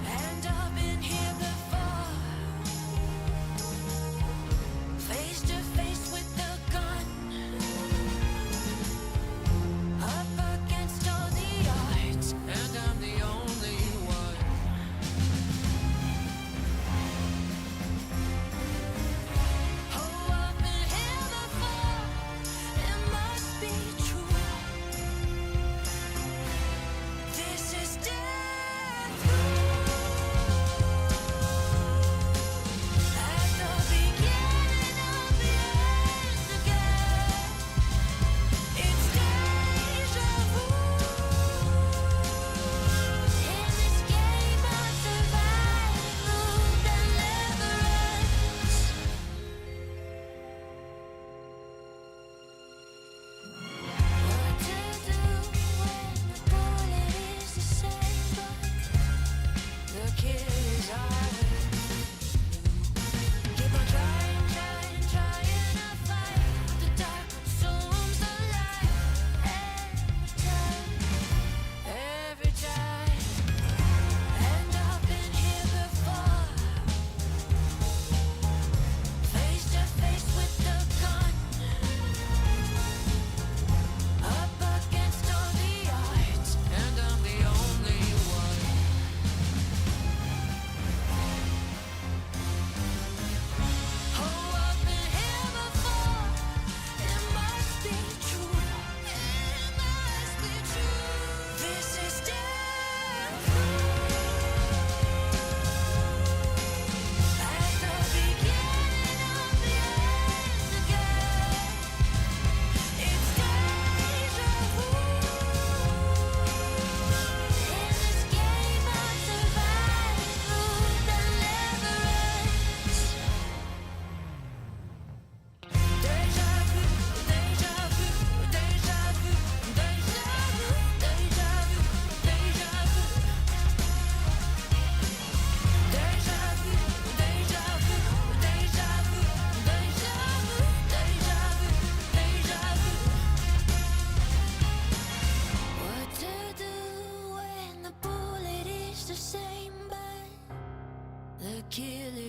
And I've been here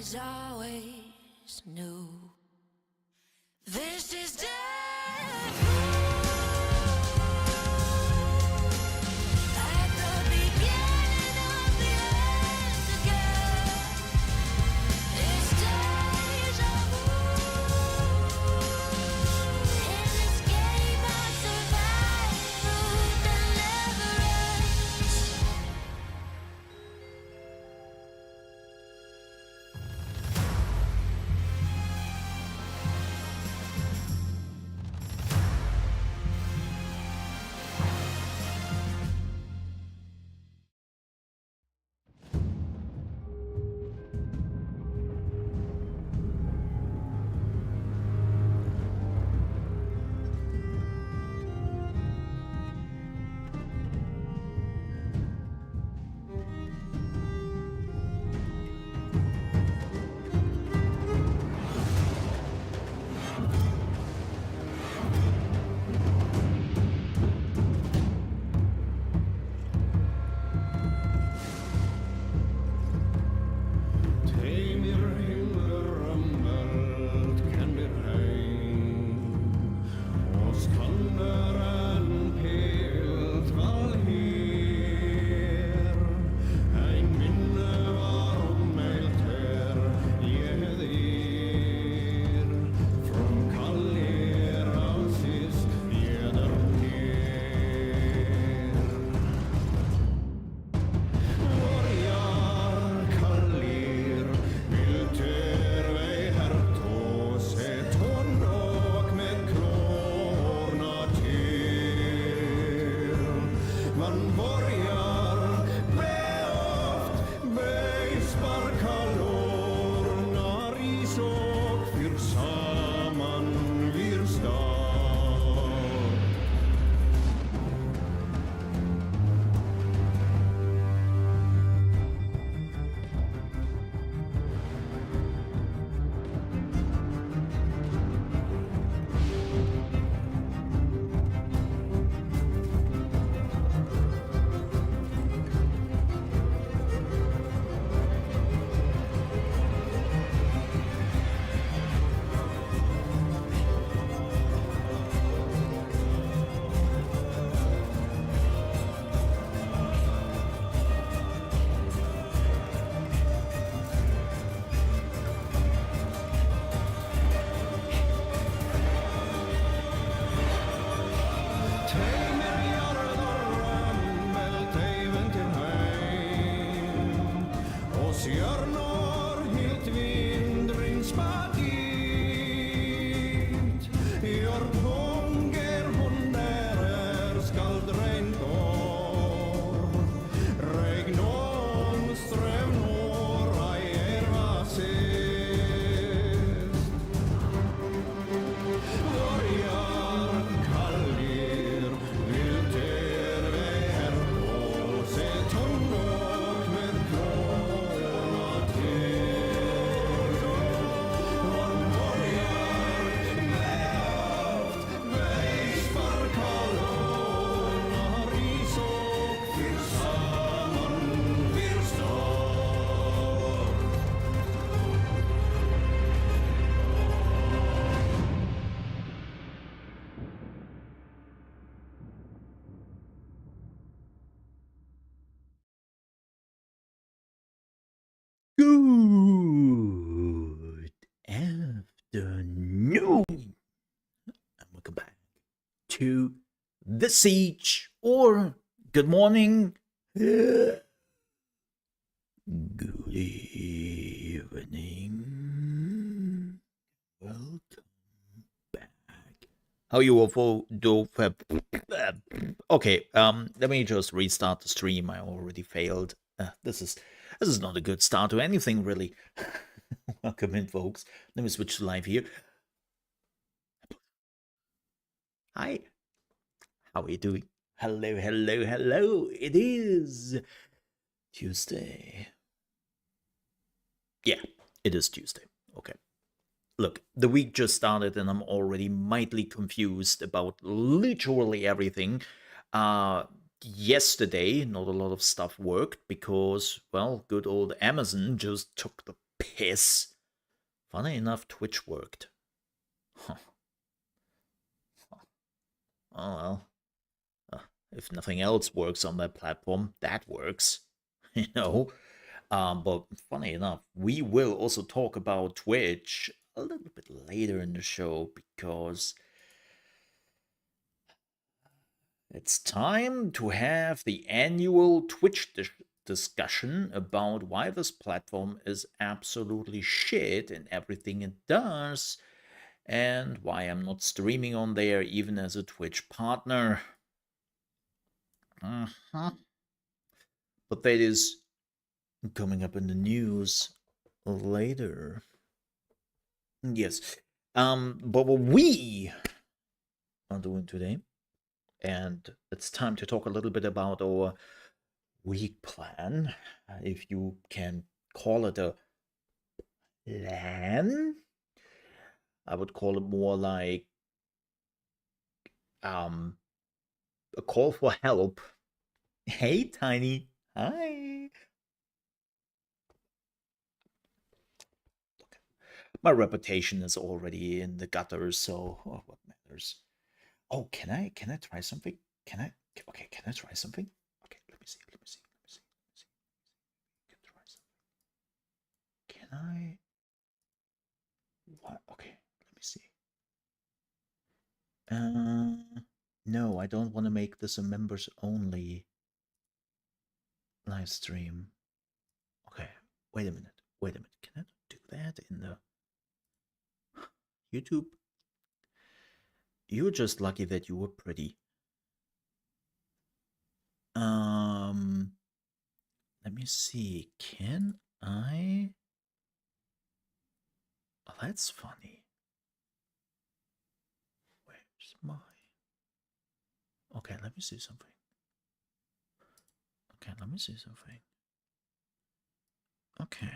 was always new. This is death. At the beginning of the end again, it's deja vu. In this game of survival that never ends. Teimir himlur rammelt kennir heim og skannar en pilt val hér ein minne var meilt her ég þér from kallir á sist ég der hér Vorjar kallir vilter vei hertos et honok med klorna til Man vorjar beoft vei sparkalornar í sok fyr saman vir stad Teimir jarðar rammelt eiven til heim og stjörnor hilt vindrin spagit Jörg hunger hon der skald regndor Regnon strömnor ei vasist Vorjar kallir vilter vei hertos et honok med klorna til Man vorjar beoft vei sparkalornar í sok fyr saman vir stad Good afternoon, and welcome back to The Siege, or good morning, good evening, welcome back. How you all do? Okay, let me just restart the stream. I already failed. This is not a good start to anything, really. Welcome in, folks. Let me switch to live here. Hi. How are you doing? Hello, hello, hello. It is Tuesday. Yeah, it is Tuesday. Okay. Look, the week just started and I'm already mightily confused about literally everything. Yesterday, not a lot of stuff worked because, well, good old Amazon just took the piss. Funny enough, Twitch worked. Huh. Oh well. If nothing else works on that platform, that works. You know? But funny enough, we will also talk about Twitch a little bit later in the show because it's time to have the annual Twitch discussion about why this platform is absolutely shit in everything it does, and why I'm not streaming on there even as a Twitch partner. But that is coming up in the news later. Yes. But what we are doing today, and it's time to talk a little bit about our week plan, if you can call it a plan. I would call it more like a call for help. Hey, Tiny. Hi. My reputation is already in the gutters, so what matters? Oh, can I try something? Can I? Okay, can I try something? Okay, let me see. Can try something. Can I? What? Okay, let me see. No, I don't want to make this a members only live stream. Okay, wait a minute. Can I do that in the YouTube? You're just lucky that you were pretty. Let me see. Can I? Oh, that's funny. Where's my? Okay, let me see something. Okay.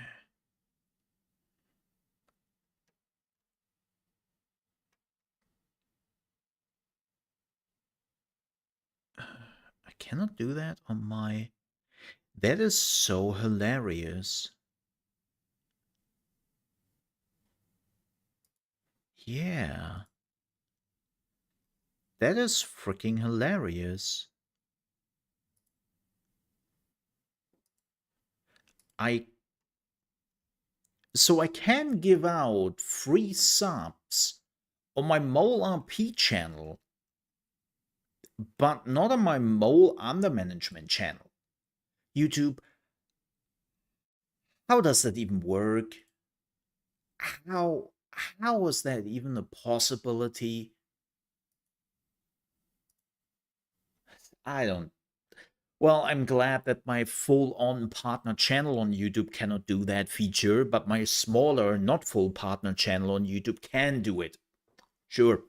I cannot do that on my... That is so hilarious. Yeah. That is freaking hilarious. So I can give out free subs on my Mole RP channel, but not on my Mole Under Management channel. YouTube, how does that even work? How is that even a possibility? I don't. Well, I'm glad that my full-on partner channel on YouTube cannot do that feature, but my smaller, not full partner channel on YouTube can do it. Sure.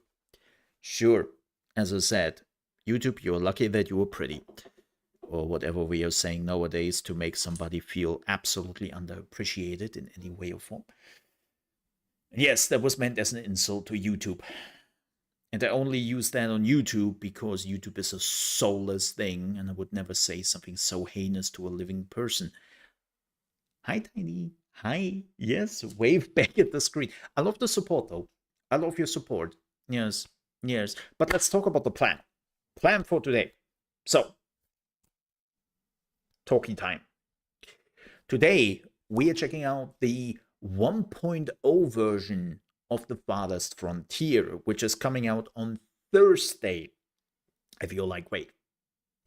As I said, YouTube, you're lucky that you were pretty. Or whatever we are saying nowadays to make somebody feel absolutely underappreciated in any way or form. Yes, that was meant as an insult to YouTube. And I only use that on YouTube because YouTube is a soulless thing, and I would never say something so heinous to a living person. Hi, Tiny. Hi. Yes, wave back at the screen. I love the support, though. I love your support. Yes. But let's talk about the plan. Plan for today. So, talkie time. Today, we are checking out the 1.0 version of the Farthest Frontier, which is coming out on Thursday. If you're like, wait,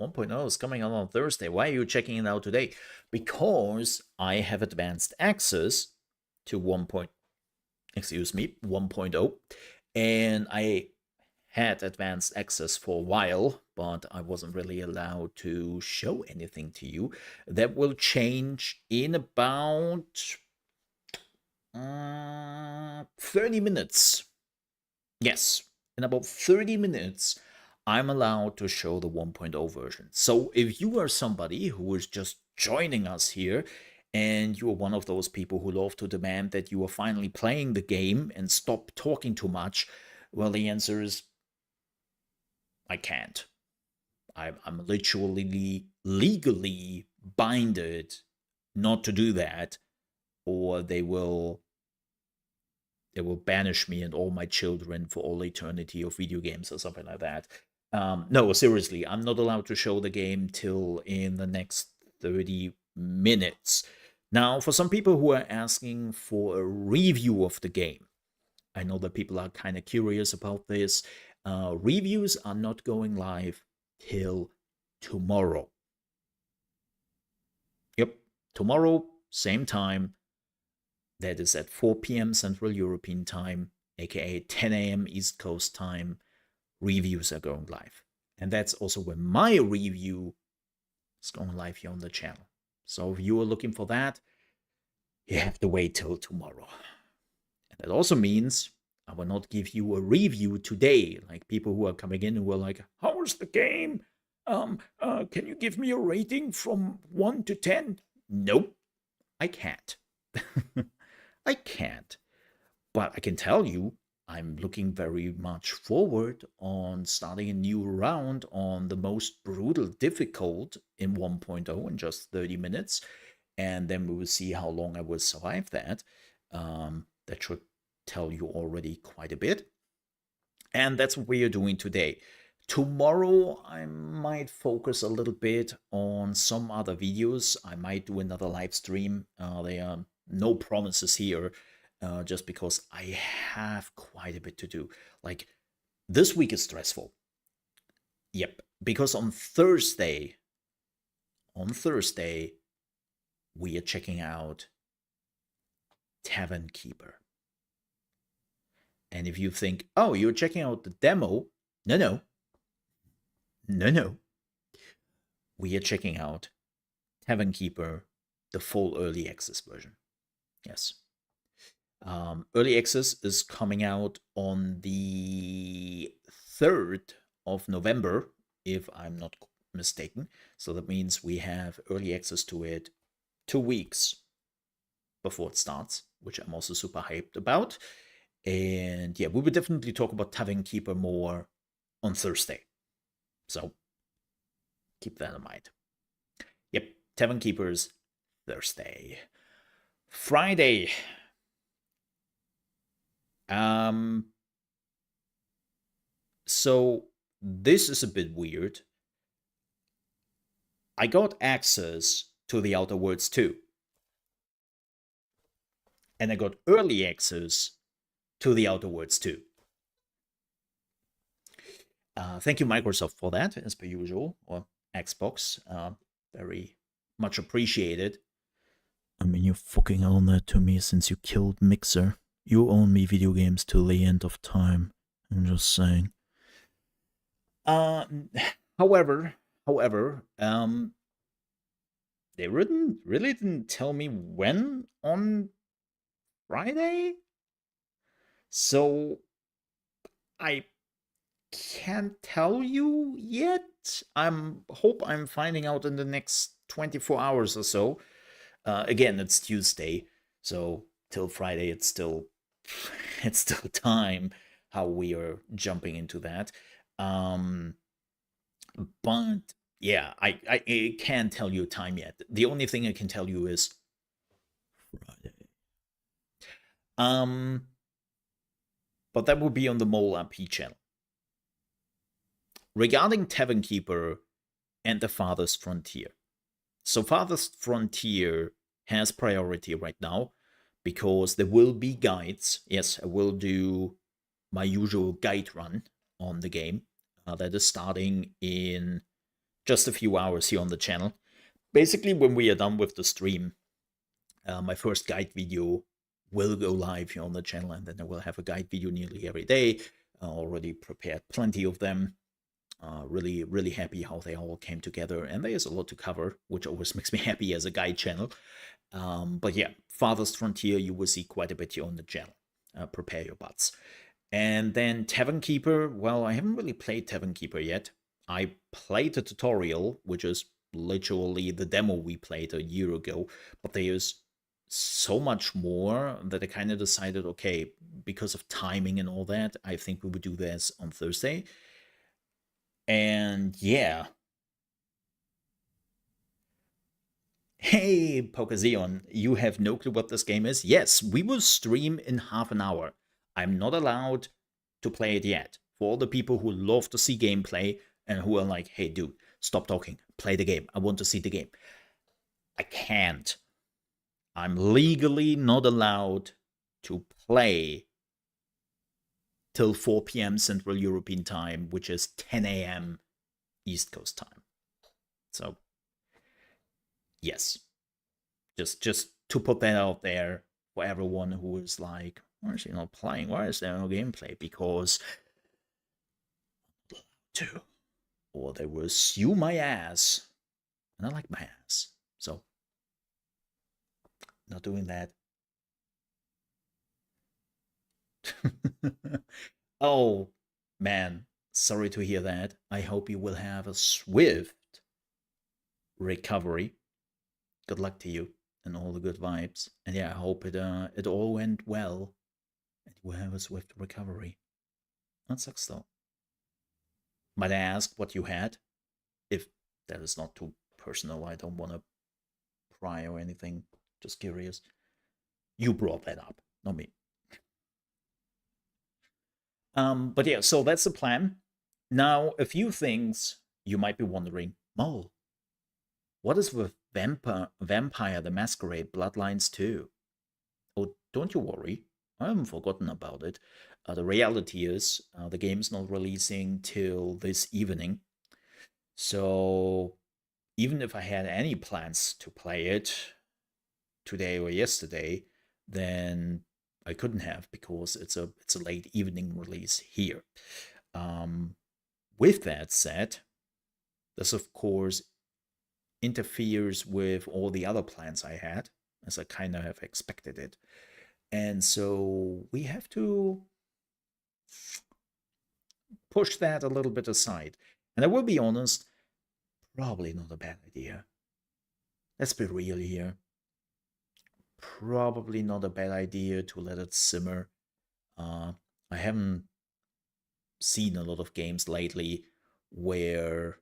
1.0 is coming out on Thursday. Why are you checking it out today? Because I have advanced access to 1.0, and I had advanced access for a while, but I wasn't really allowed to show anything to you. That will change in about 30 minutes. Yes, in about 30 minutes, I'm allowed to show the 1.0 version. So if you are somebody who is just joining us here, and you are one of those people who love to demand that you are finally playing the game and stop talking too much, well, the answer is I can't. I'm literally legally binded not to do that or they will banish me and all my children for all eternity of video games or something like that. No, seriously, I'm not allowed to show the game till in the next 30 minutes. Now, for some people who are asking for a review of the game, I know that people are kind of curious about this. Reviews are not going live till tomorrow. Yep, tomorrow, same time. That is at 4 p.m. Central European Time, aka 10 a.m. East Coast Time. Reviews are going live. And that's also when my review is going live here on the channel. So if you are looking for that, you have to wait till tomorrow. And that also means I will not give you a review today. Like people who are coming in who are like, how is the game? Can you give me a rating from 1 to 10? Nope, I can't. I can't. But I can tell you, I'm looking very much forward on starting a new round on the most brutal difficult in 1.0 in just 30 minutes. And then we will see how long I will survive that. That should tell you already quite a bit. And that's what we are doing today. Tomorrow, I might focus a little bit on some other videos. I might do another live stream. There are no promises here, just because I have quite a bit to do. Like, this week is stressful. Yep, because on Thursday, we are checking out Tavern Keeper. And if you think, oh, you're checking out the demo, no. We are checking out Tavern Keeper, the full early access version. Yes. Early access is coming out on the 3rd of November, if I'm not mistaken. So that means we have early access to it 2 weeks before it starts, which I'm also super hyped about. And yeah, we will definitely talk about Tavern Keeper more on Thursday. So keep that in mind. Yep, Tavern Keepers Thursday. Friday. So this is a bit weird. I got access to the Outer Worlds 2. And I got early access to the Outer Worlds 2. Thank you, Microsoft, for that, as per usual, or Xbox. Very much appreciated. I mean, you fucking own that to me since you killed Mixer. You own me video games till the end of time. I'm just saying. However, they really didn't tell me when on Friday, so I can't tell you yet. Hope I'm finding out in the next 24 hours or so. Again, it's Tuesday, so till Friday it's still time how we are jumping into that. But yeah, I can't tell you a time yet. The only thing I can tell you is Friday. But that will be on the Mole RP channel. Regarding Tavern Keeper and the Farthest Frontier. So Farthest Frontier has priority right now because there will be guides. Yes, I will do my usual guide run on the game. That is starting in just a few hours here on the channel. Basically, when we are done with the stream, my first guide video will go live here on the channel, and then I will have a guide video nearly every day. Already prepared plenty of them. Really happy how they all came together, and there's a lot to cover, which always makes me happy as a guide channel. But yeah, Farthest Frontier, you will see quite a bit here on the channel. Prepare your butts. And then Tavern Keeper, well, I haven't really played Tavern Keeper yet. I played the tutorial, which is literally the demo we played a year ago, but there's so much more that I kind of decided, okay, because of timing and all that, I think we would do this on Thursday. And yeah, Hey, Pokazion, you have no clue what this game is? Yes, we will stream in half an hour. I'm not allowed to play it yet. For all the people who love to see gameplay and who are like, hey, dude, stop talking, play the game. I want to see the game. I can't. I'm legally not allowed to play till 4 p.m. Central European time, which is 10 a.m. East Coast time. So, yes, just to put that out there for everyone who is like, why is he not playing? Why is there no gameplay? Because to, or they will sue my ass, and I like my ass, so not doing that. Oh man, sorry to hear that. I hope you will have a swift recovery. Good luck to you and all the good vibes. And yeah, I hope it all went well and you will have a swift recovery. That sucks though. Might I ask what you had? If that is not too personal, I don't want to pry or anything. Just curious. You brought that up, not me. But yeah, so that's the plan. Now, a few things you might be wondering. Mole, what is with Vampire the Masquerade Bloodlines 2? Oh, don't you worry. I haven't forgotten about it. The reality is, the game's not releasing till this evening. So, even if I had any plans to play it today or yesterday, then I couldn't have because it's a late evening release here. With that said, this of course interferes with all the other plans I had, as I kind of have expected it. And so we have to push that a little bit aside. And I will be honest, probably not a bad idea. Let's be real here. Probably not a bad idea to let it simmer. I haven't seen a lot of games lately where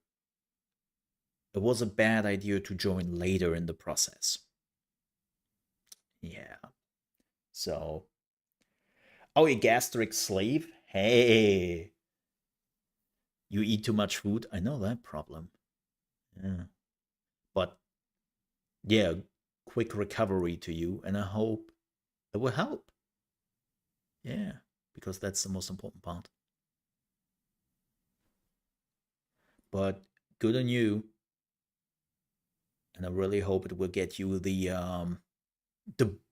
it was a bad idea to join later in the process. Yeah. So, oh, a gastric sleeve? Hey, you eat too much food? I know that problem. Yeah. But yeah, quick recovery to you, and I hope it will help. Yeah, because that's the most important part. But good on you, and I really hope it will get you the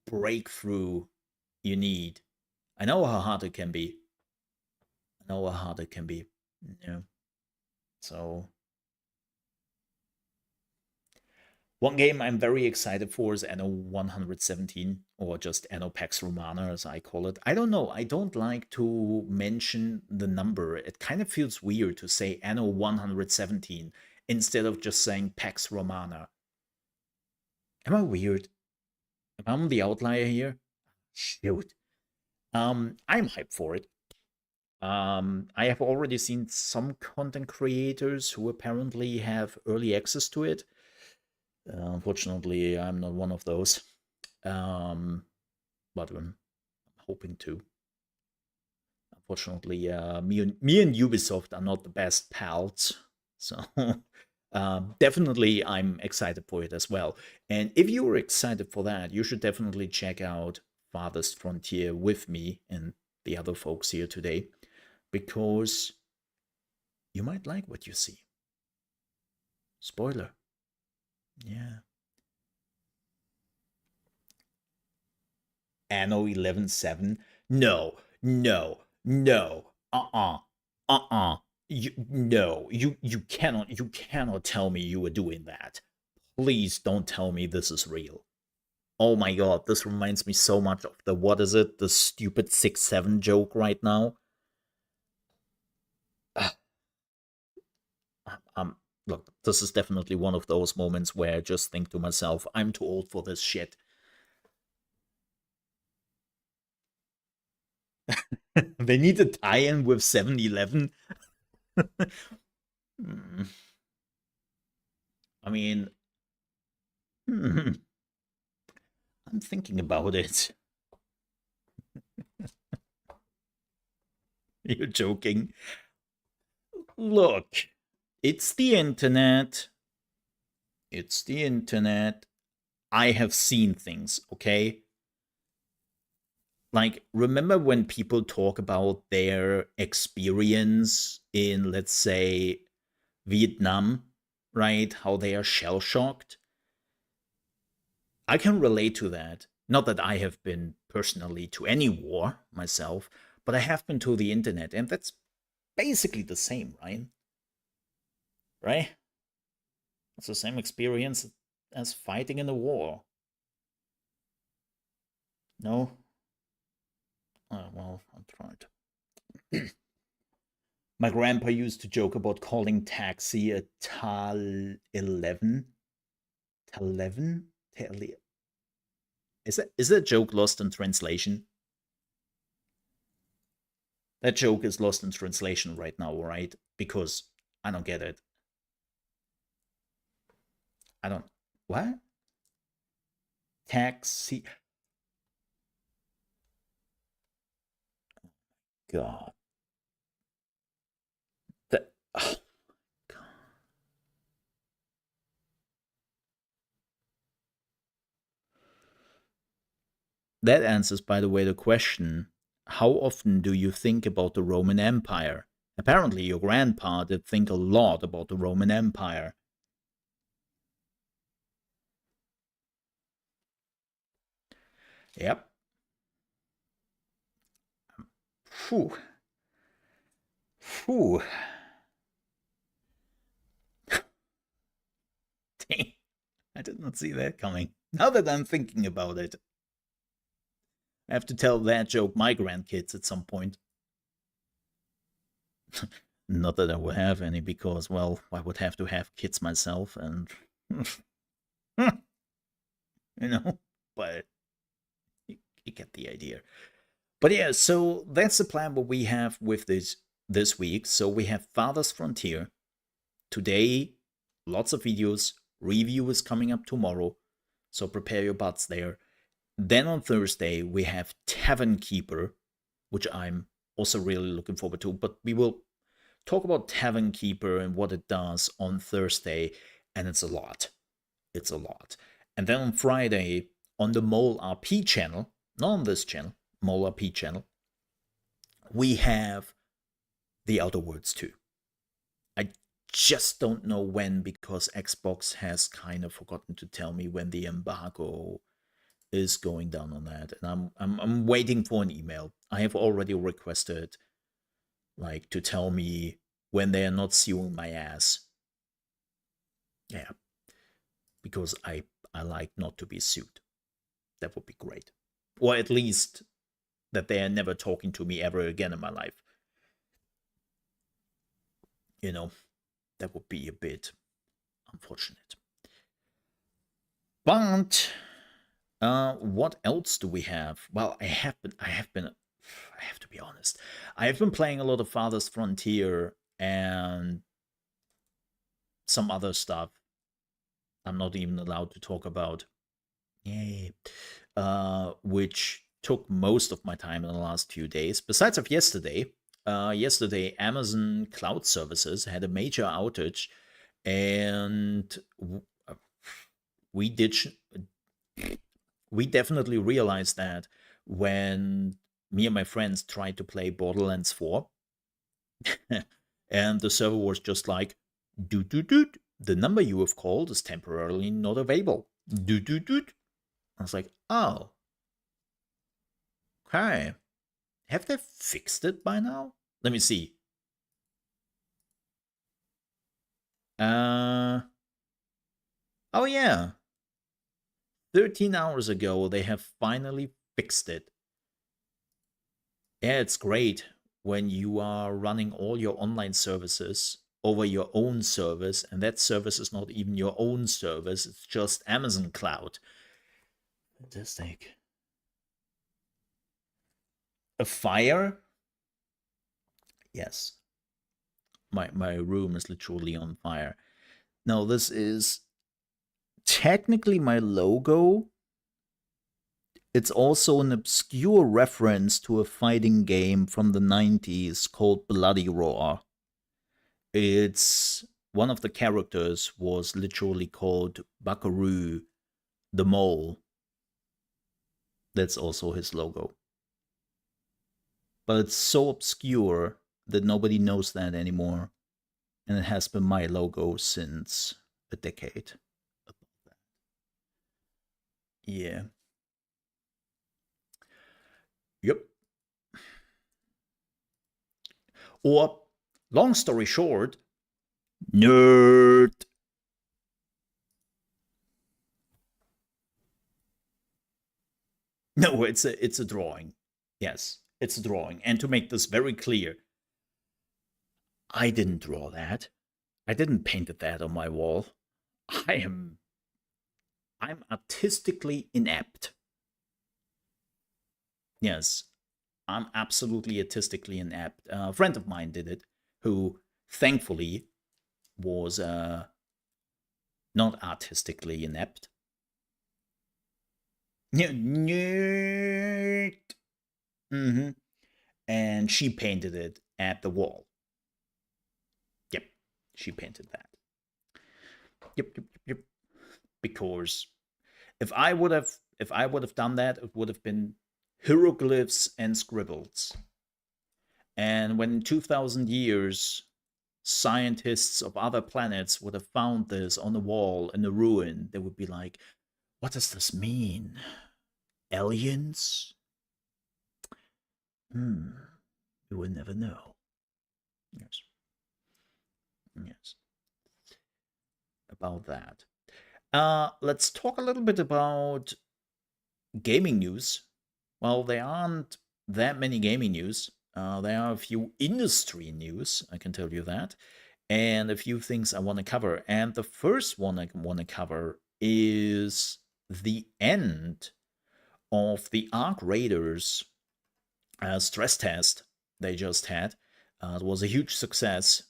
breakthrough you need. I know how hard it can be. I know how hard it can be. Yeah. So one game I'm very excited for is Anno 117, or just Anno Pax Romana, as I call it. I don't know. I don't like to mention the number. It kind of feels weird to say Anno 117 instead of just saying Pax Romana. Am I weird? Am I the outlier here? Shoot. I'm hyped for it. I have already seen some content creators who apparently have early access to it. Unfortunately, I'm not one of those. But I'm hoping to. Unfortunately, me and Ubisoft are not the best pals, so definitely I'm excited for it as well. And if you're excited for that, you should definitely check out Farthest Frontier with me and the other folks here today, because you might like what you see. Spoiler. Yeah. Anno 11.7? No, no, no. You cannot tell me you were doing that. Please don't tell me this is real. Oh my god, this reminds me so much of the, what is it, the stupid 6-7 joke right now. Look, this is definitely one of those moments where I just think to myself, I'm too old for this shit. They need a tie-in with 7-Eleven. I mean, I'm thinking about it. You're joking. Look, it's the internet. It's the internet. I have seen things, okay? Like, remember when people talk about their experience in, let's say, Vietnam, right? How they are shell shocked? I can relate to that. Not that I have been personally to any war myself, but I have been to the internet, and that's basically the same, right? Right? It's the same experience as fighting in a war. No? Well, I tried. My grandpa used to joke about calling taxi a Tal 11. Tal 11? Is that joke lost in translation? That joke is lost in translation right now, right? Because I don't get it. I don't. What? Taxi. God. That. Oh, God. That answers, by the way, the question, how often do you think about the Roman Empire? Apparently, your grandpa did think a lot about the Roman Empire. Yep. Phew. Phew. Dang. I did not see that coming. Now that I'm thinking about it, I have to tell that joke my grandkids at some point. Not that I would have any, because, well, I would have to have kids myself, and you know, but you get the idea. But yeah, so that's the plan what we have with this week. So we have Farthest Frontier today, lots of videos. Review is coming up tomorrow, so prepare your butts there. Then on Thursday we have Tavern Keeper, which I'm also really looking forward to. But we will talk about Tavern Keeper and what it does on Thursday, and it's a lot. It's a lot. And then on Friday, on the Mole RP channel, not on this channel, Mole RP channel, we have The Outer Worlds 2. I just don't know when, because Xbox has kind of forgotten to tell me when the embargo is going down on that, and I'm waiting for an email. I have already requested, like, to tell me when they are not suing my ass. Yeah, because I like not to be sued. That would be great, or at least that they are never talking to me ever again in my life. You know, that would be a bit unfortunate. But what else do we have? Well, I have to be honest. I have been playing a lot of Farthest Frontier and some other stuff I'm not even allowed to talk about. Yay. Which took most of my time in the last few days. Besides of yesterday, Amazon Cloud Services had a major outage, and we did we definitely realized that when me and my friends tried to play Borderlands 4, and the server was just like, doot doot doot, the number you have called is temporarily not available. Doot doot doot. I was like, oh, okay. Have they fixed it by now? Let me see. Oh yeah. 13 hours ago, they have finally fixed it. Yeah, it's great when you are running all your online services over your own service, and that service is not even your own service, it's just Amazon Cloud. Fantastic. A fire? Yes. My room is literally on fire. No, this is technically my logo, it's also an obscure reference to a fighting game from the 90s called Bloody Roar. It's one of the characters was literally called Buckaroo the Mole. That's also his logo. But it's so obscure that nobody knows that anymore. And it has been my logo since a decade. Yeah. Yep. Or, long story short, nerd. No, it's a drawing. Yes, it's a drawing. And to make this very clear, I didn't draw that. I didn't paint that on my wall. I'm artistically inept. Yes, I'm absolutely artistically inept. A friend of mine did it, who thankfully was not artistically inept. Nerd. Mm-hmm. And she painted it at the wall. Yep, she painted that. Yep. Because if I would have done that, it would have been hieroglyphs and scribbles. And when in 2000 years scientists of other planets would have found this on a wall in a ruin, they would be like, what does this mean? Aliens? We will never know. Yes. Yes. About that. Let's talk a little bit about gaming news. Well, there aren't that many gaming news. There are a few industry news, I can tell you that, and a few things I want to cover. And the first one I want to cover is the end of the Arc Raiders stress test they just had. It was a huge success,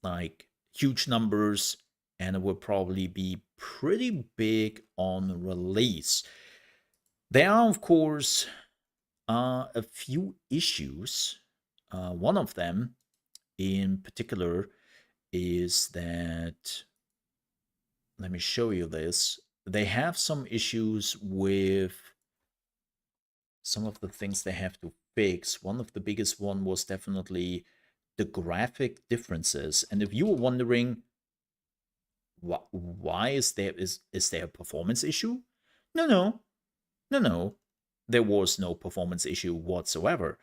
like huge numbers, and it will probably be pretty big on release. There are, of course, a few issues. One of them, in particular, is that, let me show you this. They have some issues with some of the things they have to fix. One of the biggest one was definitely the graphic differences. And if you were wondering why is there a performance issue? No. There was no performance issue whatsoever.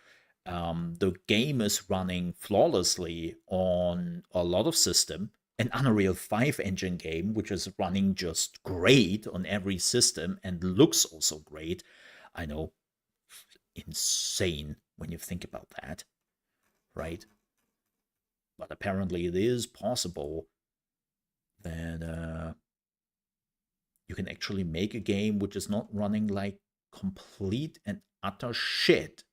The game is running flawlessly on a lot of system. An Unreal 5 engine game, which is running just great on every system and looks also great. I know, insane when you think about that, right? But apparently it is possible that you can actually make a game which is not running like complete and utter shit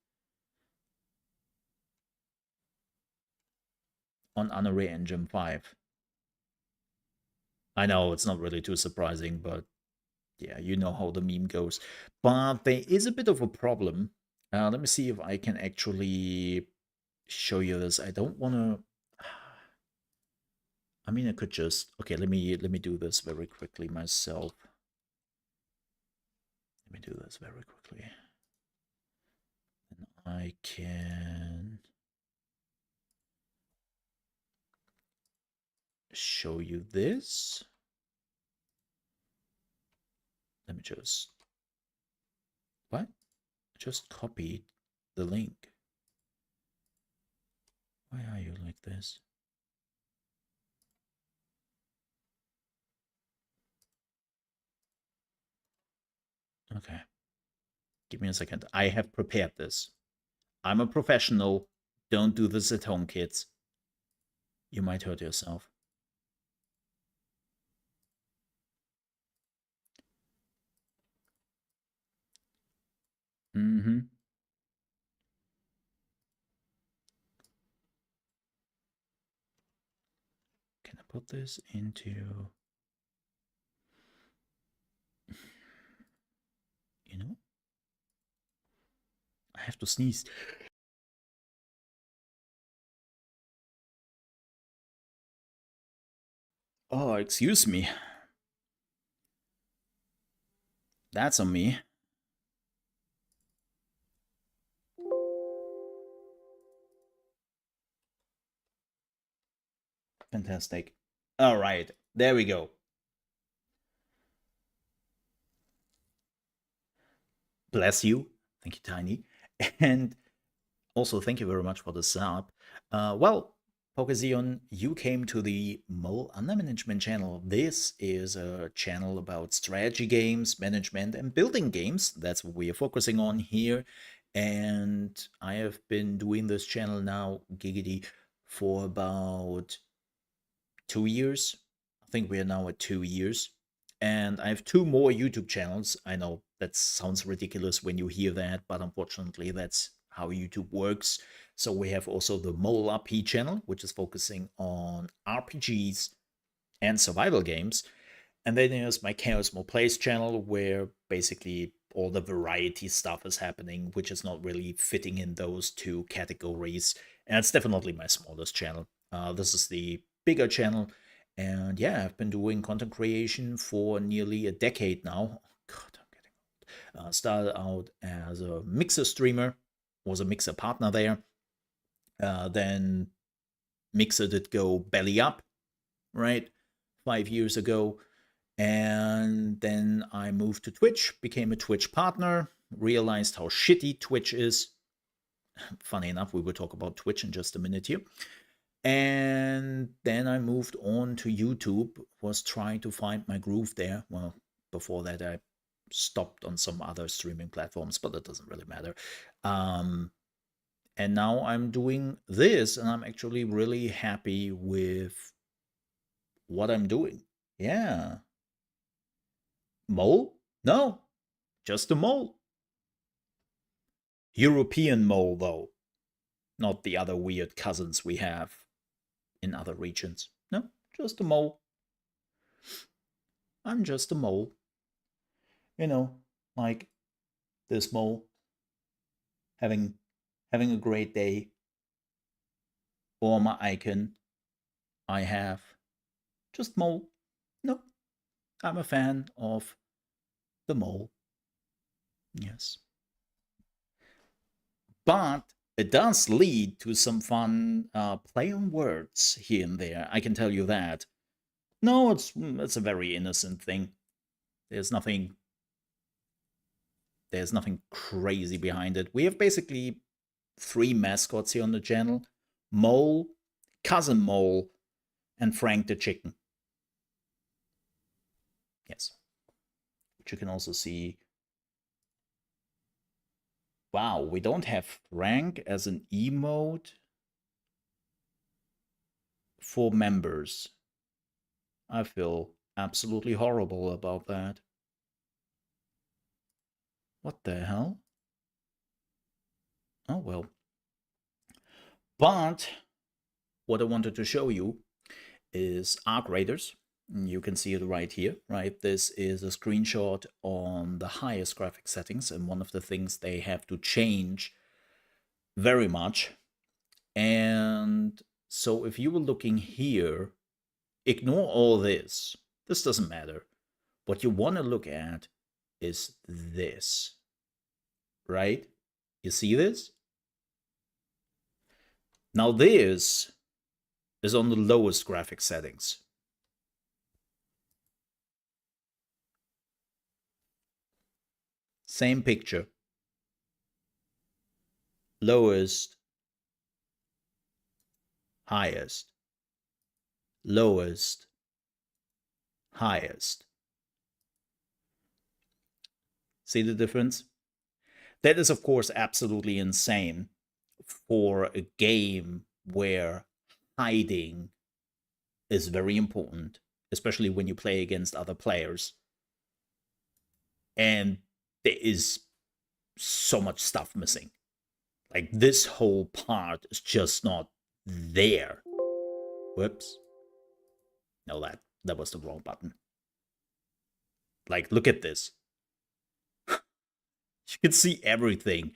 on Unreal Engine 5. I know it's not really too surprising, but yeah, you know how the meme goes. But there is a bit of a problem. Let me see if I can actually show you this. I don't want to. I mean, I could just let me do this very quickly myself. Let me do this very quickly. And I can show you this. Let me just what? Just copied the link. Why are you like this? Okay. Give me a second. I have prepared this. I'm a professional. Don't do this at home, kids. You might hurt yourself. Mm-hmm. Can I put this into... have to sneeze. Oh, excuse me. That's on me. Fantastic. All right, there we go. Bless you. Thank you, Tiny. And also, thank you very much for the sub. Well, Pokezion, you came to the Mole Under Management channel. This is a channel about strategy games, management, and building games. That's what we are focusing on here. And I have been doing this channel now, Giggity, for about 2 years. I think we are now at 2 years. And I have 2 more YouTube channels. I know that sounds ridiculous when you hear that, but unfortunately, that's how YouTube works. So we have also the Mole RP channel, which is focusing on RPGs and survival games. And then there's my ChaosMole Plays channel, where basically all the variety stuff is happening, which is not really fitting in those 2 categories. And it's definitely my smallest channel. This is the bigger channel. And yeah, I've been doing content creation for nearly a decade now. God, I'm getting old. Started out as a Mixer streamer, was a Mixer partner there. Then Mixer did go belly up, right? 5 years ago. And then I moved to Twitch, became a Twitch partner, realized how shitty Twitch is. Funny enough, we will talk about Twitch in just a minute here. And then I moved on to YouTube, was trying to find my groove there. Well, before that, I stopped on some other streaming platforms, but that doesn't really matter. And now I'm doing this, and I'm actually really happy with what I'm doing. Yeah. Mole? No, just a mole. European mole, though. Not the other weird cousins we have in other regions. No, just a mole. I'm just a mole. You know, like this mole having a great day. Or my icon I have just mole. No, I'm a fan of the mole. Yes. But it does lead to some fun play on words here and there. I can tell you that. No, it's a very innocent thing. There's nothing crazy behind it. We have basically 3 mascots here on the channel: Mole, Cousin Mole, and Frank the Chicken. Yes. Which you can also see. Wow, we don't have Frank as an emote for members. I feel absolutely horrible about that. What the hell? Oh well. But what I wanted to show you is Arc Raiders. You can see it right here, right? This is a screenshot on the highest graphic settings, and one of the things they have to change very much. And so if you were looking here, ignore all this. This doesn't matter. What you want to look at is this, right? You see this? Now this is on the lowest graphic settings. Same picture. Lowest, highest, lowest, highest. See the difference? That is, of course, absolutely insane for a game where hiding is very important, especially when you play against other players. And there is so much stuff missing. Like, this whole part is just not there. Whoops. No, that was the wrong button. Like, look at this. You can see everything.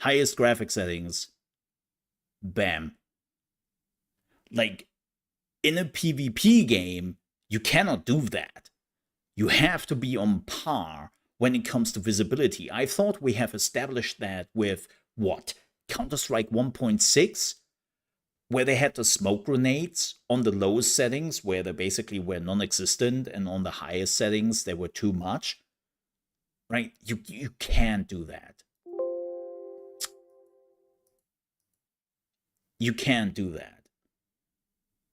highest graphic settings, bam. Like, in a PvP game, you cannot do that. You have to be on par when it comes to visibility. I thought we have established that with what? Counter-Strike 1.6? Where they had the smoke grenades on the lowest settings, where they basically were non-existent, and on the highest settings they were too much. Right? You can't do that. You can't do that.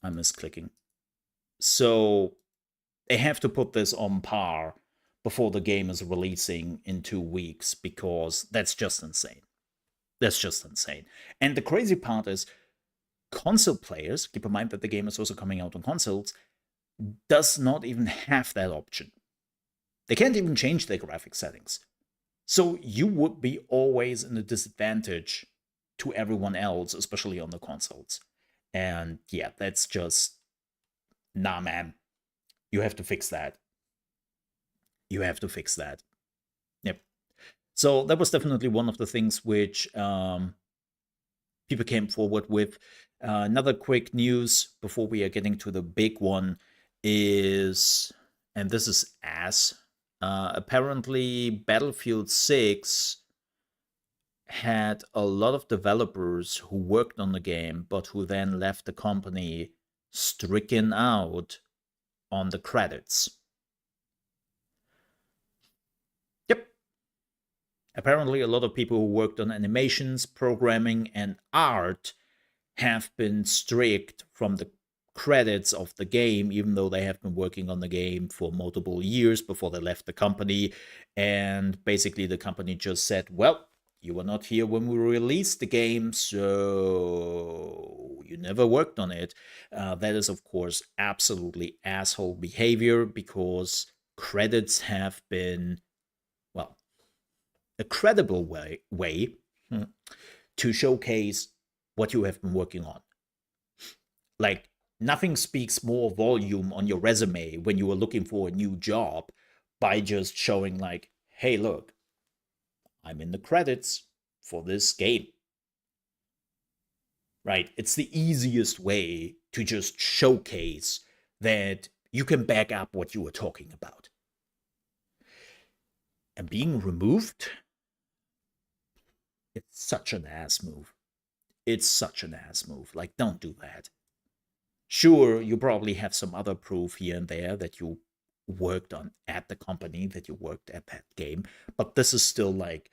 I'm misclicking. So they have to put this on par before the game is releasing in 2 weeks, because that's just insane. That's just insane. And the crazy part is, console players, keep in mind that the game is also coming out on consoles, does not even have that option. They can't even change their graphic settings. So you would be always in a disadvantage to everyone else, especially on the consoles. And yeah, that's just, nah, man. You have to fix that. You have to fix that. Yep. So that was definitely one of the things which people came forward with. Another quick news before we are getting to the big one is, and this is apparently Battlefield 6 had a lot of developers who worked on the game, but who then left the company stricken out on the credits. Yep. Apparently, a lot of people who worked on animations, programming, and art have been strict from the credits of the game, even though they have been working on the game for multiple years before they left the company. And basically, the company just said, well, you were not here when we released the game, so you never worked on it. That is, of course, absolutely asshole behavior, because credits have been, well, a credible way to showcase what you have been working on. Like, nothing speaks more volume on your resume when you are looking for a new job by just showing, like, hey, look, I'm in the credits for this game. Right? It's the easiest way to just showcase that you can back up what you were talking about. And being removed, it's such an ass move. It's such an ass move. Like, don't do that. Sure, you probably have some other proof here and there that you worked on at the company, that you worked at that game, but this is still like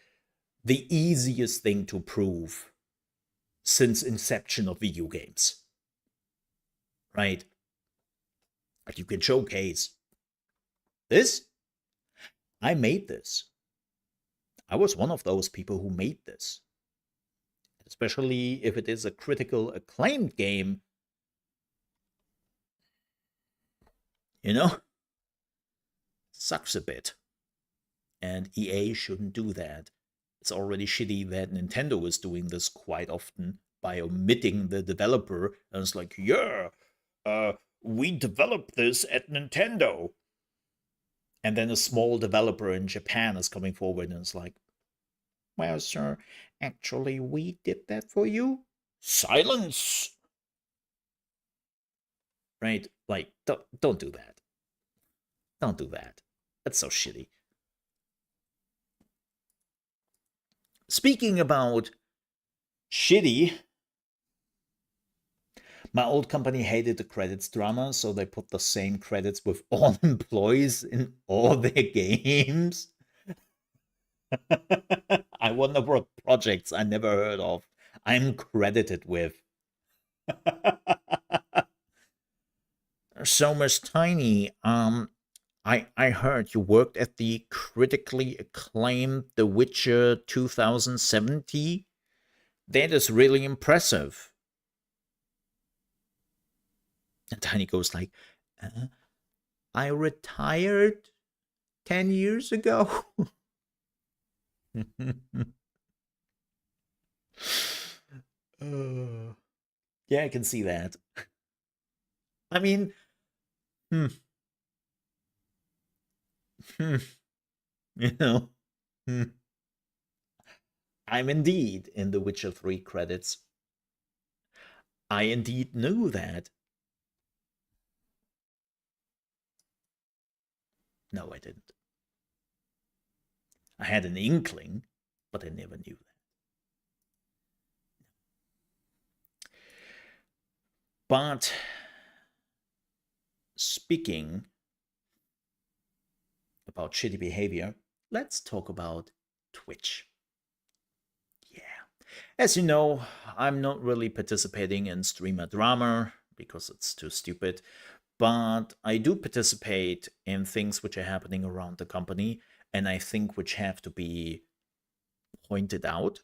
the easiest thing to prove since inception of video games. Right? But you can showcase this. I made this. I was one of those people who made this. Especially if it is a critical acclaimed game. You know? Sucks a bit. And EA shouldn't do that. It's already shitty that Nintendo is doing this quite often by omitting the developer. And it's like, yeah, we developed this at Nintendo. And then a small developer in Japan is coming forward and it's like, well, sir, actually, we did that for you. Silence! Right? Like, don't do that. Don't do that. That's so shitty. Speaking about shitty, my old company hated the credits drama, so they put the same credits with all employees in all their games. I wonder what projects I never heard of I'm credited with. So, Miss Tiny, I heard you worked at the critically acclaimed The Witcher 2070. That is really impressive. And Tiny goes like, I retired 10 years ago. Yeah, I can see that. I mean, hmm, hmm, you know, hmm. I'm indeed in The Witcher 3 credits. I indeed knew that. No, I didn't. I had an inkling, but I never knew that. But speaking about shitty behavior, let's talk about Twitch. Yeah. As you know, I'm not really participating in streamer drama because it's too stupid, but I do participate in things which are happening around the company, and I think which have to be pointed out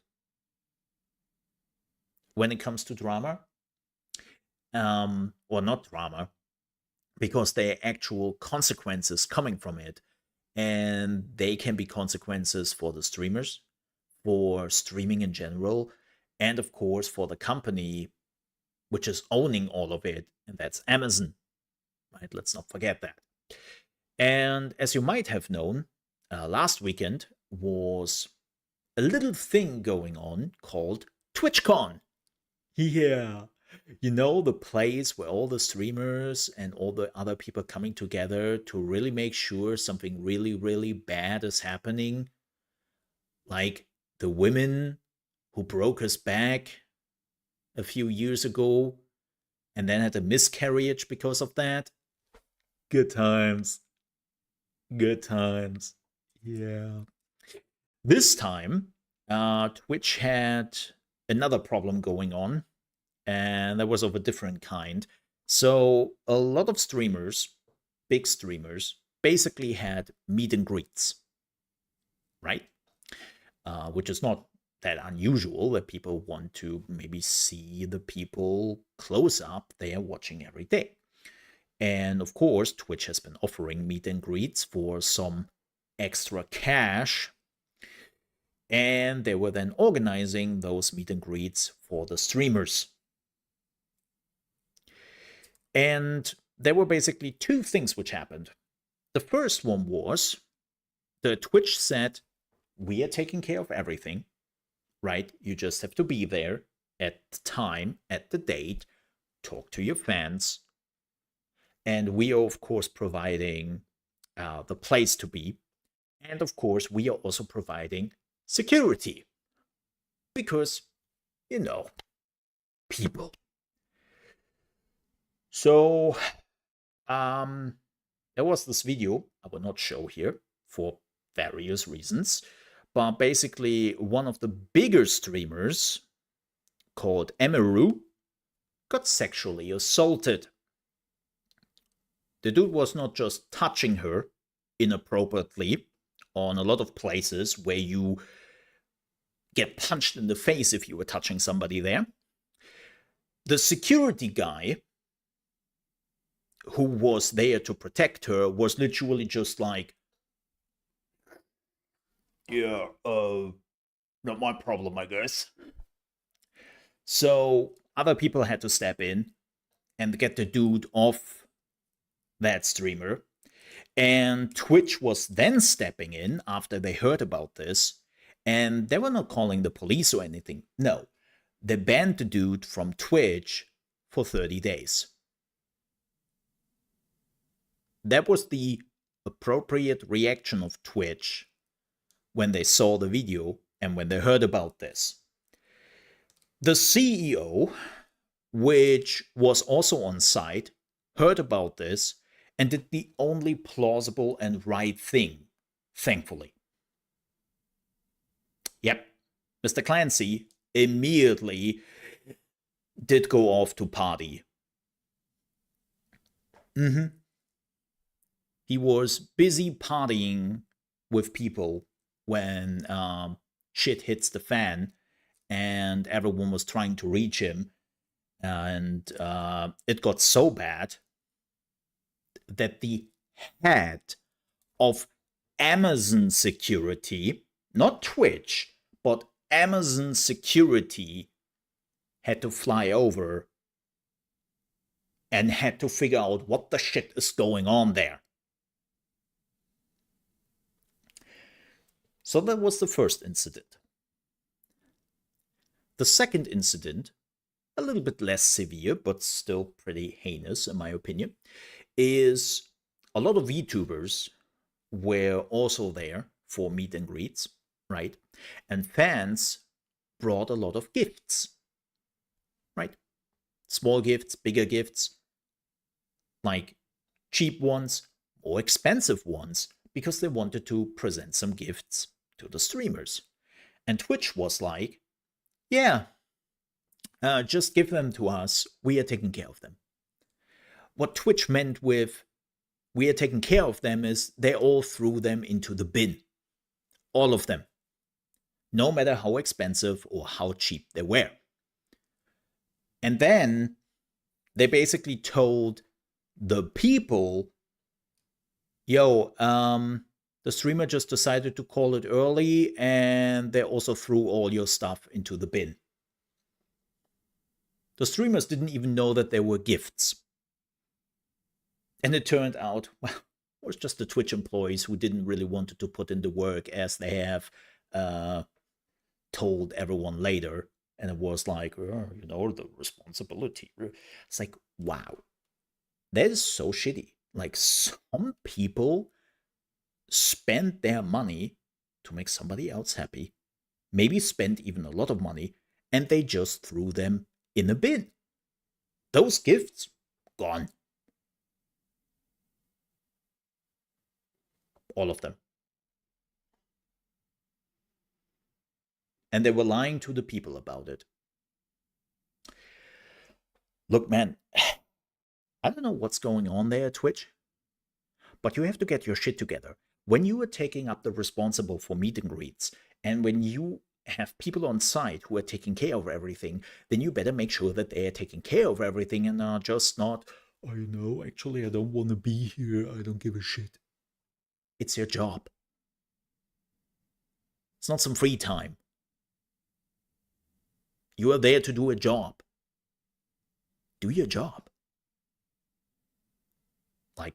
when it comes to drama. Or not drama, because there are actual consequences coming from it, and they can be consequences for the streamers, for streaming in general, and of course for the company which is owning all of it, and that's Amazon, right? Let's not forget that. And as you might have known, last weekend was a little thing going on called TwitchCon. Yeah. You know, the place where all the streamers and all the other people coming together to really make sure something really, really bad is happening. Like the women who broke his back a few years ago and then had a miscarriage because of that. Good times. Good times. Yeah. This time, Twitch had another problem going on, and that was of a different kind. So, a lot of streamers, big streamers, basically had meet and greets, right? Which is not that unusual that people want to maybe see the people close up they are watching every day. And of course, Twitch has been offering meet and greets for some extra cash. And they were then organizing those meet and greets for the streamers. And there were basically two things which happened. The first one was the Twitch said, we are taking care of everything, right? You just have to be there at the time, at the date, talk to your fans. And we are, of course, providing the place to be. And of course, we are also providing security. Because, you know, people. So, there was this video I will not show here for various reasons. But basically, one of the bigger streamers called Emeru got sexually assaulted. The dude was not just touching her inappropriately on a lot of places where you get punched in the face if you were touching somebody there. The security guy who was there to protect her was literally just like, yeah, not my problem, I guess. So other people had to step in and get the dude off that streamer. And Twitch was then stepping in after they heard about this. And they were not calling the police or anything. No, they banned the dude from Twitch for 30 days. That was the appropriate reaction of Twitch when they saw the video and when they heard about this. The CEO, which was also on site, heard about this and did the only plausible and right thing, thankfully. Yep, Mr. Clancy immediately did go off to party. He was busy partying with people when shit hits the fan and everyone was trying to reach him. And it got so bad that the head of Amazon security, not Twitch, but Amazon security, had to fly over and had to figure out what the shit is going on there. So that was the first incident. The second incident, a little bit less severe, but still pretty heinous in my opinion, is a lot of VTubers were also there for meet and greets, right? And fans brought a lot of gifts, right? Small gifts, bigger gifts, like cheap ones, more expensive ones, because they wanted to present some gifts to the streamers. And Twitch was like, yeah, just give them to us. We are taking care of them. What Twitch meant with we are taking care of them is they all threw them into the bin. All of them. No matter how expensive or how cheap they were. And then they basically told the people, yo, the streamer just decided to call it early and they also threw all your stuff into the bin. The streamers didn't even know that there were gifts. And it turned out, well, it was just the Twitch employees who didn't really want to put in the work as they have told everyone later. And it was like, oh, you know, the responsibility. It's like, wow. That is so shitty. Like, some people spend their money to make somebody else happy. Maybe spent even a lot of money. And they just threw them in a bin. Those gifts, gone. All of them. And they were lying to the people about it. Look, man, I don't know what's going on there at Twitch, but you have to get your shit together. When you are taking up the responsible for meet and greets, and when you have people on site who are taking care of everything, then you better make sure that they are taking care of everything and are just not, oh, you know, actually, I don't want to be here. I don't give a shit. It's your job. It's not some free time. You are there to do a job. Do your job. Like,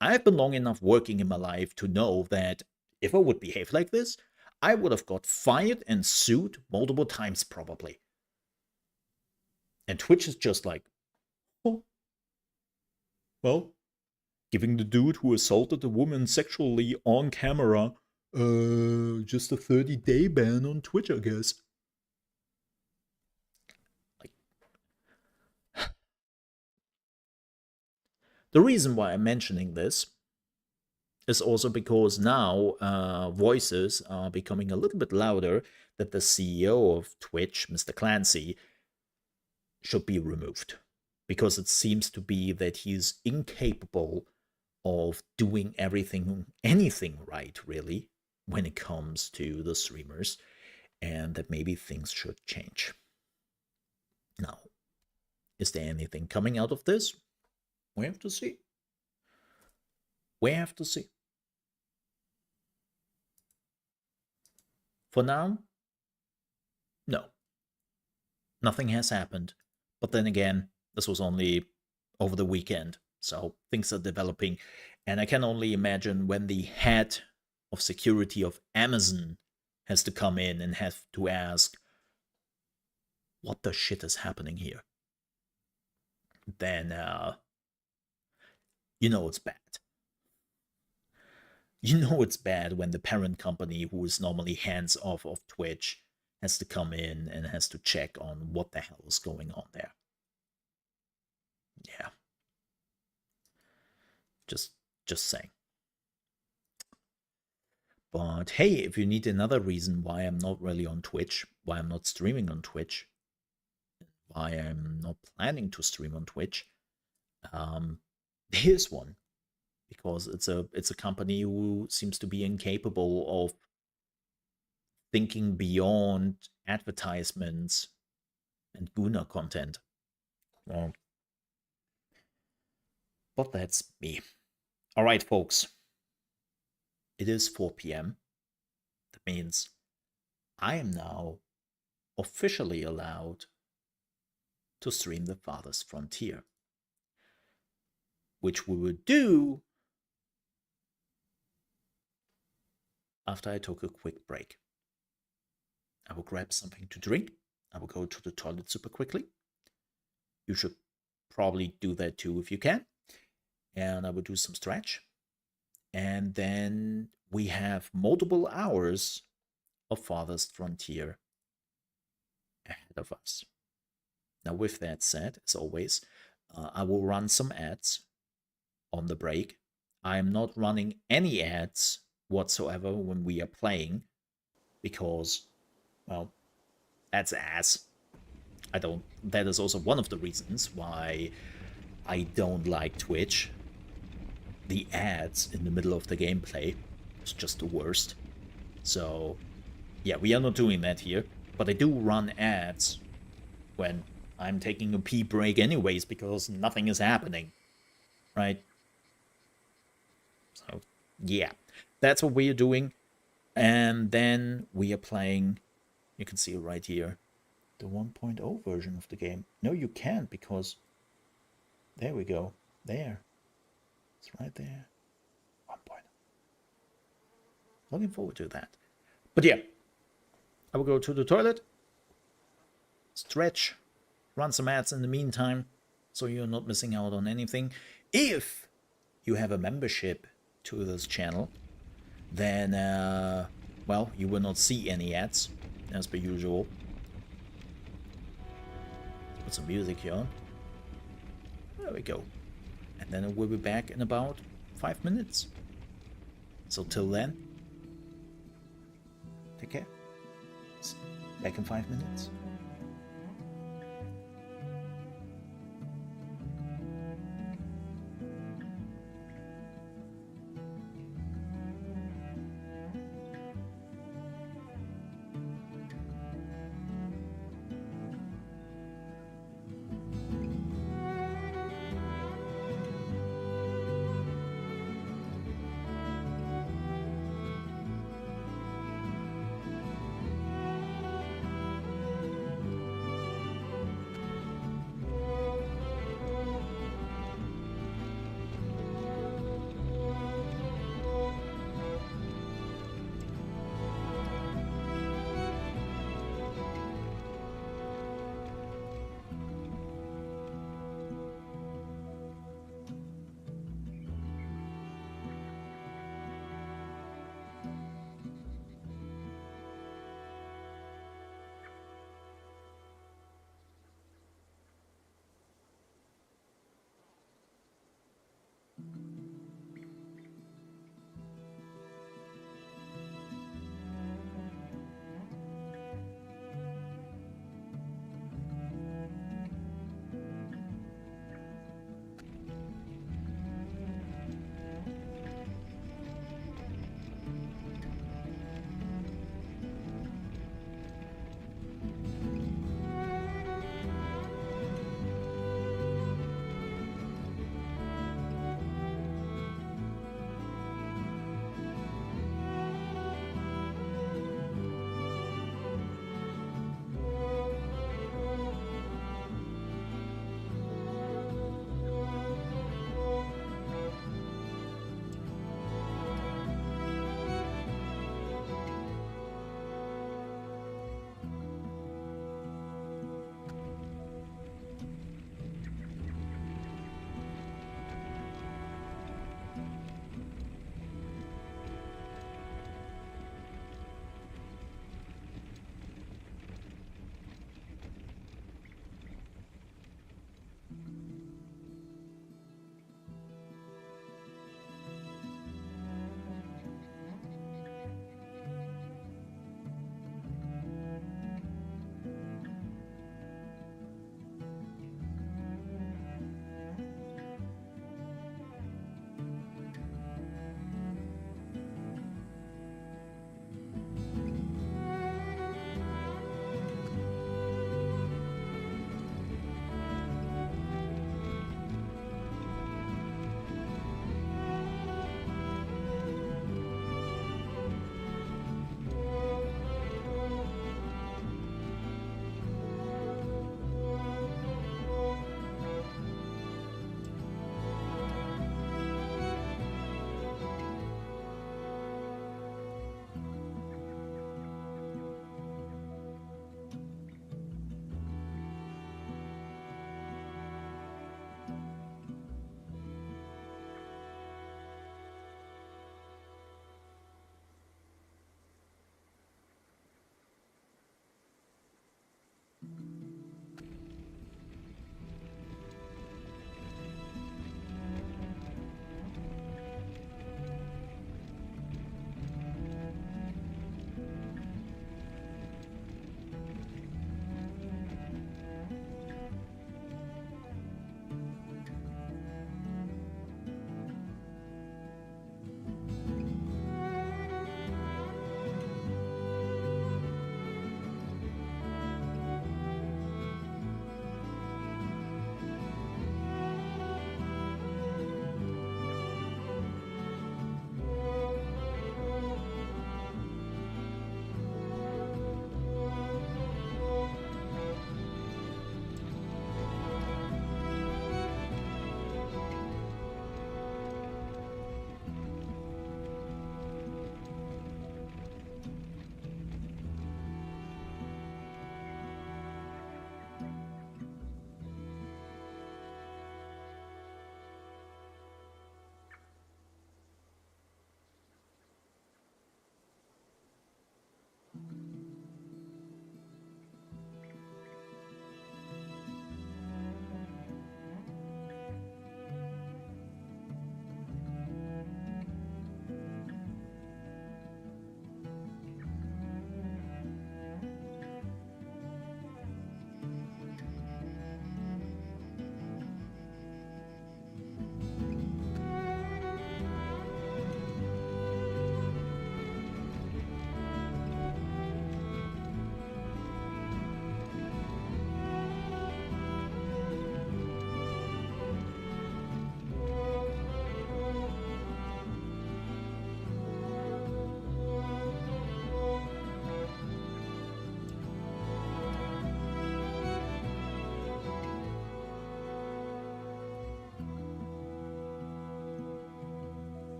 I've been long enough working in my life to know that if I would behave like this, I would have got fired and sued multiple times probably. And Twitch is just like, oh, well, giving the dude who assaulted a woman sexually on camera just a 30-day ban on Twitch, I guess. Like, the reason why I'm mentioning this is also because now voices are becoming a little bit louder that the CEO of Twitch, Mr. Clancy, should be removed. Because it seems to be that he's incapable of doing anything right, really, when it comes to the streamers, and that maybe things should change. Now, is there anything coming out of this? We have to see. We have to see. For now, no. Nothing has happened. But then again, this was only over the weekend, so things are developing. And I can only imagine when the head of security of Amazon has to come in and have to ask, what the shit is happening here? Then, you know it's bad. You know it's bad when the parent company, who is normally hands off of Twitch, has to come in and has to check on what the hell is going on there. Yeah. Just saying. But hey, if you need another reason why I'm not really on Twitch, why I'm not streaming on Twitch, why I'm not planning to stream on Twitch, here's one. Because it's a company who seems to be incapable of thinking beyond advertisements and Guna content. Well, but that's me. All right, folks. It is 4 p.m. That means I am now officially allowed to stream the Farthest Frontier, which we will do after I took a quick break. I will grab something to drink I will go to the toilet super quickly. You should probably do that too if you can. And I will do some stretch. And then we have multiple hours of Farthest Frontier ahead of us. Now, with that said, as always, I will run some ads on the break. I am not running any ads whatsoever when we are playing because, well, that's ass. That is also one of the reasons why I don't like Twitch. The ads in the middle of the gameplay is just the worst. So, yeah, we are not doing that here. But I do run ads when I'm taking a pee break anyways, because nothing is happening, right? So, yeah, that's what we are doing. And then we are playing, you can see it right here, the 1.0 version of the game. No, you can't, because there we go. There. It's right there. 1.0. Looking forward to that. But yeah, I will go to the toilet, stretch, run some ads in the meantime, so you're not missing out on anything. If you have a membership to this channel, then, well, you will not see any ads, as per usual. Put some music here on. There we go. And then we'll be back in about 5 minutes. So till then, take care. Back in 5 minutes.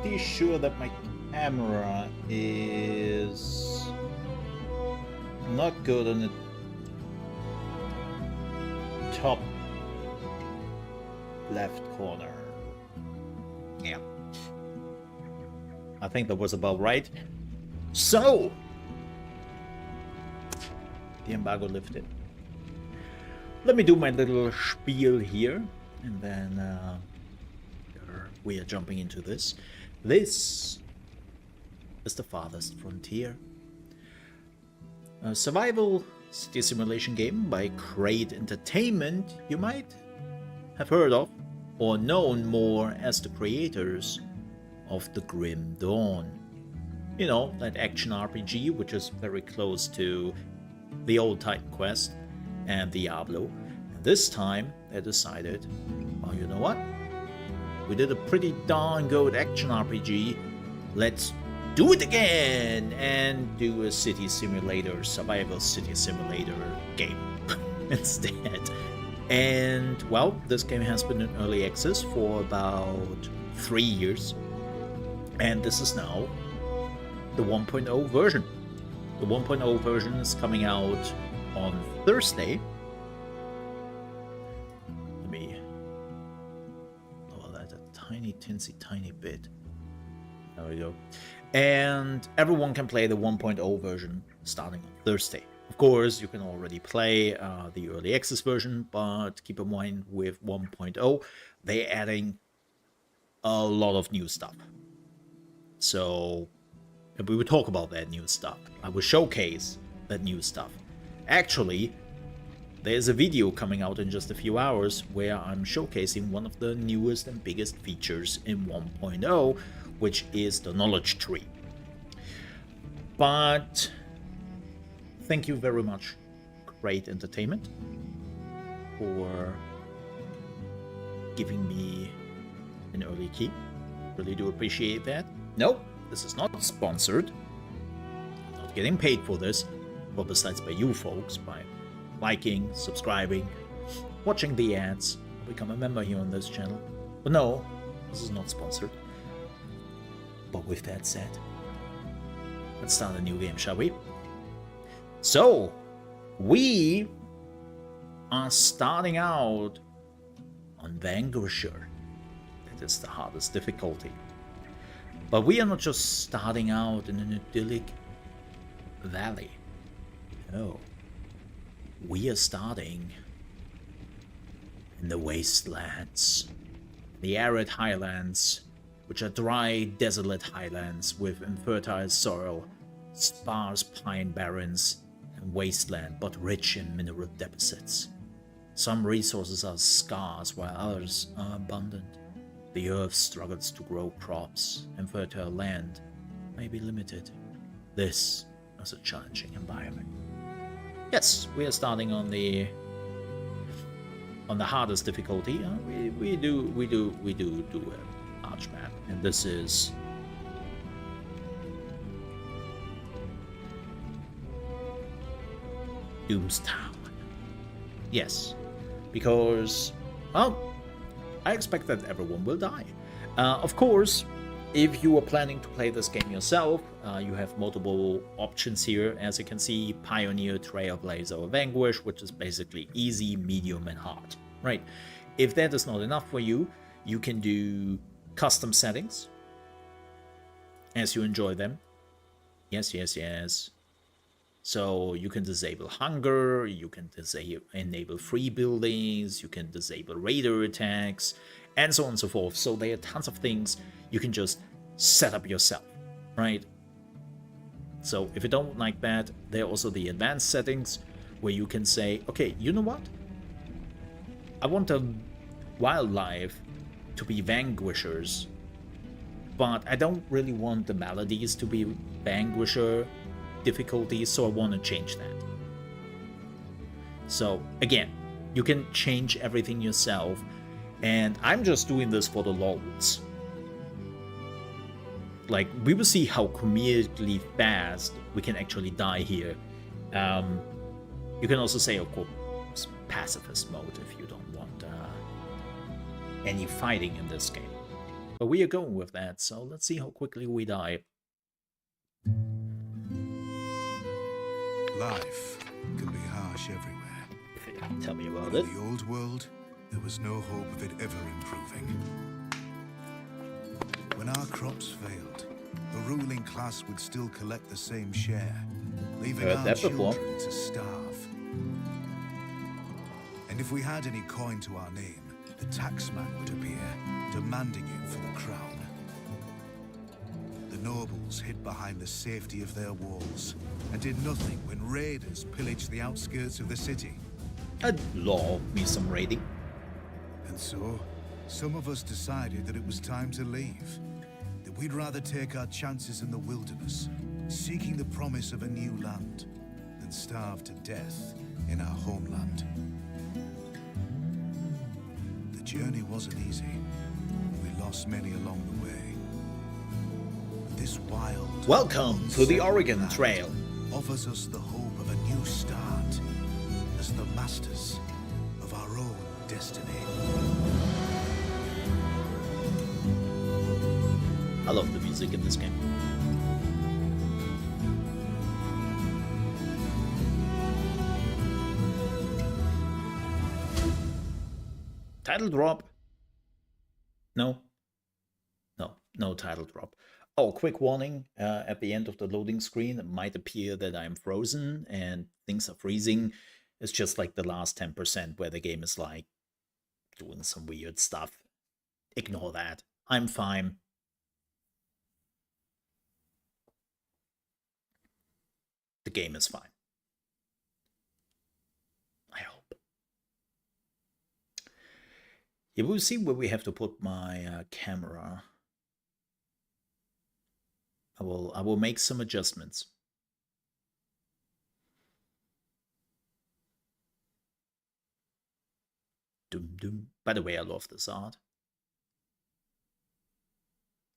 pretty sure that my camera is not good on the top left corner. Yeah. I think that was about right. So, the embargo lifted. Let me do my little spiel here, and then we are jumping into this. This is the Farthest Frontier, a survival city simulation game by Crate Entertainment. You might have heard of or known more as the creators of the Grim Dawn. You know, that action RPG which is very close to the old Titan Quest and Diablo. And this time they decided, well, you know what? We did a pretty darn good action RPG. Let's do it again and do a city simulator, survival city simulator game instead. And well, this game has been in early access for about 3 years, and this is now the 1.0 version. The 1.0 version is coming out on Thursday. Let me lower that a tiny bit. There we go. And everyone can play the 1.0 version starting on Thursday. Of course, you can already play the early access version, but keep in mind with 1.0, they're adding a lot of new stuff. So we will talk about that new stuff. I will showcase that new stuff. Actually, there's a video coming out in just a few hours where I'm showcasing one of the newest and biggest features in 1.0, which is the knowledge tree. But thank you very much, Crate Entertainment, for giving me an early key. Really do appreciate that. No, this is not sponsored. I'm not getting paid for this. Well, besides by you folks, by liking, subscribing, watching the ads, become a member here on this channel. But no, this is not sponsored. But with that said, let's start a new game, shall we? So, we are starting out on Vanquisher. That is the hardest difficulty. But we are not just starting out in an idyllic valley. No. We are starting in the wastelands, the arid highlands, which are dry, desolate highlands with infertile soil, sparse pine barrens, and wasteland, but rich in mineral deposits. Some resources are scarce, while others are abundant. The earth struggles to grow crops, and fertile land may be limited. This is a challenging environment. Yes, we are starting on the hardest difficulty. We do a large map, and this is Doomstown. Yes, because, well, I expect that everyone will die. Of course, if you are planning to play this game yourself, you have multiple options here. As you can see, Pioneer, Trailblazer, or Vanquish, which is basically easy, medium, and hard, right? If that is not enough for you, you can do custom settings as you enjoy them. Yes. So you can disable hunger, you can enable free buildings, you can disable raider attacks, and so on and so forth. So there are tons of things you can just set up yourself, right? So if you don't like that, there are also the advanced settings where you can say, okay, you know what? I want the wildlife to be vanquishers, but I don't really want the melodies to be vanquisher difficulties, so I want to change that. So again, you can change everything yourself, and I'm just doing this for the lols. Like, we will see how comedically fast we can actually die here. You can also say, of course, pacifist mode if you don't want any fighting in this game. But we are going with that, so let's see how quickly we die. Life can be harsh everywhere. Tell me about But it. in the old world, there was no hope of it ever improving. When our crops failed, the ruling class would still collect the same share, leaving Heard our that before. children to starve. And if we had any coin to our name, the taxman would appear, demanding it for the crown. The nobles hid behind the safety of their walls and did nothing when raiders pillaged the outskirts of the city. I'd love me some raiding. And so, some of us decided that it was time to leave. That we'd rather take our chances in the wilderness, seeking the promise of a new land, than starve to death in our homeland. The journey wasn't easy. We lost many along the way. But this wild, Welcome to the unsettled Oregon land Trail. offers us the hope of a new start as the masters of our own destiny. I love the music in this game. Title drop? No. No title drop. Oh, quick warning. At the end of the loading screen, it might appear that I'm frozen and things are freezing. It's just like the last 10% where the game is like doing some weird stuff. Ignore that. I'm fine. The game is fine. I hope. Yeah, we'll see where we have to put my camera. I will make some adjustments. Dum dum. By the way, I love this art.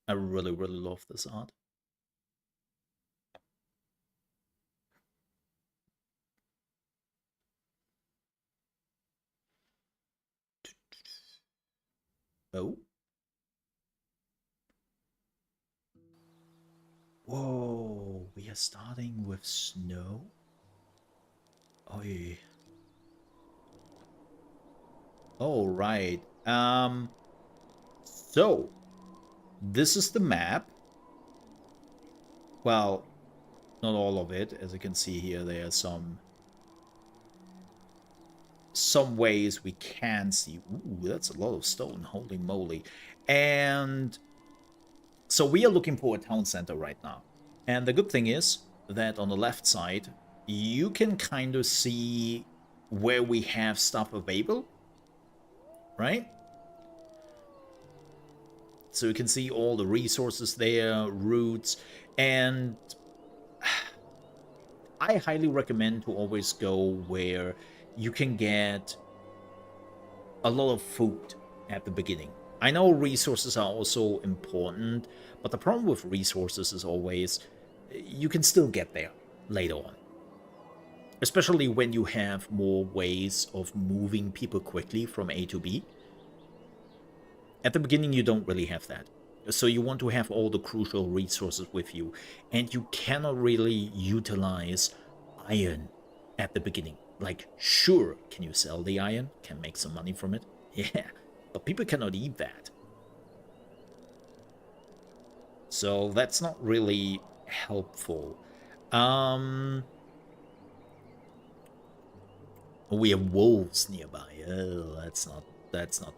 I really, really love this art. Oh. Whoa, we are starting with snow? Oh, yeah. Oh, right. So, this is the map. Well, not all of it. As you can see here, there are some ways we can see. Ooh, that's a lot of stone. Holy moly. And so we are looking for a town center right now. And the good thing is that on the left side, you can kind of see where we have stuff available, right? So you can see all the resources there, routes, and I highly recommend to always go where you can get a lot of food at the beginning. I know resources are also important, but the problem with resources is always you can still get there later on. Especially when you have more ways of moving people quickly from A to B. At the beginning, you don't really have that. So you want to have all the crucial resources with you. And you cannot really utilize iron at the beginning. Like, sure, can you sell the iron? Can make some money from it? Yeah, but people cannot eat that. So that's not really helpful. We have wolves nearby. Oh, that's not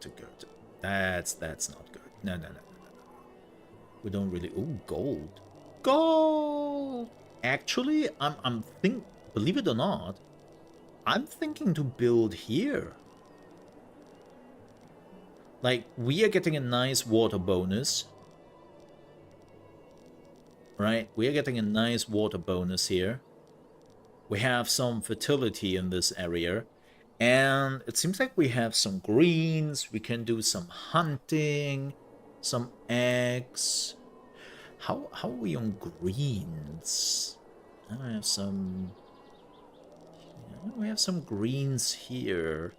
too good. That's not good. No. We don't really. Oh, gold. Gold. Actually, I'm believe it or not, I'm thinking to build here. Like, we are getting a nice water bonus. Right? We are getting a nice water bonus here. We have some fertility in this area. And it seems like we have some greens. We can do some hunting. Some eggs. How are we on greens? I have some... We have some greens here.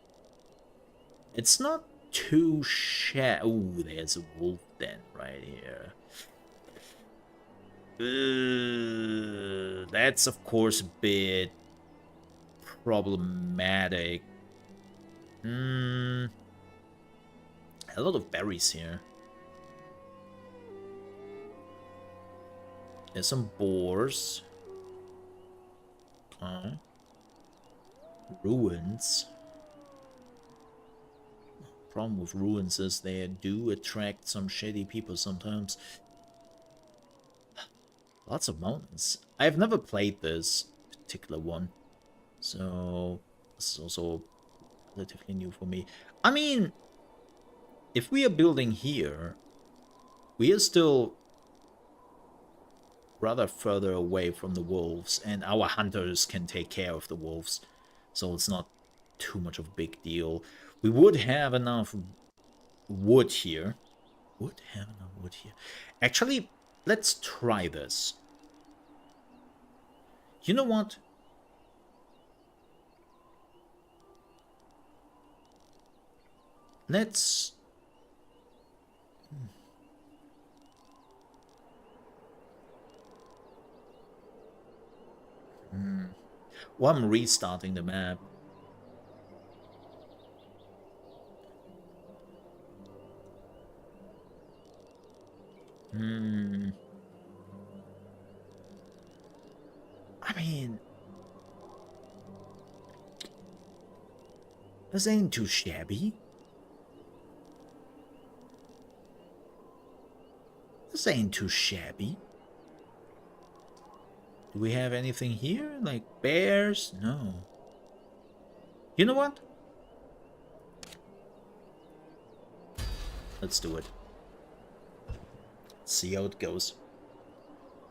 It's not too shabby. Oh, there's a wolf. then, right here. That's of course a bit problematic. A lot of berries here. There's some boars. Ruins. Problem with ruins is they do attract some shady people sometimes. Lots of mountains. I've never played this particular one, so this is also relatively new for me. I mean, if we are building here, we are still rather further away from the wolves, and our hunters can take care of the wolves, so it's not too much of a big deal. We would have enough wood here. Actually, let's try this. You know what? Let's... Well, I'm restarting the map. I mean, this ain't too shabby. This ain't too shabby. Do we have anything here? Like bears? No. You know what? Let's do it. See how it goes.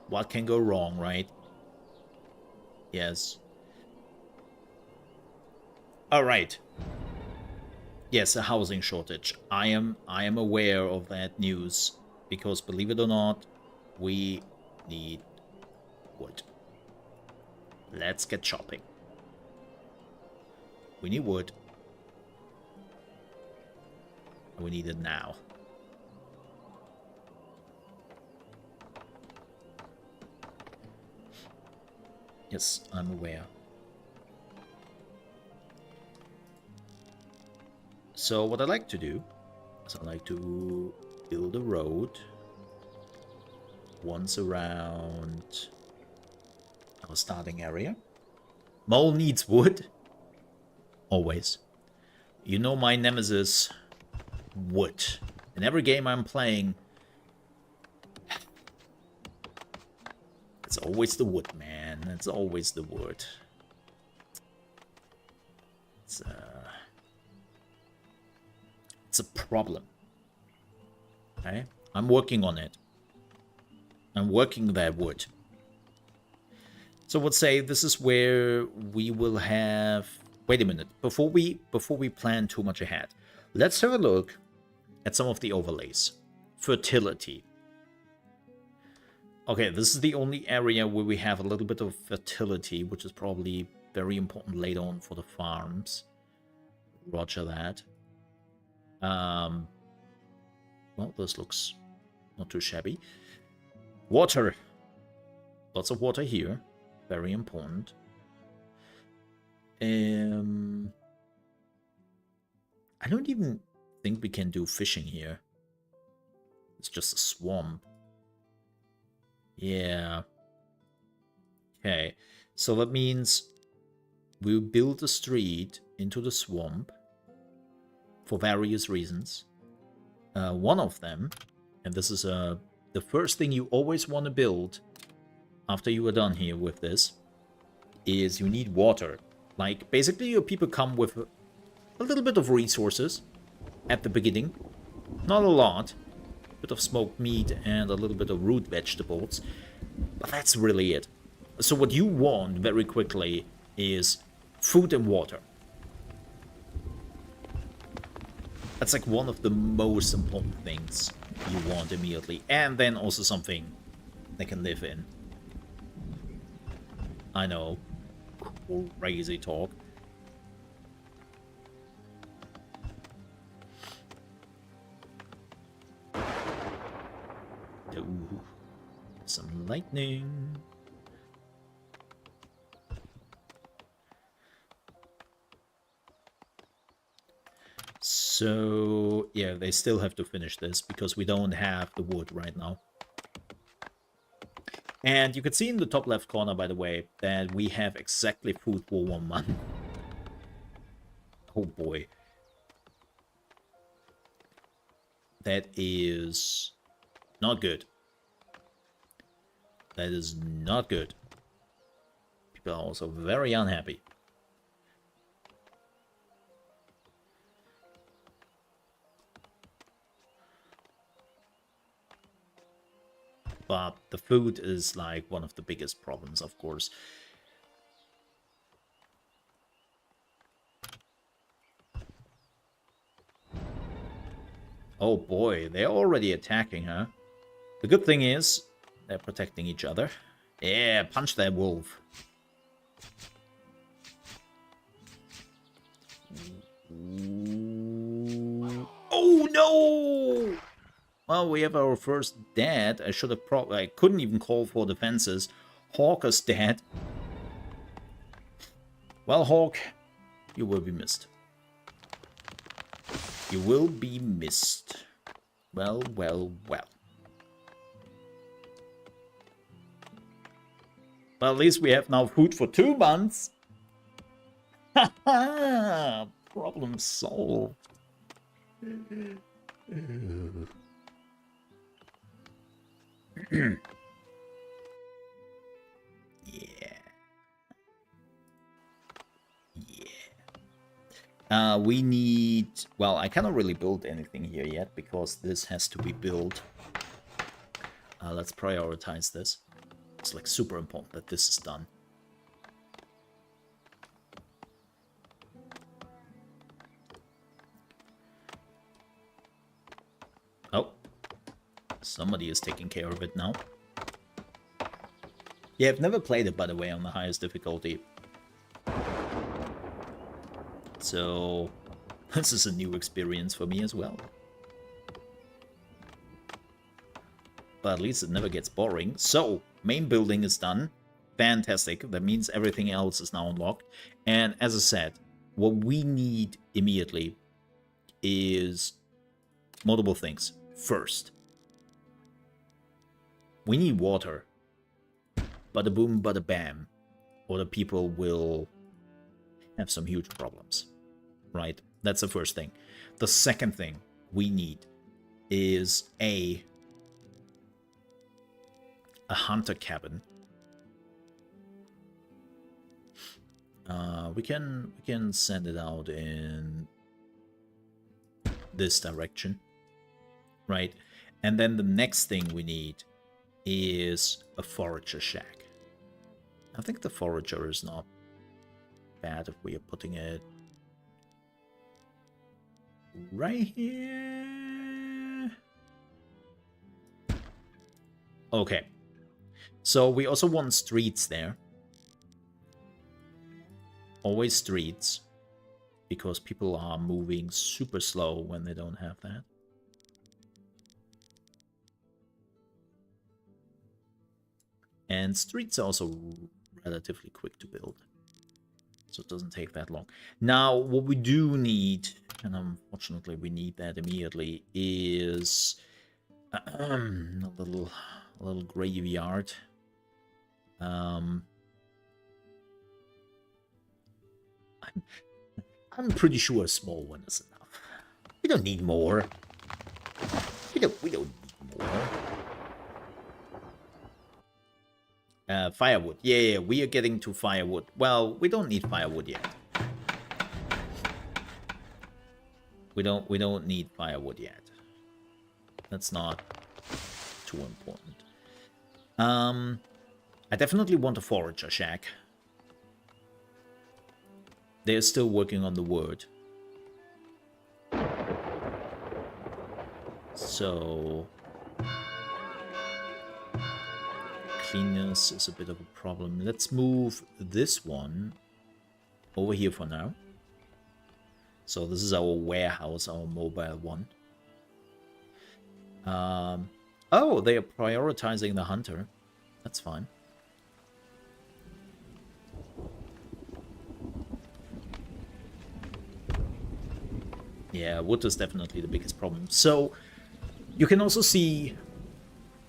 What can go wrong, right? Yes. Alright. Yes, a housing shortage. I am aware of that news. Because believe it or not, we need wood. Let's get shopping. We need wood. And we need it now. Yes, I'm aware. So what I like to do is I like to build a road once around our starting area. Mole needs wood. Always. You know my nemesis, wood. In every game I'm playing, it's always the wood, man. It's always the wood. It's a problem. Okay? I'm working on it. I'm working that wood. So let's say this is where we will have... Wait a minute. Before we plan too much ahead, let's have a look at some of the overlays. Fertility. Okay, this is the only area where we have a little bit of fertility, which is probably very important later on for the farms. Roger that. Well, this looks not too shabby. Water. Lots of water here. Very important. I don't even think we can do fishing here. It's just a swamp. Yeah. Okay. So that means we'll build a street into the swamp for various reasons. One of them, and this is the first thing you always want to build after you are done here with this, is you need water. Like, basically your people come with a little bit of resources at the beginning. Not a lot. A bit of smoked meat and a little bit of root vegetables. But that's really it. So what you want very quickly is food and water. That's like one of the most important things you want immediately. And then also something they can live in. I know. Crazy talk. some lightning. So, yeah, they still have to finish this because we don't have the wood right now. And you can see in the top left corner, by the way, that we have exactly food for 1 month. Oh boy. That is not good. That is not good. People are also very unhappy. But the food is like one of the biggest problems, of course. Oh boy, they're already attacking her. The good thing is, they're protecting each other. Yeah, punch that wolf. Oh no! Well, we have our first dead. I should have I couldn't even call for defenses. Hawk is dead. Well, Hawk, you will be missed. You will be missed. Well, well, well. Well, at least we have now food for 2 months. Haha! Problem solved. We need... Well, I cannot really build anything here yet because this has to be built. Let's prioritize this. It's like super important that this is done. Oh. Somebody is taking care of it now. Yeah, I've never played it, by the way, on the highest difficulty. So, this is a new experience for me as well. But at least it never gets boring. So, main building is done. Fantastic. That means everything else is now unlocked. And as I said, what we need immediately is multiple things. First, we need water. Bada boom, bada bam. Or the people will have some huge problems. Right? That's the first thing. The second thing we need is a hunter cabin. We can send it out in this direction, right? And then the next thing we need is a forager shack. I think the forager is not bad if we are putting it right here. Okay. So we also want streets there. Always streets. Because people are moving super slow when they don't have that. And streets are also relatively quick to build. So it doesn't take that long. Now, what we do need, and unfortunately we need that immediately, is a little graveyard. I'm pretty sure a small one is enough. We don't need more. We don't need more. Firewood. Yeah, we are getting to firewood. Well, we don't need firewood yet. We don't need firewood yet. That's not too important. I definitely want a forager shack. They're still working on the word. So cleanness is a bit of a problem. Let's move this one over here for now. So this is our warehouse, our mobile one. Oh, they are prioritizing the hunter. That's fine. Yeah, wood is definitely the biggest problem. So you can also see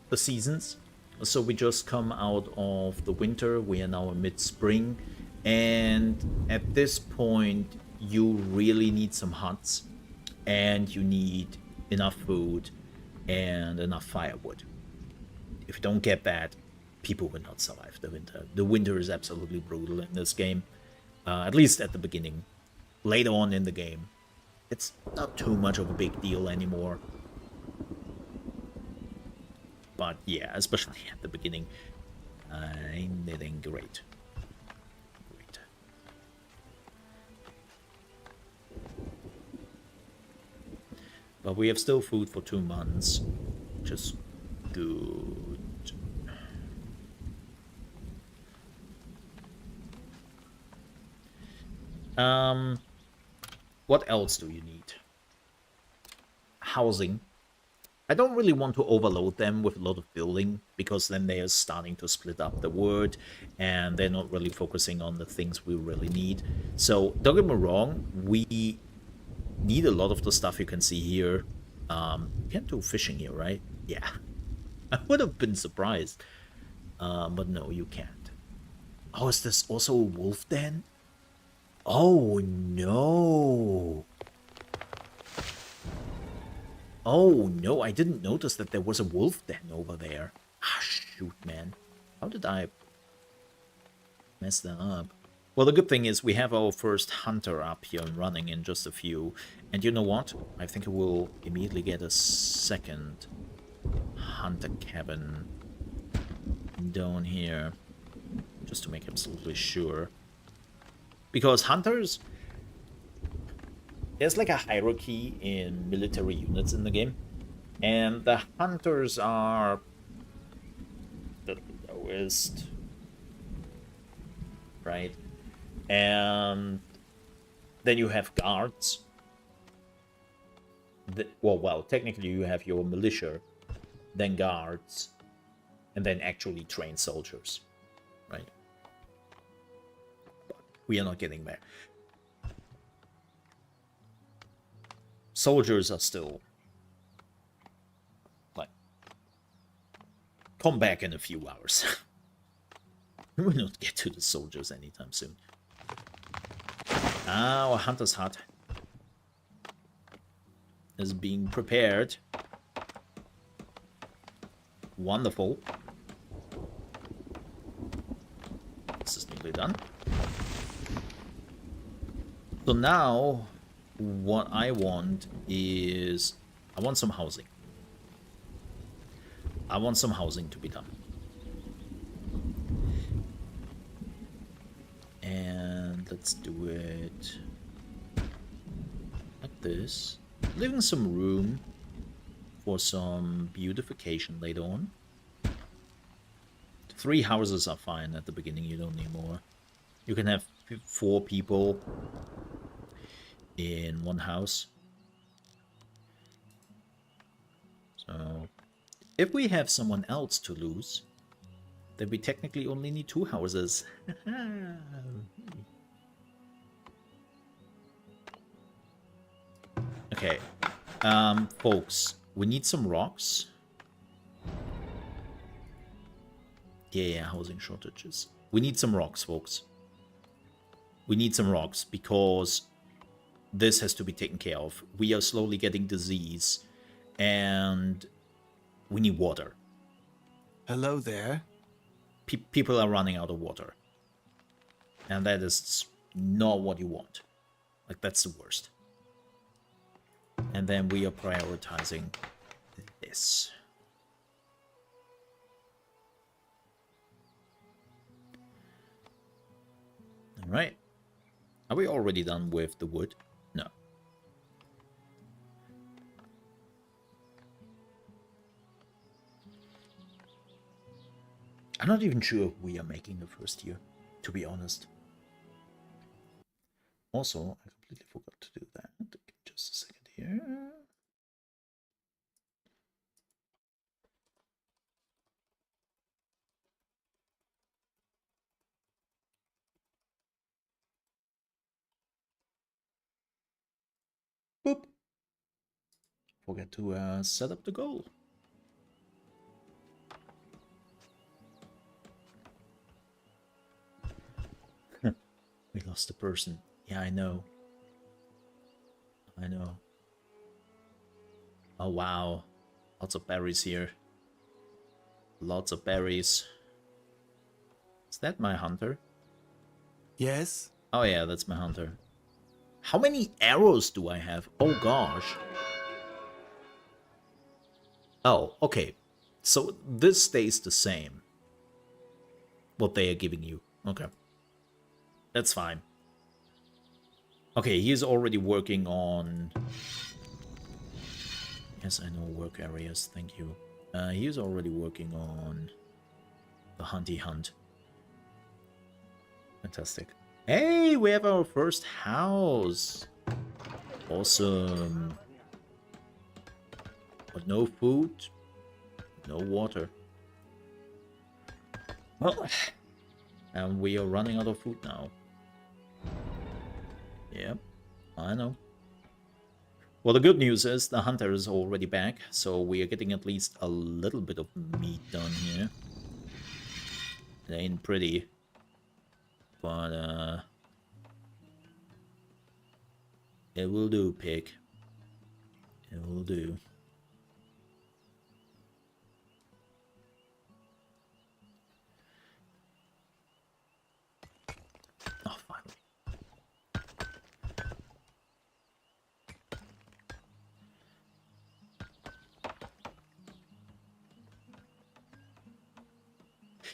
the seasons. So we just come out of the winter. We are now in mid-spring. And at this point, you really need some huts. And you need enough food and enough firewood. If you don't get that, people will not survive the winter. The winter is absolutely brutal in this game. At least at the beginning. Later on in the game, it's not too much of a big deal anymore. But yeah, especially at the beginning, it ain't great. Great. But we have still food for 2 months, which is good. What else do you need? Housing. I don't really want to overload them with a lot of building, because then they are starting to split up the wood, and they're not really focusing on the things we really need. So, don't get me wrong, we need a lot of the stuff you can see here. You can't do fishing here, right? Yeah. I would have been surprised. But no, you can't. Oh, is this also a wolf den? Oh, no. Oh, no, I didn't notice that there was a wolf den over there. Ah, shoot, man. How did I mess that up? Well, the good thing is we have our first hunter up here and running in just a few. And you know what? I think I will immediately get a second hunter cabin down here, just to make absolutely sure. Because hunters, there's like a hierarchy in military units in the game, and the hunters are the lowest, right? And then you have guards. Well, technically you have your militia, then guards, and then actually trained soldiers, right? But we are not getting there. Soldiers are still like, come back in a few hours. We will not get to the soldiers anytime soon. Our hunter's hut is being prepared. Wonderful. This is nearly done. So now, what I want is, I want some housing. I want some housing to be done. And let's do it like this. Leaving some room for some beautification later on. 3 houses are fine at the beginning, you don't need more. You can have 4 people in one house. So, if we have someone else to lose, then we technically only need 2 houses. Okay, folks, we need some rocks. Yeah, housing shortages. We need some rocks, folks. We need some rocks, because this has to be taken care of. We are slowly getting disease, and we need water. Hello there. People are running out of water. And that is not what you want. Like, that's the worst. And then we are prioritizing this. Alright. Are we already done with the wood? No. I'm not even sure if we are making the first year, to be honest. Also, I completely forgot to do that. Just a second here. forget to set up the goal. We lost a person. Yeah, I know. I know. Oh, wow. Lots of berries here. Lots of berries. Is that my hunter? Yes? Oh, yeah, that's my hunter. How many arrows do I have? Oh, gosh. Oh, okay. So this stays the same. What they are giving you. Okay. That's fine. Okay, he's already working on... Yes, I know work areas. Thank you. He's already working on the hunty hunt. Fantastic. Hey, we have our first house. Awesome. But no food, no water. Well, and we are running out of food now. Yep, I know. Well, the good news is the hunter is already back, so we are getting at least a little bit of meat done here. It ain't pretty, but it will do, pig. It will do. Oh, finally.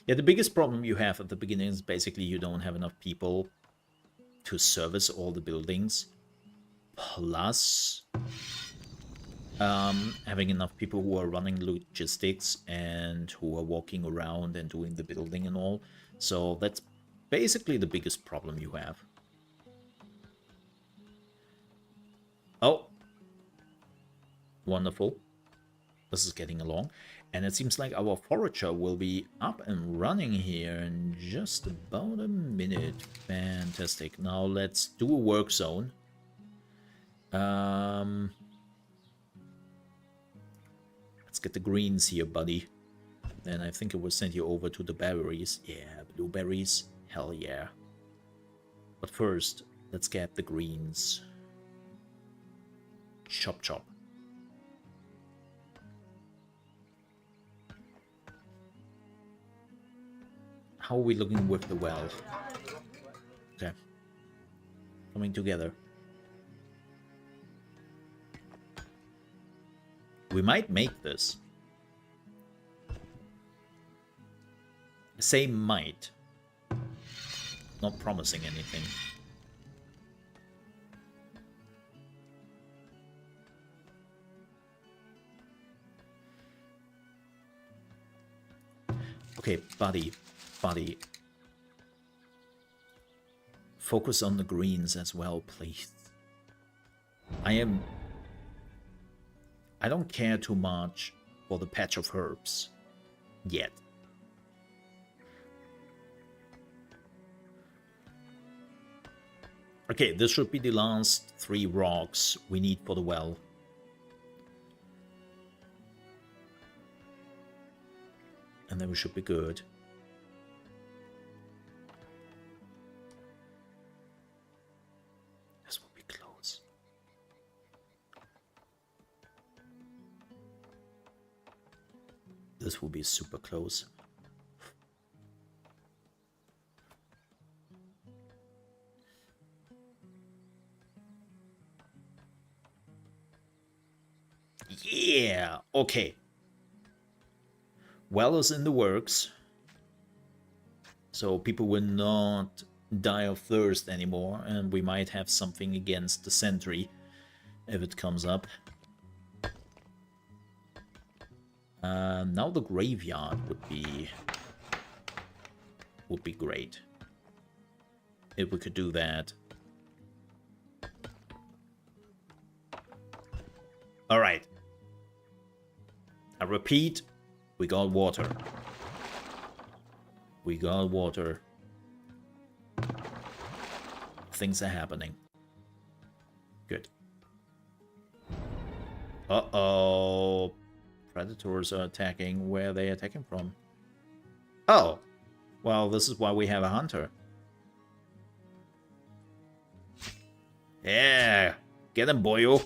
Yeah, the biggest problem you have at the beginning is basically you don't have enough people to service all the buildings. Plus, having enough people who are running logistics and who are walking around and doing the building and all. So that's basically the biggest problem you have. Oh. Wonderful. This is getting along. And it seems like our forager will be up and running here in just about a minute. Fantastic. Now let's do a work zone. Let's get the greens here, buddy. Then I think it will send you over to the berries. Yeah, blueberries. Hell yeah. But first, let's get the greens. Chop chop. How are we looking with the well? Okay. Coming together. We might make this. Say might. Not promising anything. Okay, buddy. Buddy. Focus on the greens as well, please. I don't care too much for the patch of herbs. Yet. Okay, this should be the last 3 rocks we need for the well. And then we should be good. This will be close. This will be super close. Yeah, okay. Well is in the works. So people will not die of thirst anymore, and we might have something against the sentry if it comes up. Now the graveyard would be great if we could do that. All right. I repeat, we got water. We got water. Things are happening. Good. Uh-oh. Predators are attacking. Where are they attacking from? Oh. Well, this is why we have a hunter. Yeah. Get him, boyo.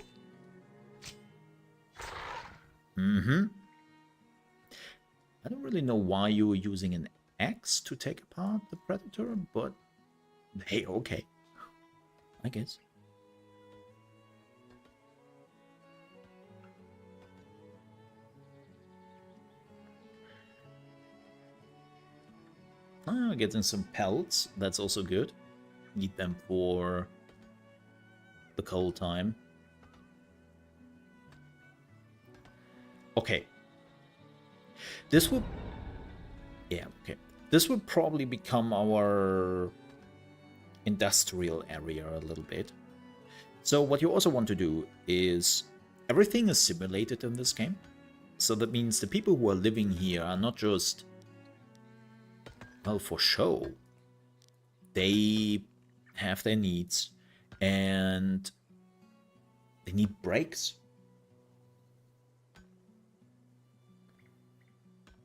Mm-hmm. I don't really know why you were using an axe to take apart the predator, but hey, okay. I guess. Oh, getting some pelts. That's also good. Need them for the cold time. Okay. This would... Yeah, okay. This would probably become our industrial area a little bit. So what you also want to do is... Everything is simulated in this game. So that means the people who are living here are not just... well, for show. They have their needs. And... they need breaks.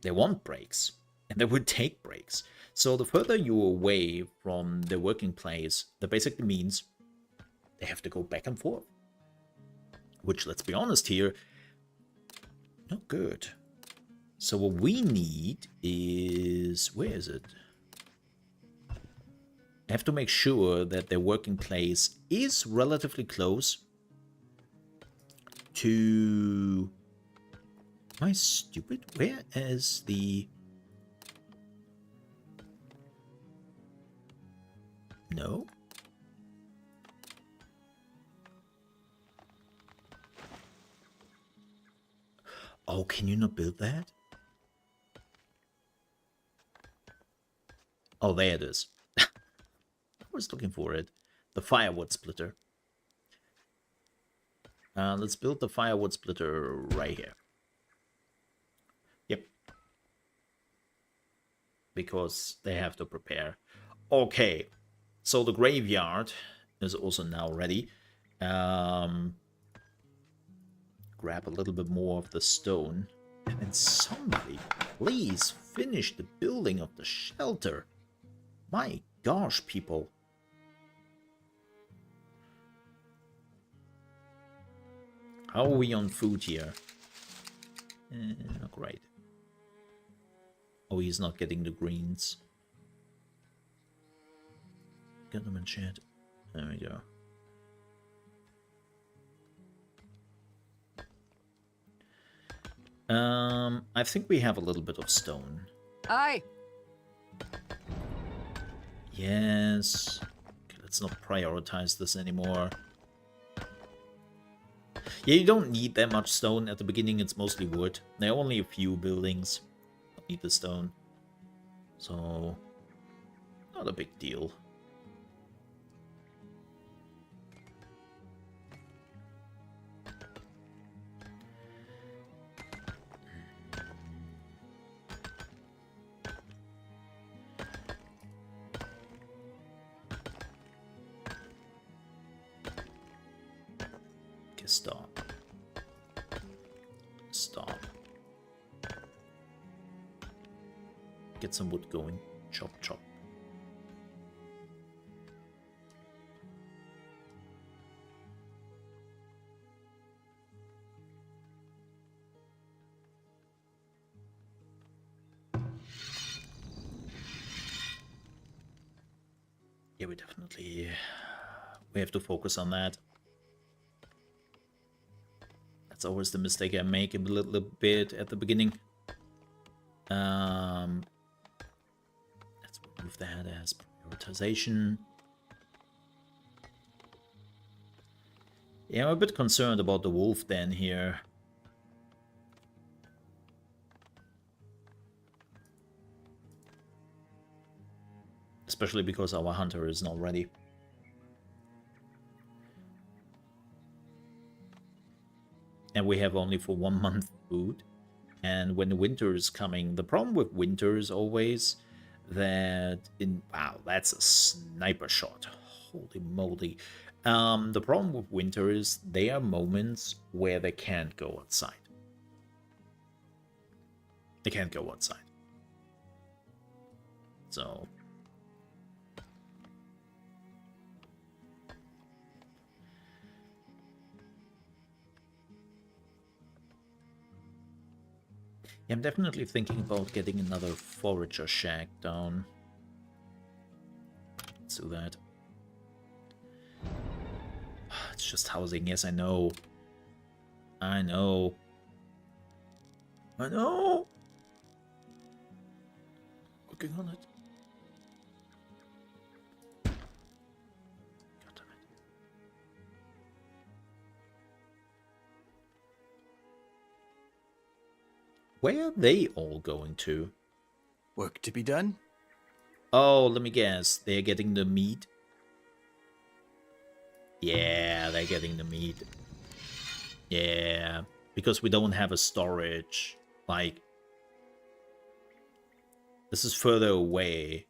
They want breaks, and they would take breaks. So the further you're away from the working place, that basically means they have to go back and forth. Which, let's be honest here, not good. So what we need is... where is it? I have to make sure that their working place is relatively close to... Am I stupid? Where is the... No? Oh, can you not build that? Oh, there it is. I was looking for it. The firewood splitter. Let's build the firewood splitter right here. Yep. Because they have to prepare. Okay. So the graveyard is also now ready. Grab a little bit more of the stone. And then somebody, please finish the building of the shelter. My gosh, people. How are we on food here? Not great. Oh, he's not getting the greens. Get them in chat. There we go. I think we have a little bit of stone. Aye. Yes. Okay, let's not prioritize this anymore. Yeah, you don't need that much stone. At the beginning, it's mostly wood. There are only a few buildings. Don't need the stone. So, not a big deal. Okay, stop. Stop. Get some wood going. Chop, chop. Yeah, we have to focus on that. That's always the mistake I make a little bit at the beginning. Let's remove that as prioritization. Yeah, I'm a bit concerned about the wolf den here. Especially because our hunter is not ready. And we have only for 1 month food. And when winter is coming, the problem with winter is always that in... Wow, that's a sniper shot. Holy moly. The problem with winter is there are moments where they can't go outside. They can't go outside. So yeah, I'm definitely thinking about getting another forager shack down. Let's do that. It's just housing. Yes, I know. I know. I know. Working on it. God damn it. Where are they all going to? Work to be done? Oh, let me guess. They're getting the meat. Yeah, they're getting the meat. Yeah, because we don't have a storage. Like, this is further away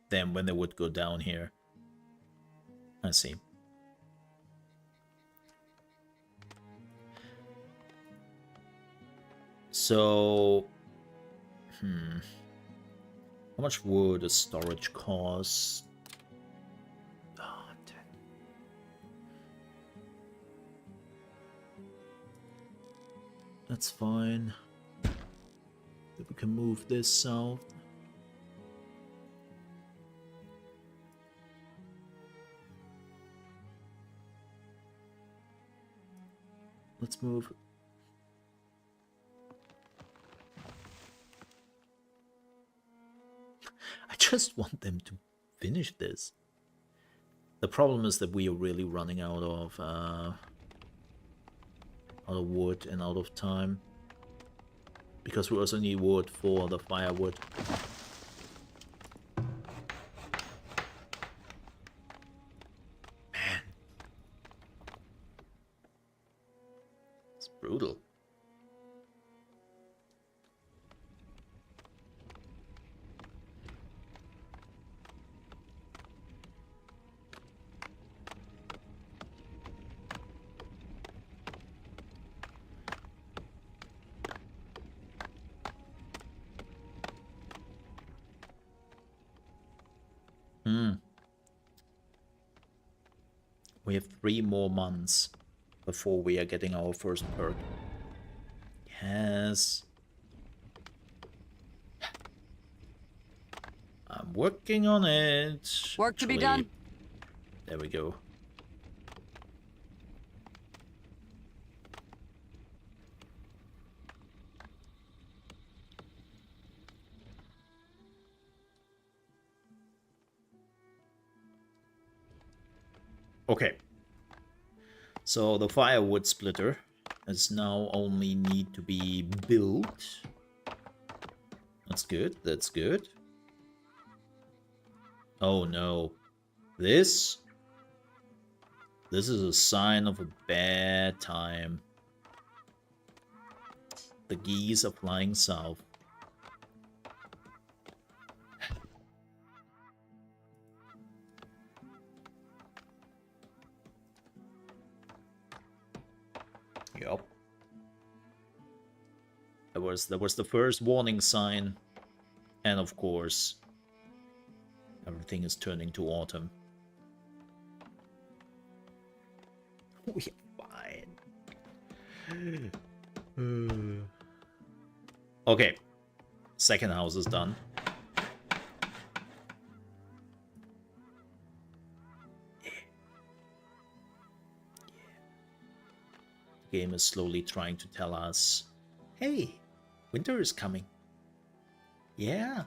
than when they would go down here. I see. So, how much would a storage cost? Oh, 10. That's fine. If we can move this south. Let's move. I just want them to finish this. The problem is that we are really running out of wood and out of time. Because we also need wood for the firewood. Man. It's brutal. We have 3 more months before we are getting our first perk. Yes. I'm working on it. Work to be done. There we go. Okay. So the firewood splitter is now only need to be built. That's good. That's good. Oh no. This is a sign of a bad time. The geese are flying south. Yup. That was the first warning sign. And of course, everything is turning to autumn. We're fine. Okay. Second house is done. The game is slowly trying to tell us, hey, winter is coming. Yeah.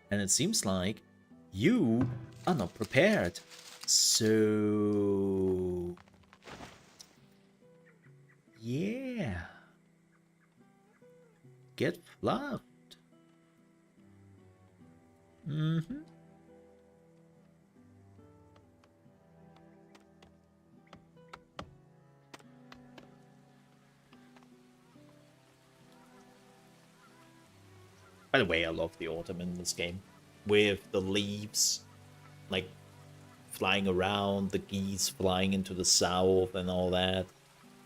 And it seems like you are not prepared. So... yeah. Get fluffed. Mm-hmm. By the way, I love the autumn in this game. With the leaves, like, flying around, the geese flying into the south and all that.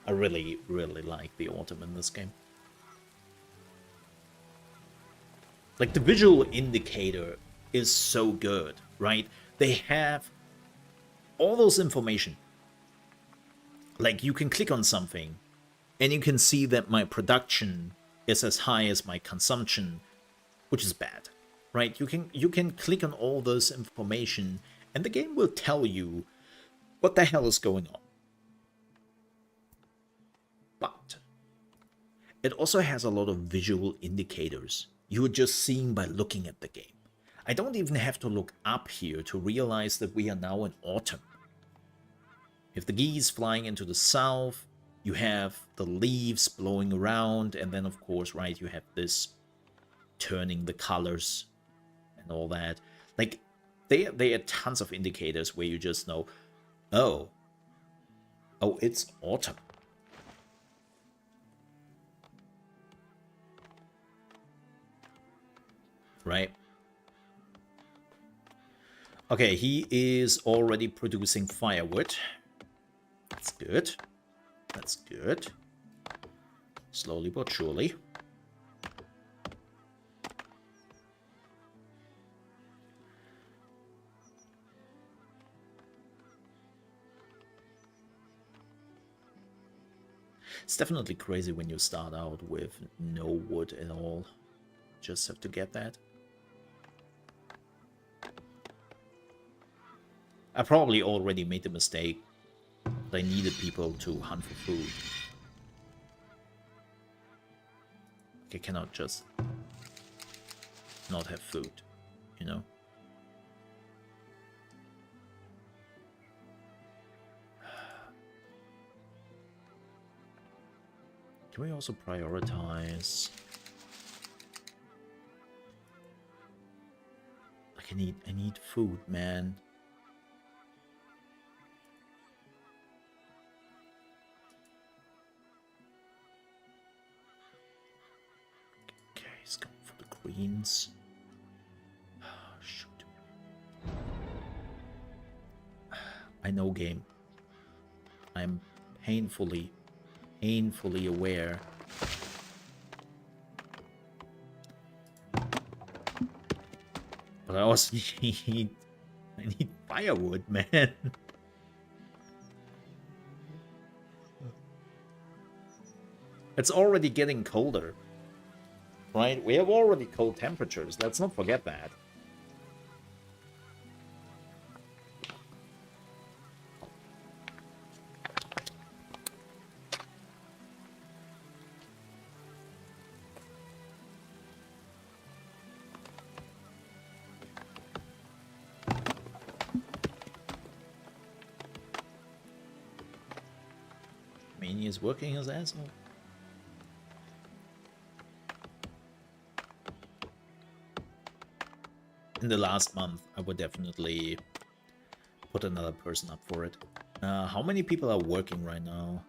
I really, really like the autumn in this game. Like, the visual indicator is so good, right? They have all those information. Like, you can click on something and you can see that my production is as high as my consumption, which is bad, right? You can click on all this information and the game will tell you what the hell is going on. But it also has a lot of visual indicators you are just seeing by looking at the game. I don't even have to look up here to realize that we are now in autumn. If the geese flying into the south, you have the leaves blowing around, and then of course, right, you have this turning the colors and all that. Like, there are tons of indicators where you just know, oh, it's autumn. Right? Okay, he is already producing firewood. That's good. That's good. Slowly but surely. It's definitely crazy when you start out with no wood at all. Just have to get that. I probably already made the mistake that I needed people to hunt for food. I cannot just not have food, you know? Can we also prioritize? Like, I need food, man. Okay, he's going for the greens. Oh, shoot. I know, game. I'm painfully aware. But I also need firewood, man. It's already getting colder. Right? We have already cold temperatures. Let's not forget that. Is working his ass off. In the last month, I would definitely put another person up for it. How many people are working right now?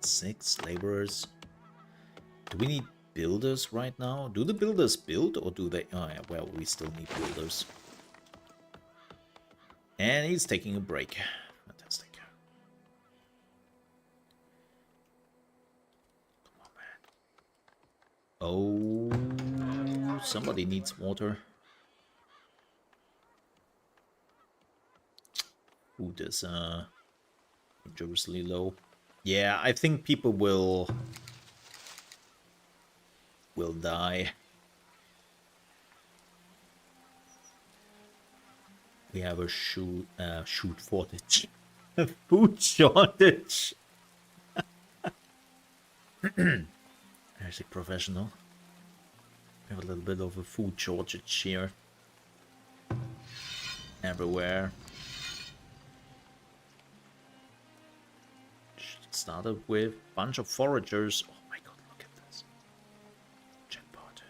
6 laborers. Do we need builders right now? Do the builders build or do they? Oh yeah, well, we still need builders. And he's taking a break. Fantastic. Oh, somebody needs water. Food is dangerously low. Yeah, I think people will die. We have a shoot shortage. A food shortage. Actually professional. We have a little bit of a food shortage here. Everywhere. Started with a bunch of foragers. Oh my god, look at this. Jackpot.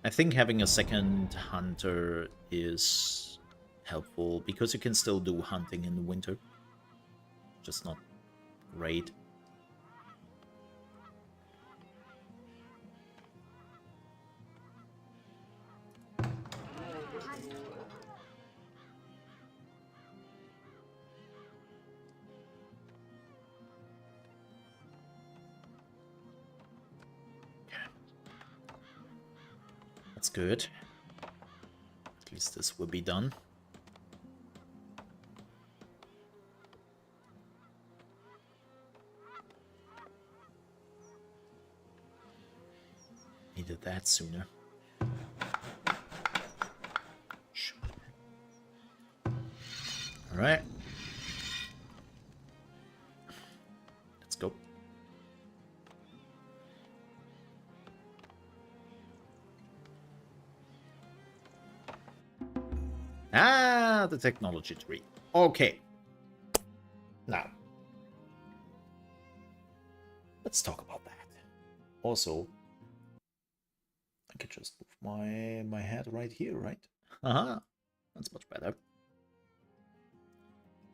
I think having a second hunter is helpful because you can still do hunting in the winter. Just not great. good. At least this will be done. Needed that sooner. Alright. Let's go. Ah, the technology tree. Okay. Now, let's talk about that. Also, I could just move my head right here, right? Haha, that's much better.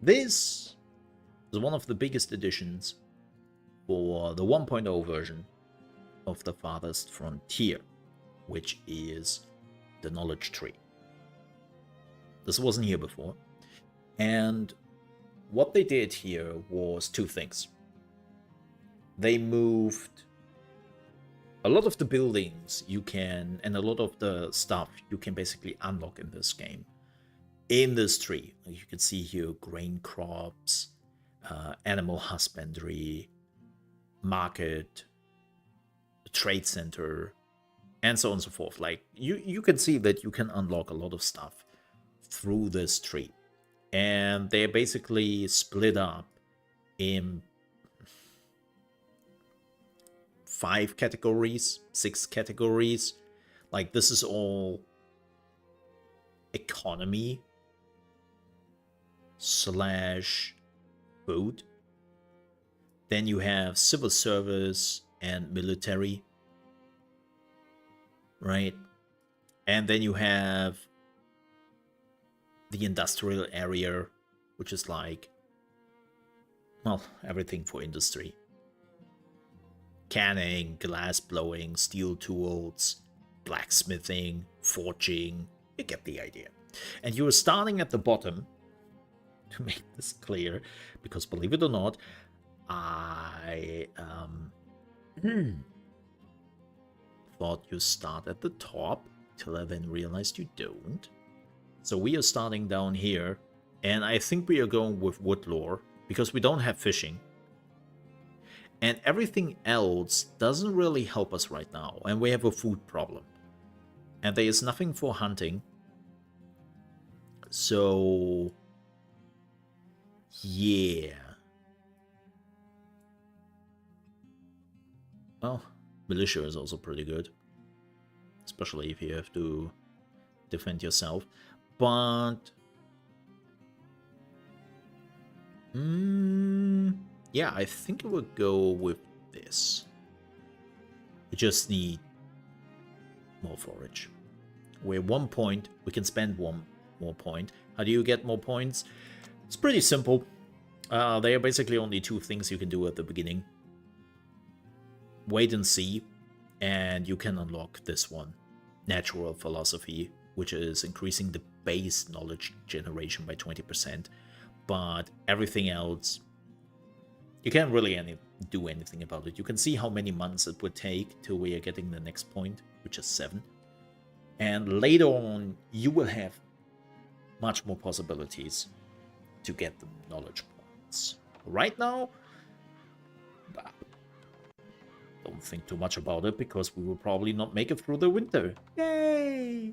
This is one of the biggest additions for the 1.0 version of the Farthest Frontier, which is the knowledge tree. This wasn't here before. And what they did here was two things. They moved a lot of the buildings you can, and a lot of the stuff you can basically unlock in this game in this tree. Like you can see here, grain crops, animal husbandry, market, trade center, and so on and so forth. Like you can see that you can unlock a lot of stuff through this tree, and they're basically split up in 5 categories, 6 categories. Like this is all economy slash food. Then you have civil service and military, right? And then you have the industrial area, which is like, well, everything for industry. Canning, glass blowing, steel tools, blacksmithing, forging. You get the idea. And you're starting at the bottom, to make this clear, because believe it or not, I thought you start at the top, till I then realized you don't. So we are starting down here, and I think we are going with wood lore, because we don't have fishing. And everything else doesn't really help us right now, and we have a food problem. And there is nothing for hunting. So, yeah. Well, militia is also pretty good. Especially if you have to defend yourself. But yeah, I think I would go with this. We just need more forage. We're 1 point. We can spend 1 more point. How do you get more points? It's pretty simple. There are basically only 2 things you can do at the beginning. Wait and see, and you can unlock this one. Natural philosophy, which is increasing the base knowledge generation by 20%. But everything else, you can't really do anything about it. You can see how many months it would take till we are getting the next point, which is 7. And later on, you will have much more possibilities to get the knowledge points. Right now, don't think too much about it, because we will probably not make it through the winter. Yay!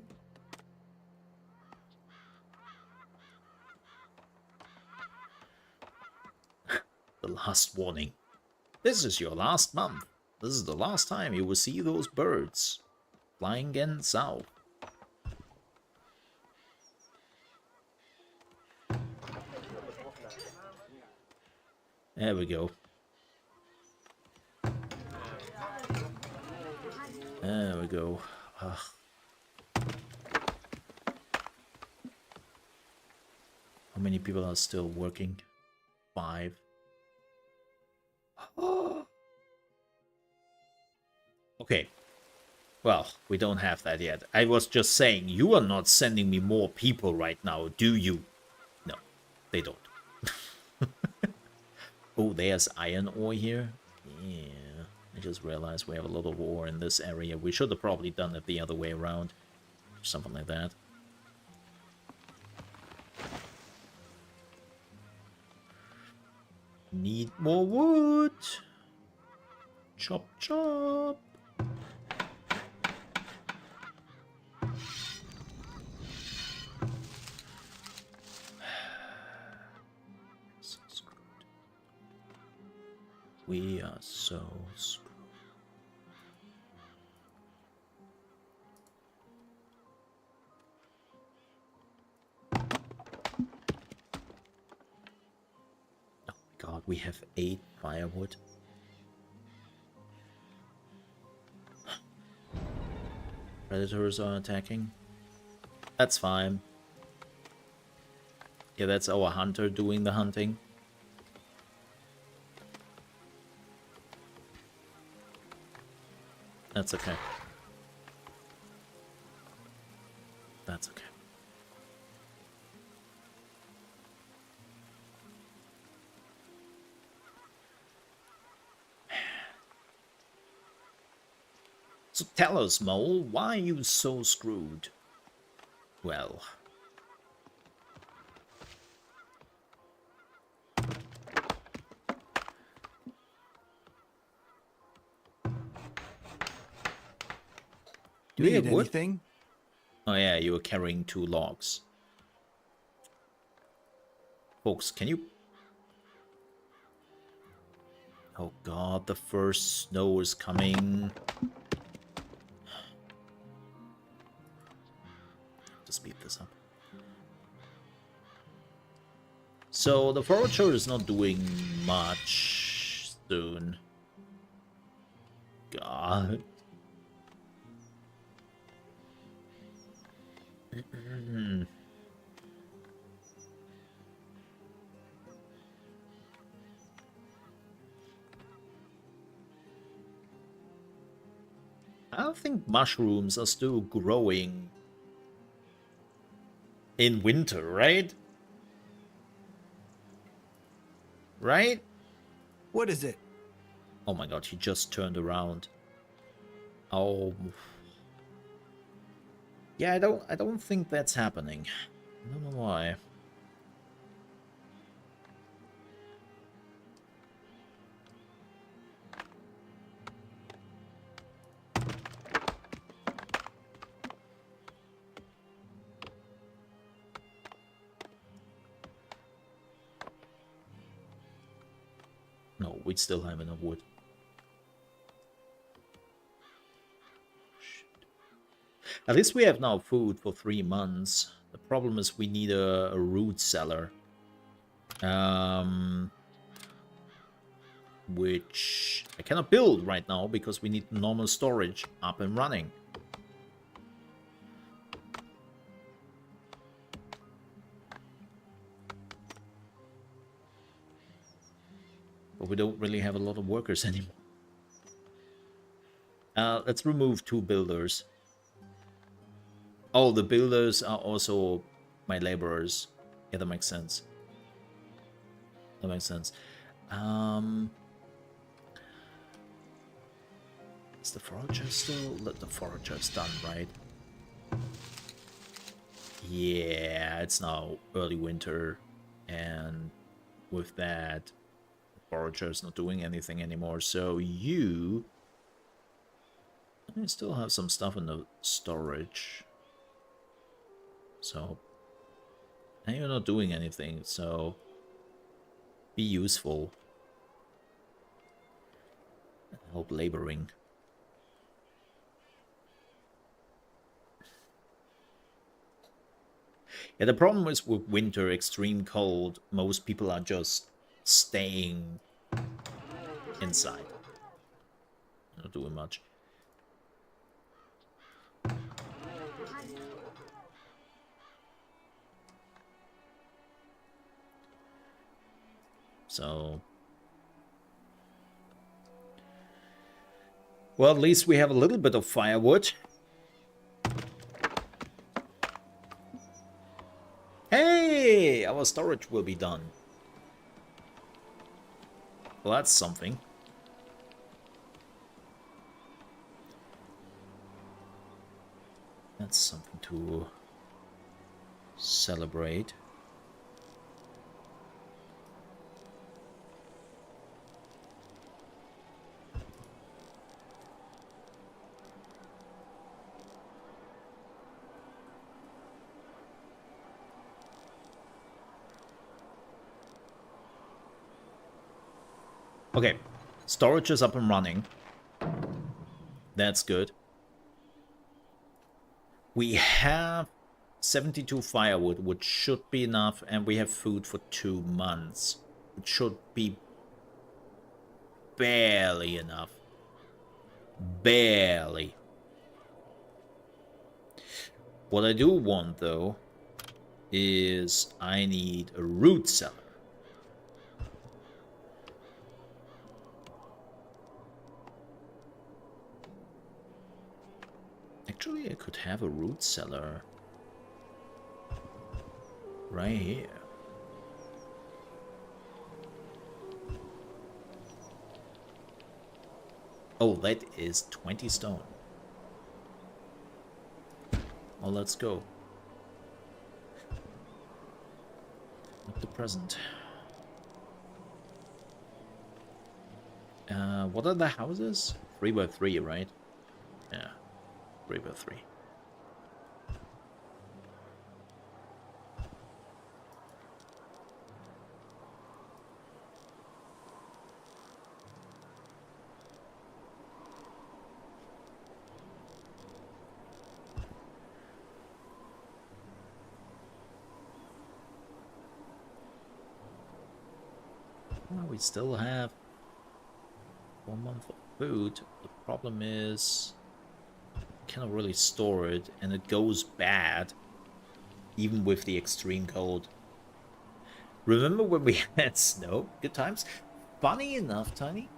The last warning. This is your last month. This is the last time you will see those birds flying again south. There we go. There we go. Ugh. How many people are still working? 5. Okay. Well, we don't have that yet. I was just saying, you are not sending me more people right now, do you? No, they don't. Oh, there's iron ore here. Yeah, I just realized we have a lot of ore in this area. We should have probably done it the other way around. something like that. Need more wood. Chop, chop. So screwed. We are so screwed. Oh my god, we have 8 firewood. Predators are attacking. That's fine. Yeah, that's our hunter doing the hunting. That's okay. That's okay. So tell us, Mole, why are you so screwed? Well... Do we Need have wood? anything? Oh yeah, you were carrying 2 logs. Folks, can you... Oh god, the first snow is coming. To speed this up. So the forager is not doing much soon. God. I don't think mushrooms are still growing in winter, right? Right? What is it? Oh my god, he just turned around. Oh. Yeah, I don't think that's happening. I don't know why. No, we still have enough wood. Shit. At least we have now food for 3 months. The problem is we need a root cellar. Which I cannot build right now because we need normal storage up and running. But we don't really have a lot of workers anymore. Let's remove 2 builders. Oh, the builders are also my laborers. Yeah, that makes sense. That makes sense. Is the forager still? The forager's done, right? Yeah, it's now early winter, and with that, the forager's not doing anything anymore. So I still have some stuff in the storage. So, and you're not doing anything, so be useful. Help laboring. Yeah, the problem is with winter, extreme cold, most people are just staying inside. Not doing much. So... well, at least we have a little bit of firewood. Hey! Our storage will be done. Well, that's something. That's something to celebrate. Okay, storage is up and running. That's good. We have 72 firewood, which should be enough, and we have food for 2 months. It should be barely enough. Barely. What I do want, though, is I need a root cellar. Actually, I could have a root cellar right here. Oh, that is 20 stone. Well, let's go. Not the present. What are the houses? 3 by 3, right? Yeah, 3 by 3. Well, we still have 1 month of food. The problem is cannot really store it, and it goes bad even with the extreme cold. Remember when we had snow? Good times. Funny enough, Tiny,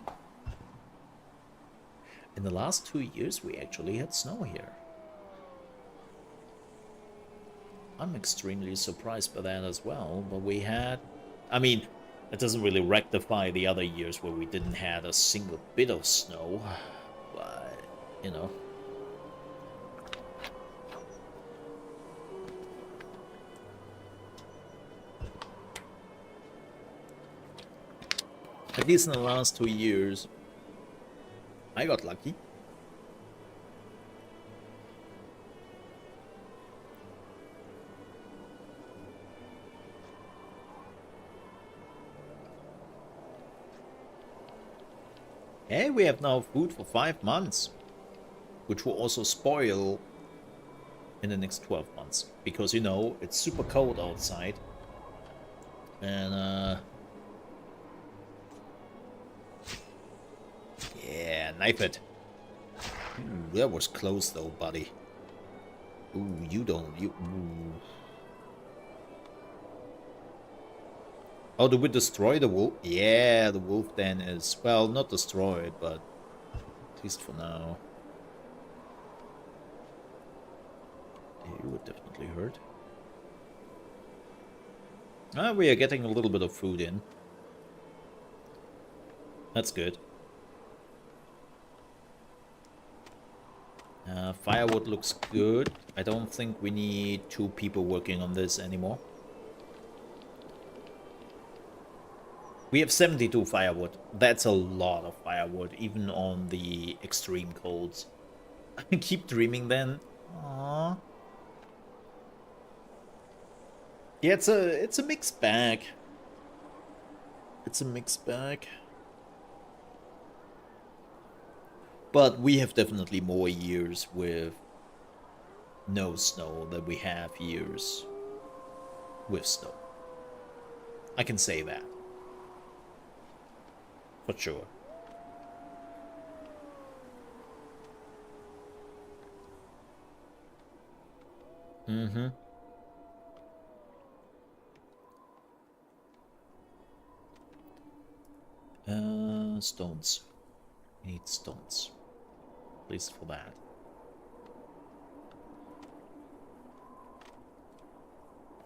in the last 2 years we actually had snow here. I'm extremely surprised by that as well, but we had, I mean, it doesn't really rectify the other years where we didn't have a single bit of snow, but, you know. At least in the last 2 years, I got lucky. Hey, we have now food for 5 months, which will also spoil in the next 12 months, because, you know, it's super cold outside, and yeah, knife it. Ooh, that was close though, buddy. Ooh, you don't, you, ooh. Oh, did we destroy the wolf? Yeah, the wolf then is, well, not destroyed, but at least for now. Yeah, you were definitely hurt. Ah, we are getting a little bit of food in. That's good. Firewood looks good. I don't think we need 2 people working on this anymore. We have 72 firewood. That's a lot of firewood, even on the extreme colds. I keep dreaming then. Aww. Yeah, it's a mixed bag. It's a mixed bag. But we have definitely more years with no snow than we have years with snow. I can say that. For sure. Mm-hmm. Stones. We need stones. At least for that.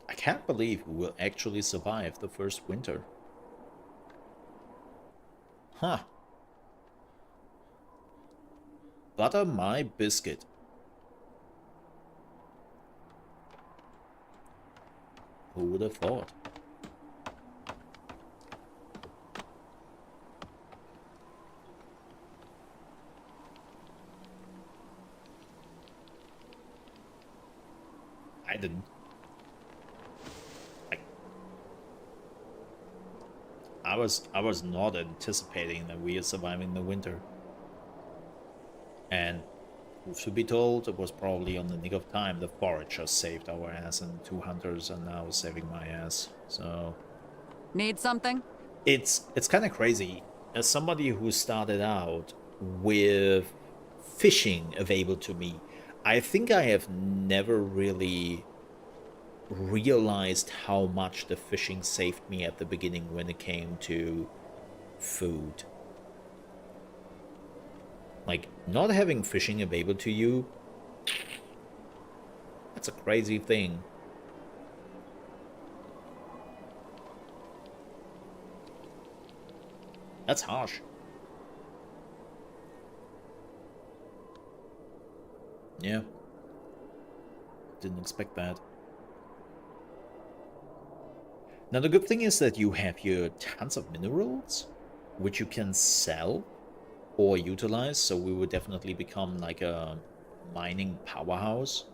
I can't believe we will actually survive the first winter. Huh. Butter my biscuit. Who would have thought? I didn't. I was not anticipating that we are surviving the winter. And truth to be told, it was probably on the nick of time. The forager saved our ass, and 2 hunters are now saving my ass. So Need something? it's kind of crazy. As somebody who started out with fishing available to me, I think I have never really realized how much the fishing saved me at the beginning when it came to food. Like, not having fishing available to you, that's a crazy thing. That's harsh. Yeah. Didn't expect that. Now the good thing is that you have here tons of minerals, which you can sell or utilize, so we would definitely become like a mining powerhouse,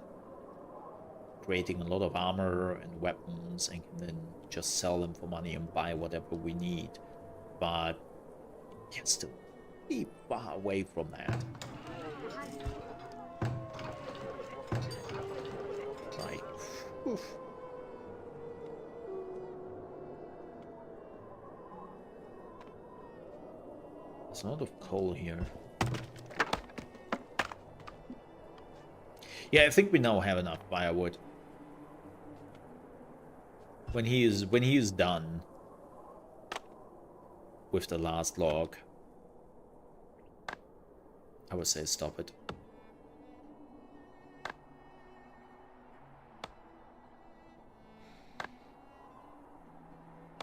creating a lot of armor and weapons, and can then just sell them for money and buy whatever we need. But yeah, still be far away from that. Like, oof. There's a lot of coal here. Yeah, I think we now have enough firewood. When he is done with the last log, I would say stop it.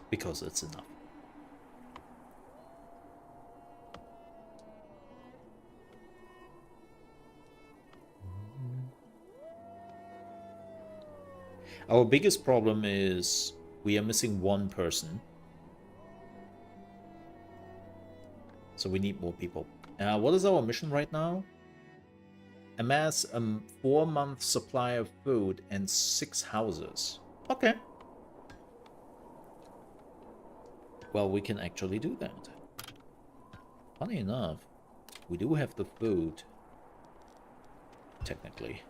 Because it's enough. Our biggest problem is we are missing one person. So we need more people. What is our mission right now? Amass a 4-month supply of food and 6 houses. Okay. Well, we can actually do that. Funny enough, we do have the food. Technically.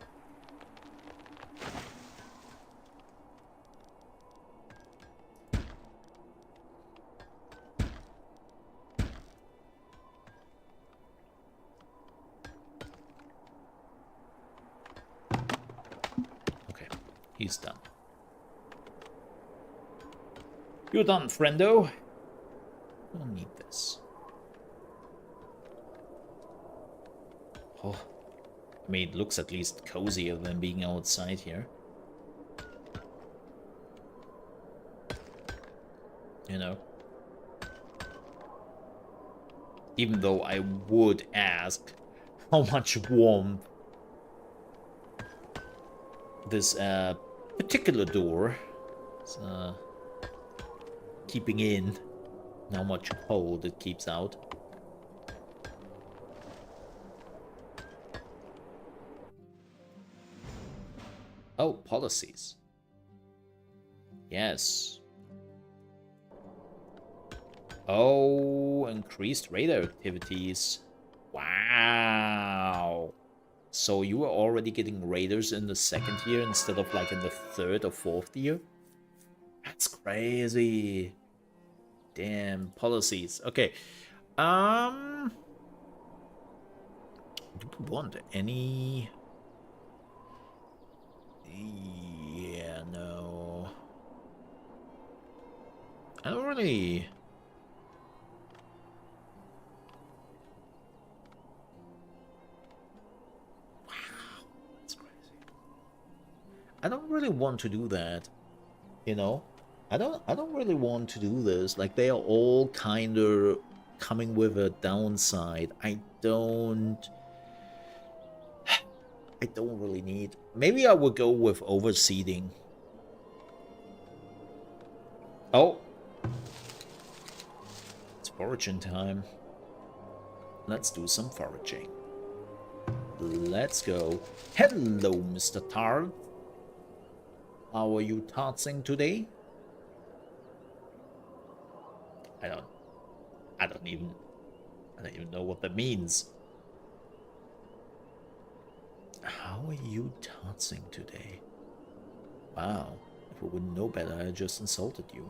He's done. You're done, friendo. I don't need this. Oh, I mean, it looks at least cozier than being outside here. You know? Even though I would ask how much warmth this particular door is keeping in, and how much cold it keeps out. Oh, policies. Yes. Oh, increased radar activities. Wow. So you are already getting raiders in the 2nd year instead of like in the 3rd or 4th year? That's crazy. Damn, policies. Okay. Do we want any? Yeah, no. I don't really. I don't really want to do that, you know? I don't really want to do this. Like, they are all kind of coming with a downside. I don't really need. Maybe I would go with overseeding. Oh! It's foraging time. Let's do some foraging. Let's go. Hello, Mr. Tart. How are you tartsing today? I don't even know what that means. How are you tartsing today? Wow, if I wouldn't know better, I just insulted you.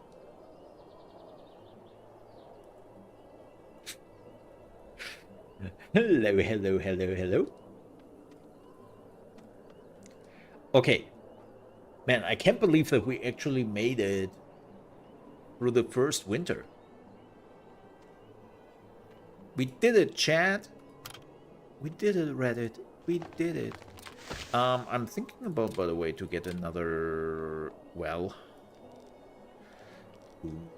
Hello, hello, hello, hello. Okay. Man, I can't believe that we actually made it through the first winter. We did it, chat. We did it, Reddit. We did it. I'm thinking about, by the way, to get another well. Ooh.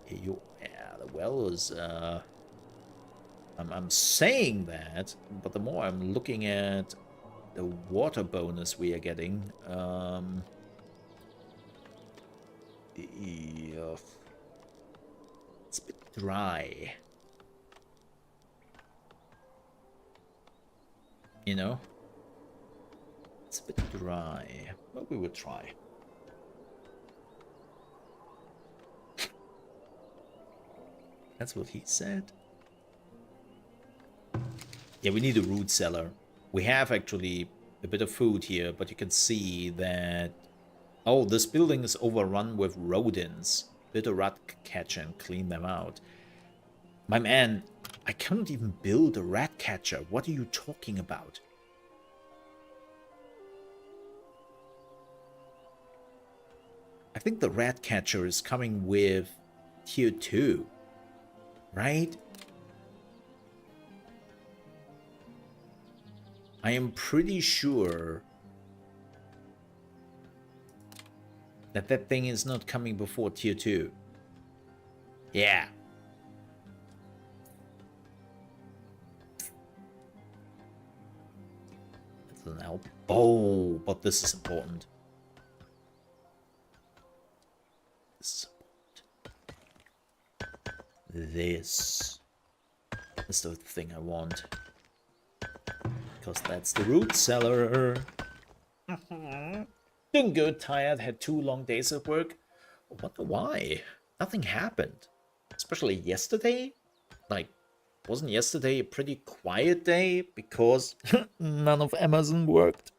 Yeah, the well is, I'm saying that, but the more I'm looking at the water bonus we are getting, it's a bit dry. You know? It's a bit dry, but we will try. That's what he said. Yeah, we need a root cellar. We have actually a bit of food here, but you can see that... Oh, this building is overrun with rodents. Bit of rat catcher and clean them out. My man, I can't even build a rat catcher. What are you talking about? I think the rat catcher is coming with tier 2, right? I am pretty sure that that thing is not coming before tier 2. Yeah. That doesn't help. Oh, but this is important. This is the thing I want. Because that's the root cellar. Doing good, tired, had 2 long days at work. I wonder why. Nothing happened. Especially yesterday. Like, wasn't yesterday a pretty quiet day? Because none of Amazon worked.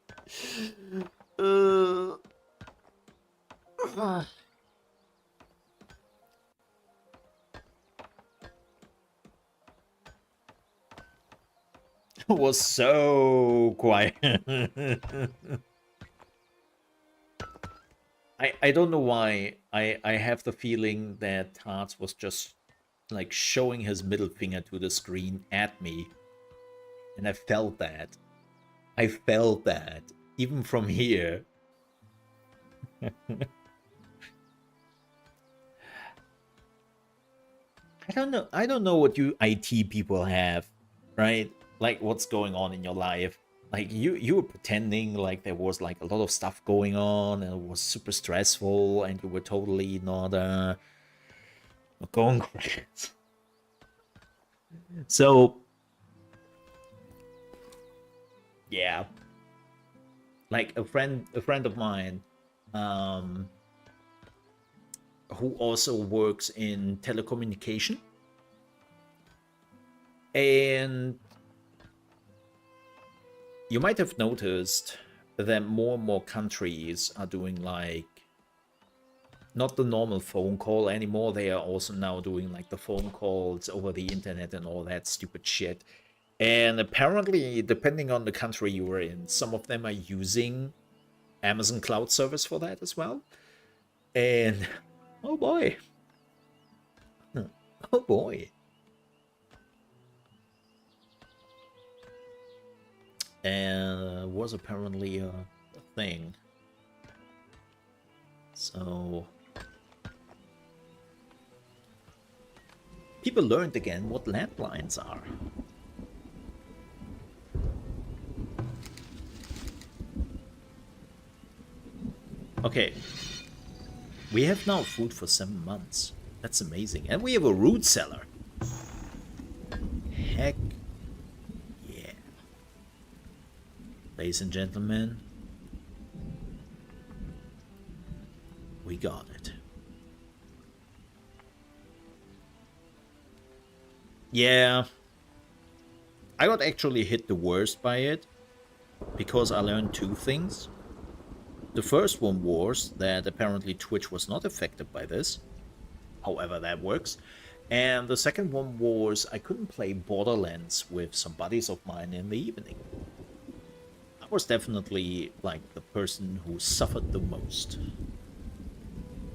Was so quiet. I don't know why. I have the feeling that Tarts was just like showing his middle finger to the screen at me. And I felt that. I felt that. Even from here. I don't know what you IT people have, right? Like what's going on in your life. Like you were pretending like there was like a lot of stuff going on and it was super stressful and you were totally not going great. So yeah. Like a friend of mine who also works in telecommunication. And you might have noticed that more and more countries are doing like not the normal phone call anymore. They are also now doing like the phone calls over the internet and all that stupid shit. And apparently, depending on the country you were in, some of them are using Amazon Cloud Service for that as well. And oh boy. Oh boy. And was apparently a thing. So people learned again what landlines are. Okay. We have now food for 7 months. That's amazing. And we have a root cellar. Heck yeah. Ladies and gentlemen, we got it. Yeah. I got actually hit the worst by it because I learned 2 things. The first one was that apparently Twitch was not affected by this, however that works. And the second one was I couldn't play Borderlands with some buddies of mine in the evening. I was definitely like the person who suffered the most.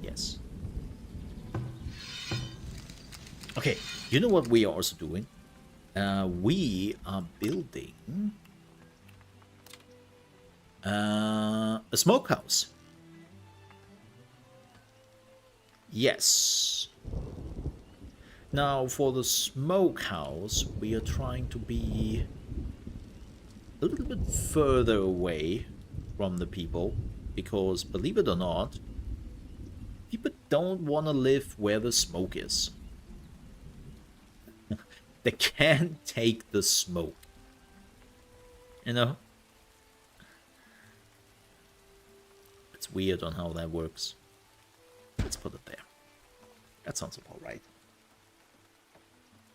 Yes. Okay, you know what we are also doing? We are building a smokehouse. Yes. Now for the smokehouse, we are trying to be a little bit further away from the people, because believe it or not, people don't want to live where the smoke is. They can't take the smoke. You know? It's weird on how that works. Let's put it there. That sounds about right.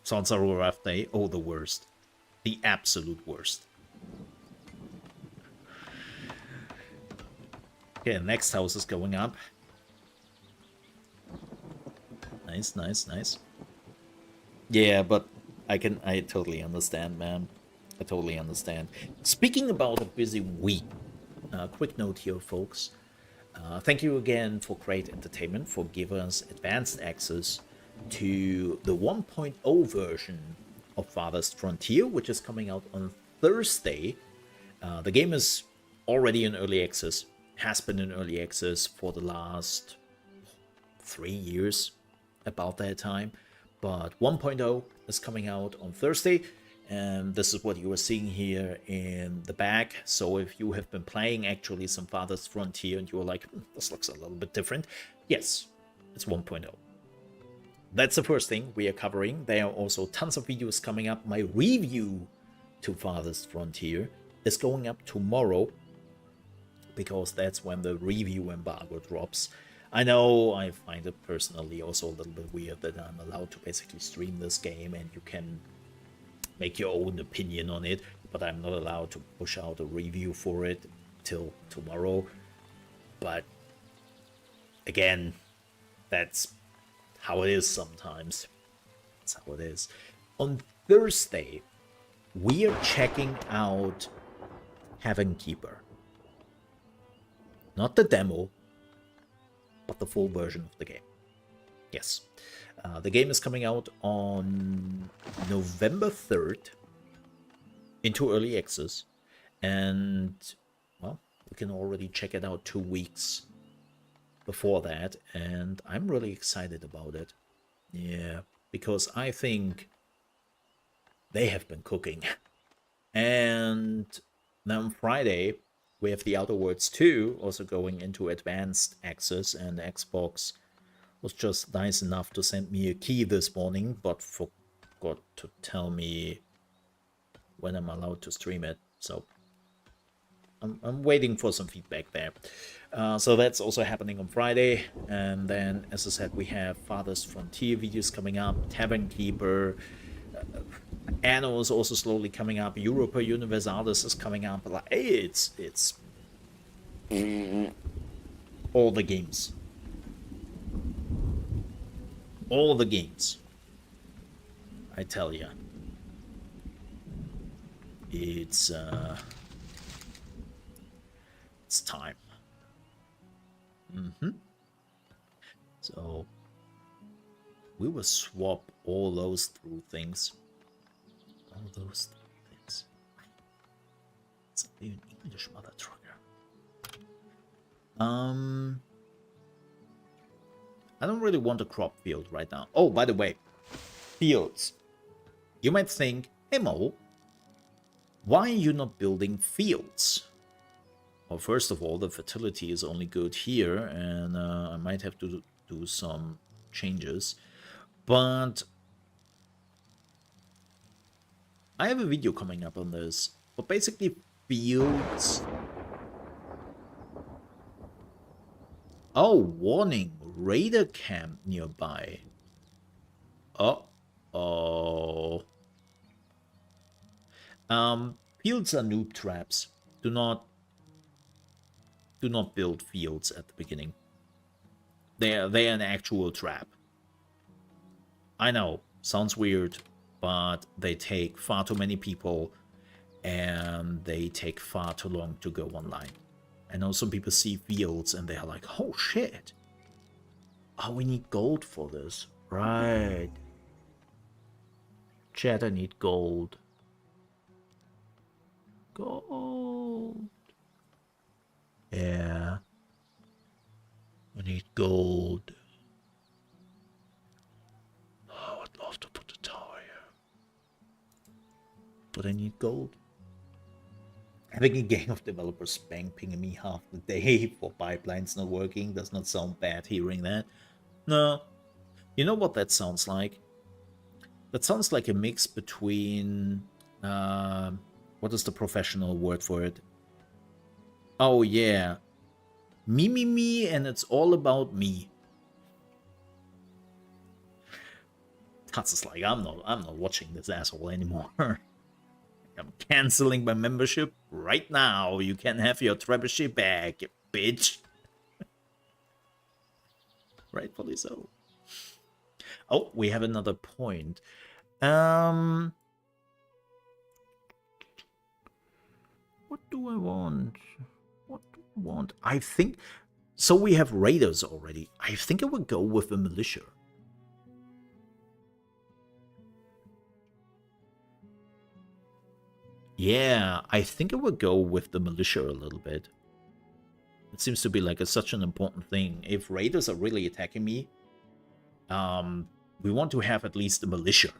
Sounds a rough day. Oh, the worst. The absolute worst. Okay, next house is going up. Nice, nice, nice. Yeah, but I totally understand, man. I totally understand. Speaking about a busy week, quick note here, folks. Thank you again for Great Entertainment for giving us advanced access to the 1.0 version of Farthest Frontier, which is coming out on Thursday. The game is already in early access, has been in early access for the last 3 years, about that time. But 1.0 is coming out on Thursday, and this is what you are seeing here in the back. So if you have been playing actually some Farthest Frontier and you are like, this looks a little bit different, yes, it's 1.0. That's the first thing we are covering. There are also tons of videos coming up. My review to Farthest Frontier is going up tomorrow, because that's when the review embargo drops. I know I find it personally also a little bit weird that I'm allowed to basically stream this game and you can make your own opinion on it, but I'm not allowed to push out a review for it till tomorrow. But again, that's how it is sometimes. That's how it is. On Thursday, we are checking out Heaven Keeper. Not the demo, but the full version of the game. Yes. The game is coming out on November 3rd into early access. And, well, we can already check it out 2 weeks before that. And I'm really excited about it. Yeah, because I think they have been cooking. And then Friday, we have The Outer Worlds 2 also going into advanced access, and Xbox was just nice enough to send me a key this morning, but forgot to tell me when I'm allowed to stream it. So I'm waiting for some feedback there. So that's also happening on Friday. And then, as I said, we have Farthest Frontier videos coming up, Tavern Keeper, Anno is also slowly coming up, Europa Universalis is coming up. Like, it's all the games. All the games. I tell ya. It's time. So we will swap all those through things. All those things. It's even English, mother trucker. I don't really want a crop field right now. Oh, by the way, fields. You might think, hey Mo, why are you not building fields? Well, first of all, the fertility is only good here, and I might have to do some changes. But I have a video coming up on this. But basically, fields... Oh, warning! Raider camp nearby. Uh-oh. Fields are noob traps. Do not build fields at the beginning. They're an actual trap. I know, sounds weird, but they take far too many people and they take far too long to go online. I know some people see fields and they're like, oh shit. Oh, we need gold for this. Right. Chat, I need gold. Gold. Yeah. I need gold. Oh, I'd love to put a tower here. But I need gold. Having a gang of developers spam pinging me half the day for pipelines not working does not sound bad hearing that. No. You know what that sounds like? That sounds like a mix between... what is the professional word for it? Oh yeah. Me, and it's all about me. That's just like, I'm not watching this asshole anymore. I'm canceling my membership right now. You can have your trebuchet back, you bitch. Rightfully so. Oh, we have another point. What do I want? What do I want? I think... So we have raiders already. I think I would go with the militia. Yeah, I think I would go with the militia a little bit. It seems to be like such an important thing. If raiders are really attacking me, we want to have at least a militia.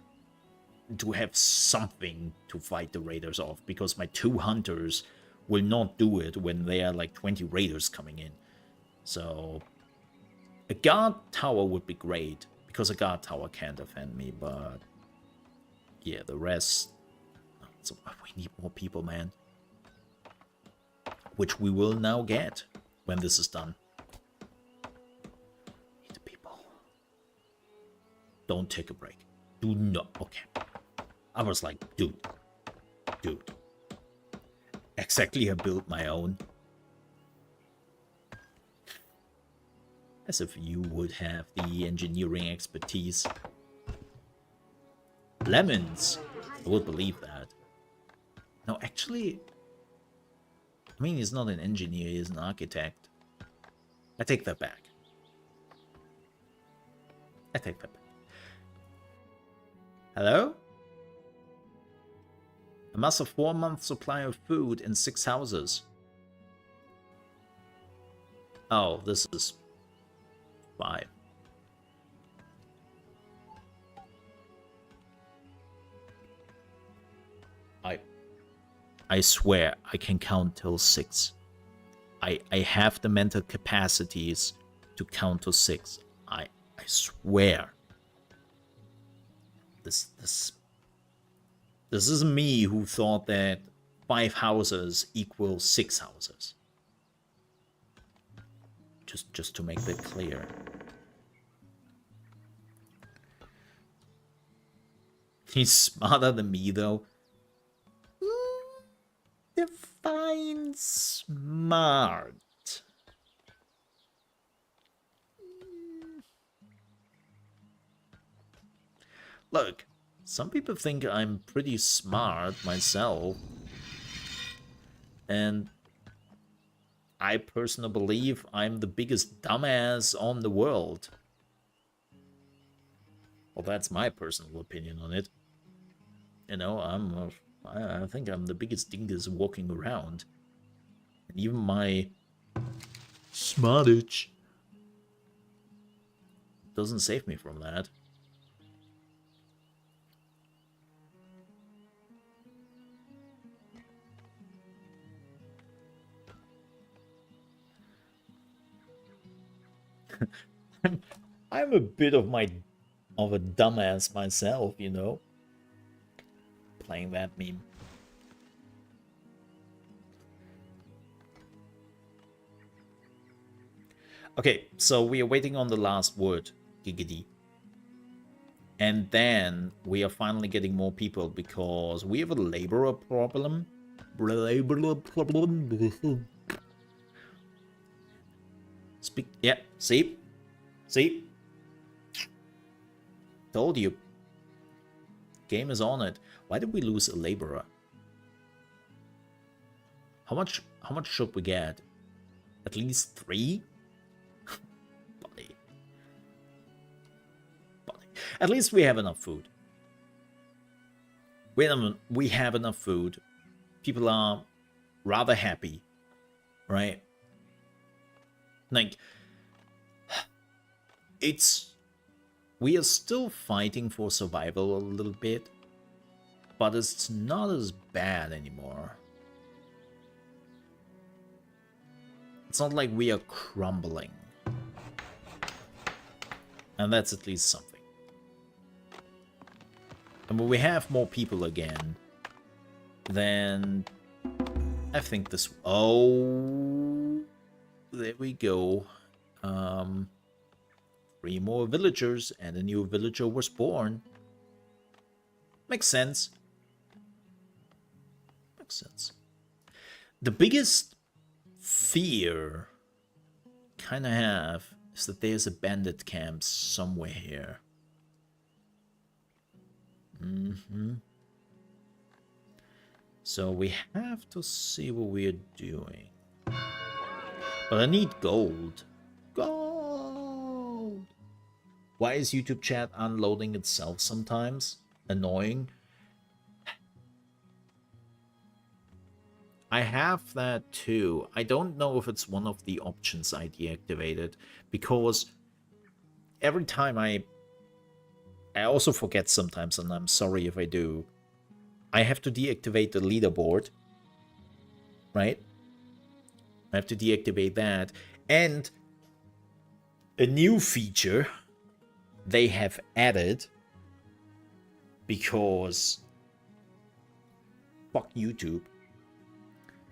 To have something to fight the raiders off. Because my 2 hunters will not do it when there are like 20 raiders coming in. So a guard tower would be great. Because a guard tower can't defend me, but... Yeah, the rest... So we need more people, man. Which we will now get when this is done. Need the people. Don't take a break. Do not. Okay. I was like, dude. Exactly, I built my own. As if you would have the engineering expertise. Lemons. I would believe that. No, actually, I mean, he's not an engineer, he's an architect. I take that back. I take that back. Hello? Amass a 4-month supply of food in 6 houses. Oh, this is 5. I swear I can count till 6. I have the mental capacities to count to 6. I swear. This is me who thought that 5 houses equals 6 houses. Just to make that clear. He's smarter than me though. Define smart. Look, some people think I'm pretty smart myself. And I personally believe I'm the biggest dumbass on the world. Well, that's my personal opinion on it. You know, I think I'm the biggest dingus walking around. And even my smartage doesn't save me from that. I'm a bit of a dumbass myself, you know, playing that meme. Okay, so we are waiting on the last word, giggity. And then we are finally getting more people because we have a laborer problem. Laborer problem. Speak. Yeah, see? See? Told you. Game is on it. Why did we lose a laborer? How much should we get? At least 3? Buddy. At least we have enough food. We have enough food. People are rather happy, right? Like, we are still fighting for survival a little bit, but it's not as bad anymore. It's not like we are crumbling. And that's at least something. And when we have more people again, then I think this... Oh, there we go. 3 more villagers and a new villager was born. Makes sense. Makes sense. The biggest fear kind of have is that there's a bandit camp somewhere here. So we have to see what we're doing. But I need gold. Gold! Why is YouTube chat unloading itself sometimes? Annoying. I have that too. I don't know if it's one of the options I deactivated, because every time I also forget sometimes, and I'm sorry if I do. I have to deactivate the leaderboard, right? I have to deactivate that. And a new feature they have added, because fuck YouTube,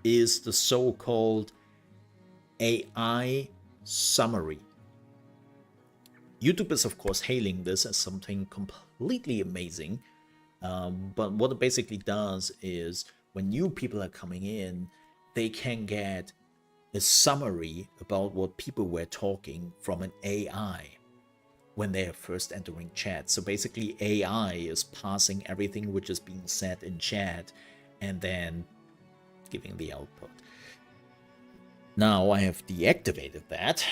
is the so-called AI summary. YouTube is, of course, hailing this as something completely amazing. But what it basically does is when new people are coming in, they can get a summary about what people were talking from an AI when they are first entering chat. So basically AI is passing everything which is being said in chat and then giving the output. Now I have deactivated that,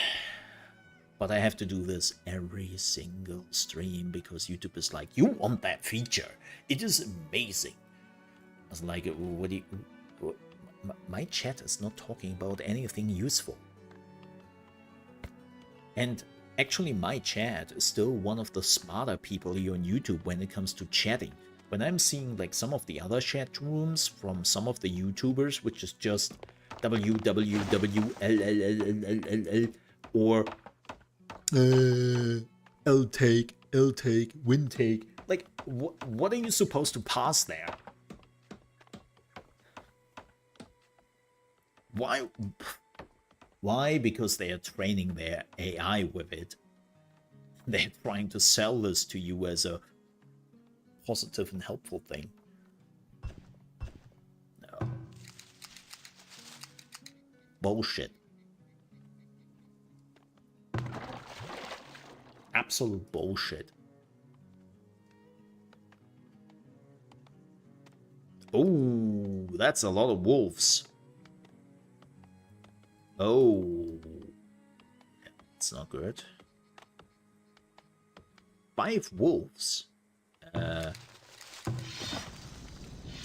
but I have to do this every single stream because YouTube is like, you want that feature. It is amazing. I was like, what do you... My chat is not talking about anything useful. And actually my chat is still one of the smarter people here on YouTube when it comes to chatting. When I'm seeing like some of the other chat rooms from some of the YouTubers, which is just www or L take, win take. Like, what are you supposed to pass there? Why? Why? Because they are training their AI with it. They're trying to sell this to you as a positive and helpful thing. No. Bullshit. Absolute bullshit. Oh, that's a lot of wolves. Oh, that's not good. 5 wolves. Is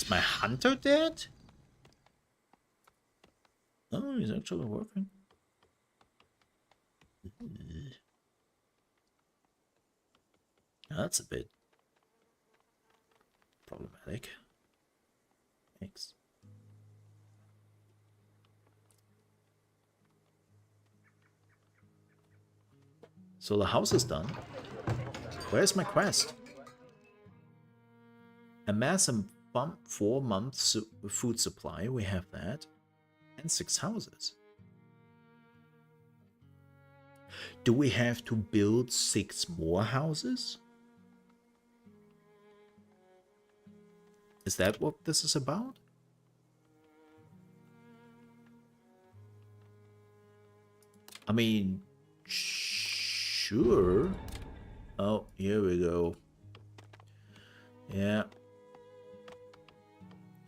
my hunter dead? Oh, he's actually working. That's a bit problematic. Thanks. So the house is done. Where's my quest? Amass a 4 months food supply. We have that. And 6 houses. Do we have to build 6 more houses? Is that what this is about? I mean, sure. Oh, here we go. Yeah.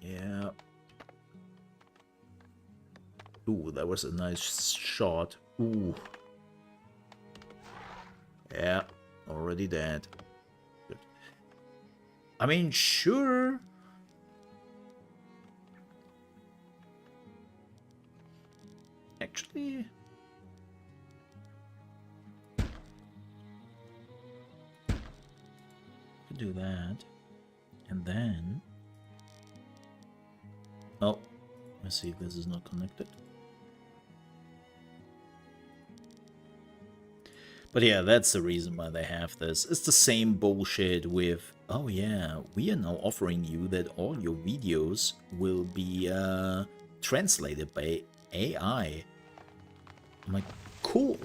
Yeah. Ooh, that was a nice shot. Ooh. Yeah, already dead. Good. I mean, sure. Actually... do that. And then... Oh, let's see if this is not connected. But yeah, that's the reason why they have this. It's the same bullshit with, oh yeah, we are now offering you that all your videos will be translated by AI. I'm like, cool.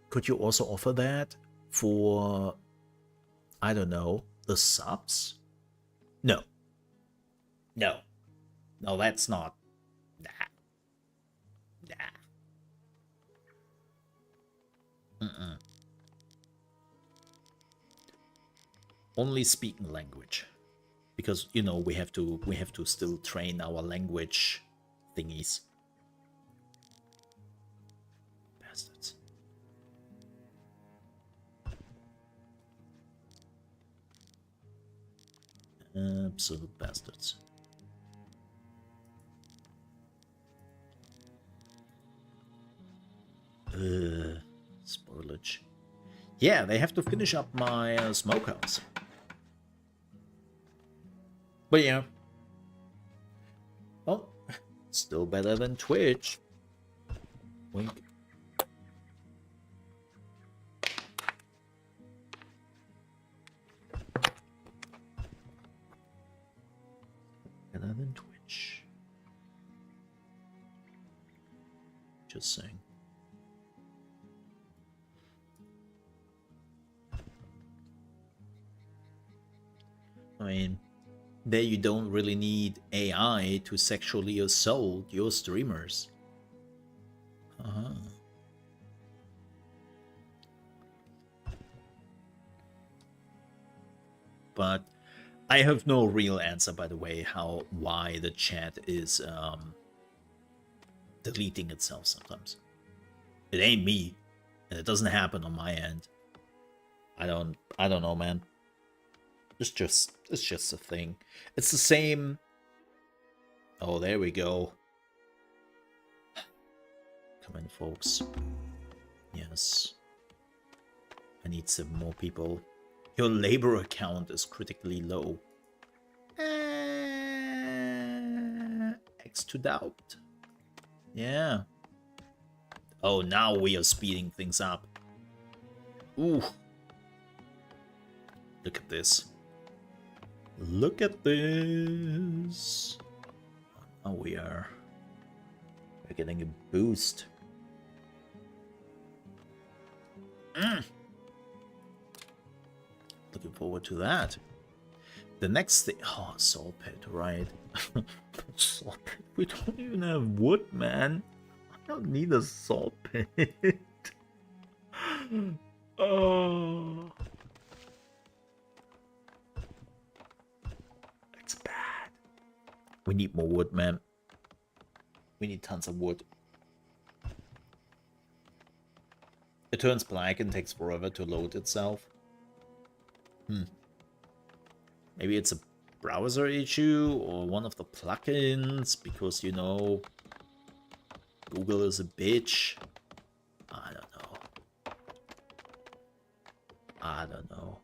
Could you also offer that for, I don't know, the subs? No. No. No, that's not. Nah. Nah. Only speaking language, because you know we have to still train our language thingies. Bastards. Absolute bastards. Spoilage. Yeah, they have to finish up my smokehouse. But yeah. Oh, still better than Twitch. Wink. Better than Twitch. Just saying. I mean, there you don't really need AI to sexually assault your streamers. But I have no real answer, by the way, why the chat is deleting itself sometimes. It ain't me, and it doesn't happen on my end. I don't know, man. It's just a thing. It's the same. Oh, there we go. Come in, folks. Yes. I need 7 more people. Your labor account is critically low. X to doubt. Yeah. Oh, now we are speeding things up. Ooh. Look at this. Look at this. Oh, we're getting a boost. Looking forward to that. The next thing... Oh, saw pit, right. Saw pit. We don't even have wood, man. I don't need a saw pit. Oh... It's bad. We need more wood, man. We need tons of wood. It turns black and takes forever to load itself. Maybe it's a browser issue or one of the plugins, because, you know, Google is a bitch. I don't know.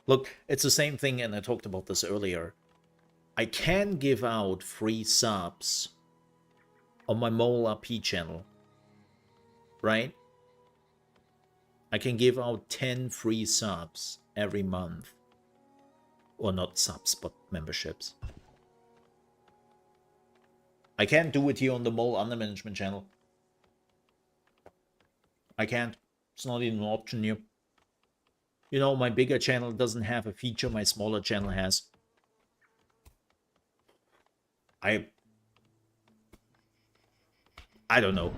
Look, it's the same thing, and I talked about this earlier. I can give out free subs on my Mole RP channel, right? I can give out 10 free subs every month. Or not subs, but memberships. I can't do it here on the Mole Under Management channel. I can't. It's not even an option here. You know, my bigger channel doesn't have a feature my smaller channel has. I don't know.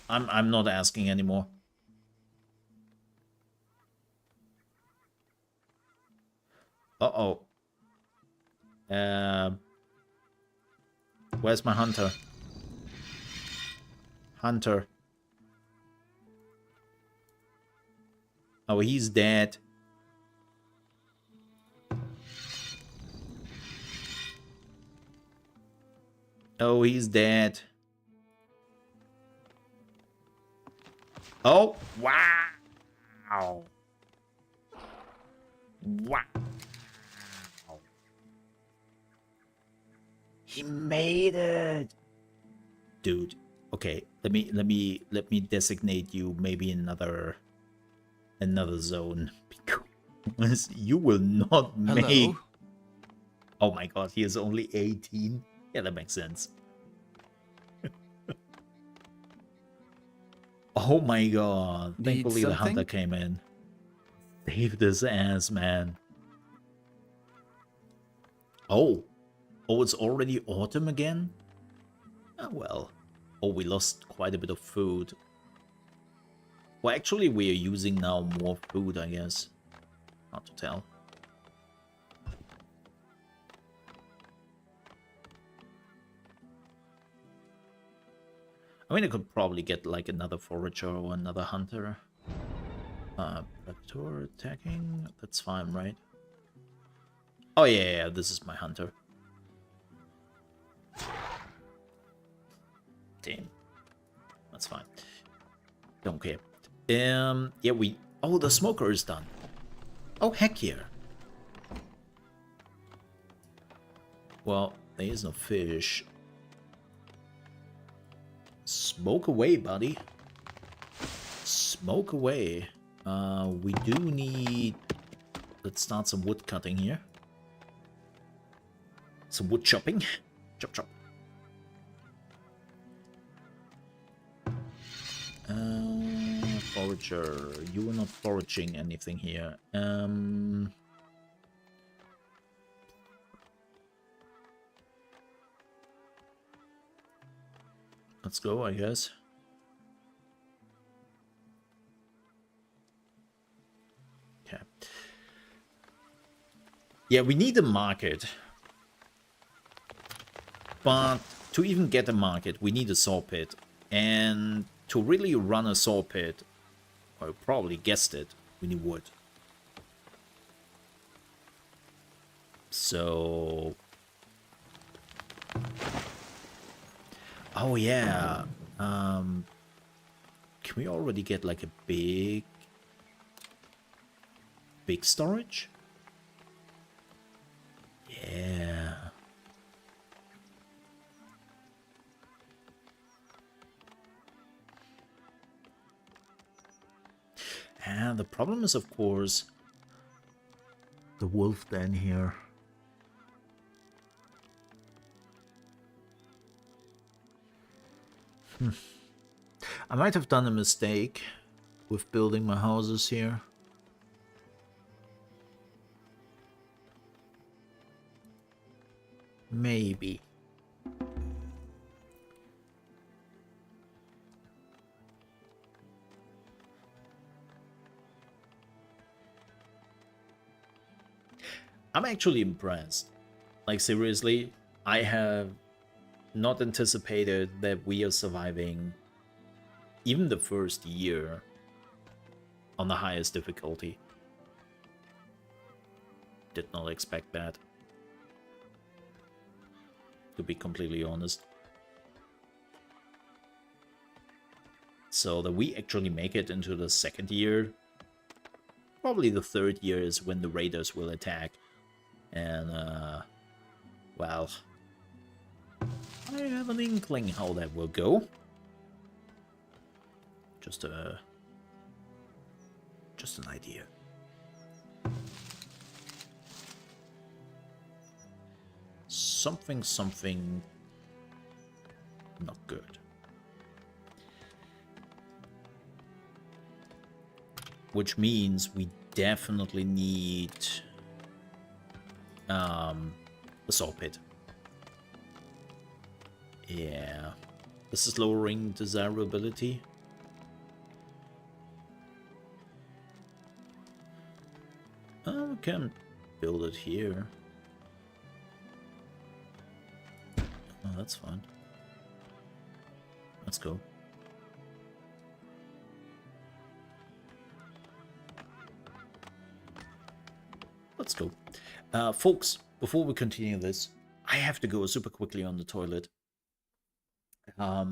I'm not asking anymore. Uh-oh. Where's my hunter? Hunter. Oh, he's dead. Oh, he's dead. Oh, wow. Wow. He made it. Dude, okay. Let me designate you maybe in another zone, because you will not make. Hello? Oh my god, he is only 18. Yeah, that makes sense. Oh my god. Need Thankfully the something? hunter came in. Save this ass, man. Oh, it's already autumn again? Oh well. Oh, we lost quite a bit of food. Well, actually, we are using now more food, I guess. Hard to tell. I mean, I could probably get like another forager or another hunter. Predator attacking? That's fine, right? Oh yeah, this is my hunter. Damn. That's fine. Don't care. Yeah, we... Oh, the smoker is done. Oh, heck yeah. Well, there is no fish. Smoke away, buddy. Smoke away. We do need... Let's start some wood cutting here. Some wood chopping. Chop, chop. Forager. You are not foraging anything here. Let's go, I guess. Okay. Yeah, we need a market. But to even get a market, we need a saw pit. And to really run a saw pit, I probably guessed it, we need wood. So... Oh yeah. Can we already get like a big storage? Yeah. And the problem is, of course, the wolf den here. I might have done a mistake with building my houses here. Maybe. I'm actually impressed. Like, seriously, I have not anticipated that we are surviving even the first year on the highest difficulty. Did not expect that, to be completely honest. So that we actually make it into the second year. Probably the third year is when the raiders will attack. And, well, I have an inkling how that will go. Just Just an idea. Something not good. Which means we definitely need a saw pit. Yeah. This is lowering desirability. Oh, we can build it here. Oh, that's fine. Let's go. Let's go. Folks, before we continue this, I have to go super quickly on the toilet. I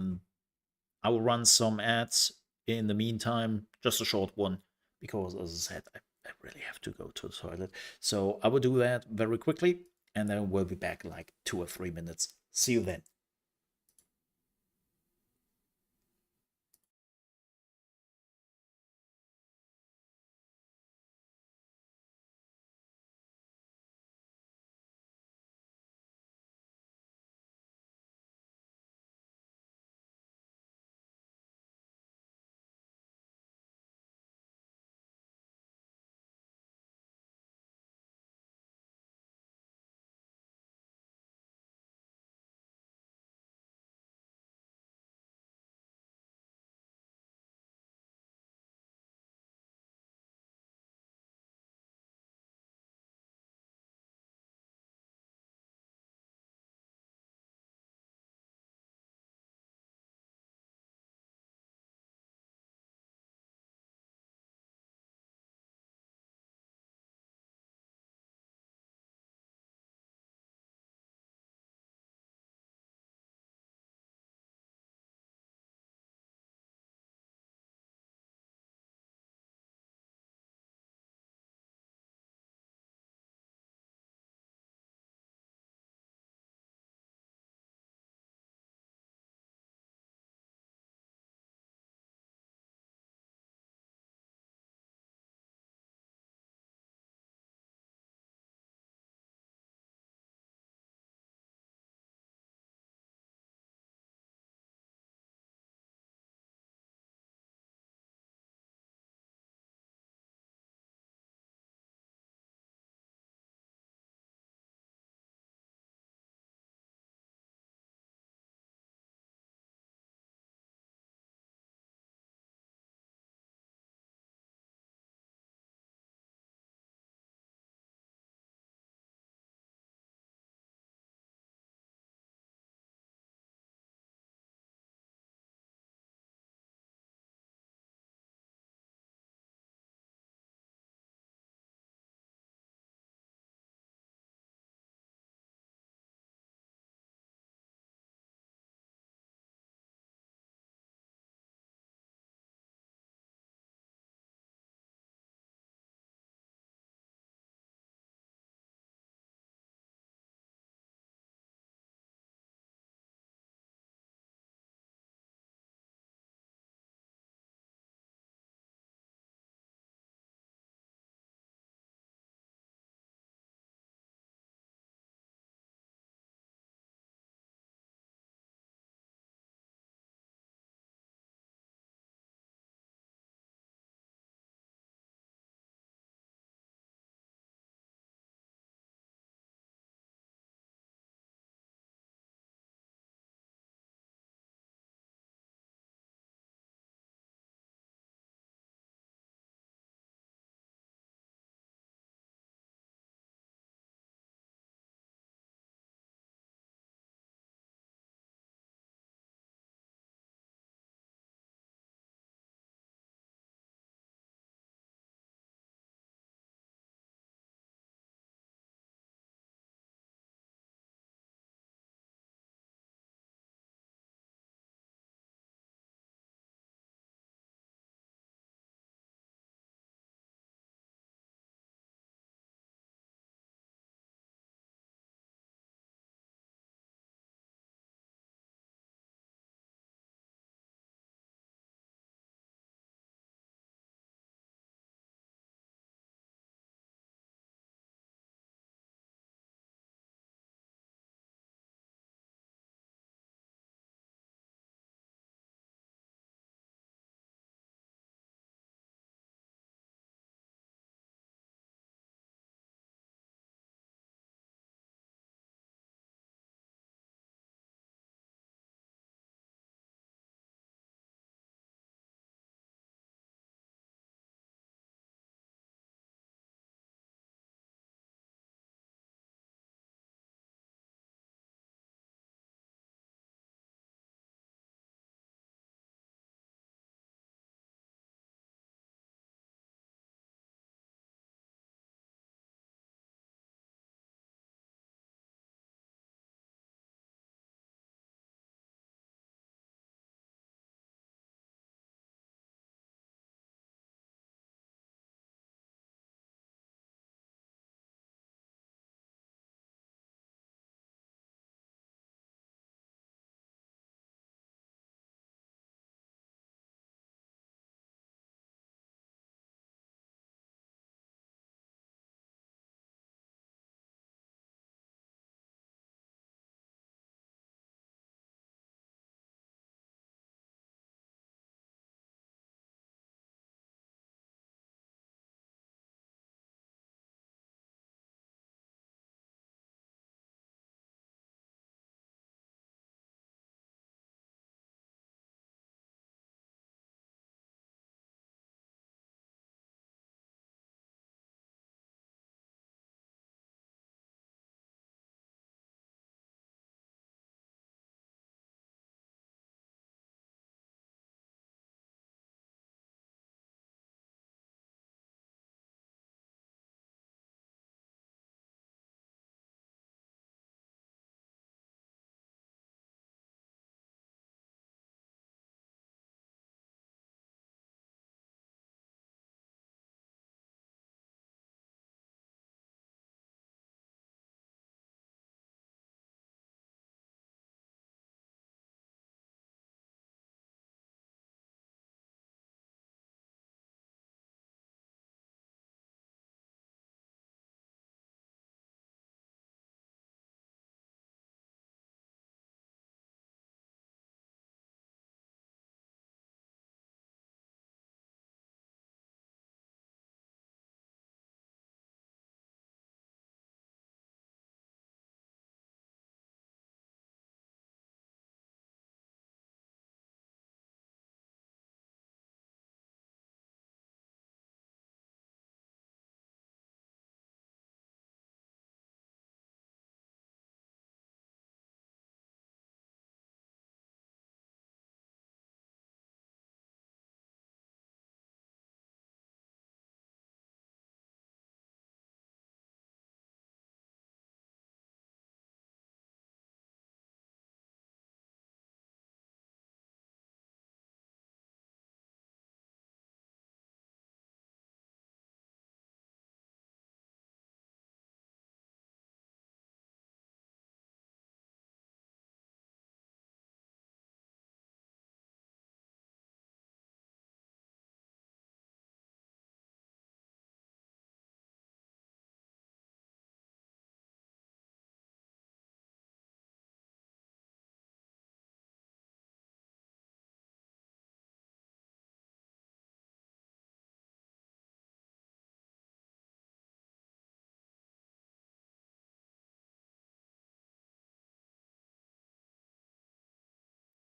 will run some ads in the meantime, just a short one, because as I said, I really have to go to the toilet. So I will do that very quickly, and then we'll be back in like 2 or 3 minutes. See you then.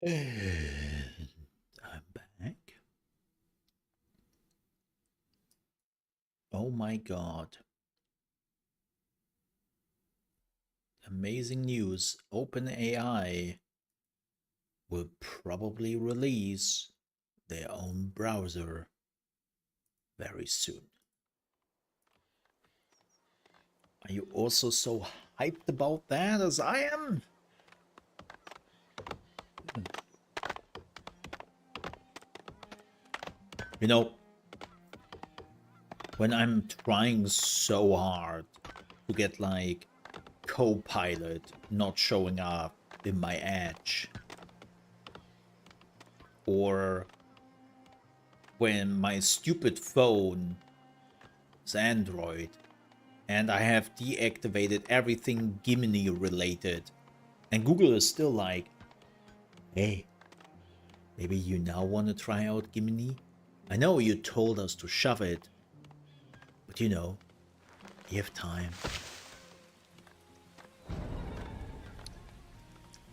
And I'm back. Oh my god. Amazing news. OpenAI will probably release their own browser very soon. Are you also so hyped about that as I am? You know, when I'm trying so hard to get like Copilot not showing up in my Edge, or when my stupid phone is Android and I have deactivated everything Gimini related, and Google is still like, hey, maybe you now want to try out Gimini? I know you told us to shove it, but you know, you have time.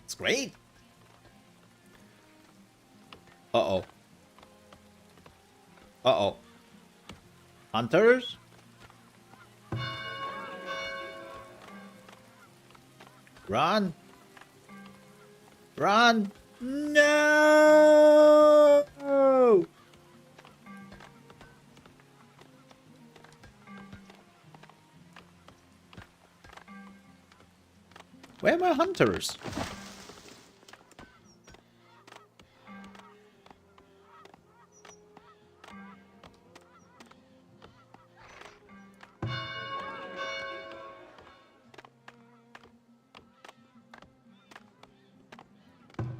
It's great. Uh-oh. Uh-oh. Hunters? Run! Run! No! Where are my hunters?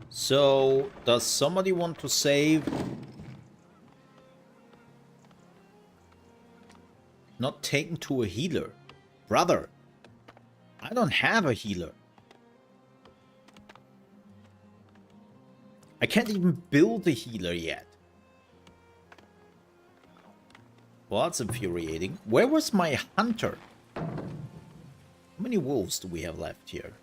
So, does somebody want to save? Not taken to a healer. Brother, I don't have a healer. I can't even build a healer yet. Well, that's infuriating. Where was my hunter? How many wolves do we have left here?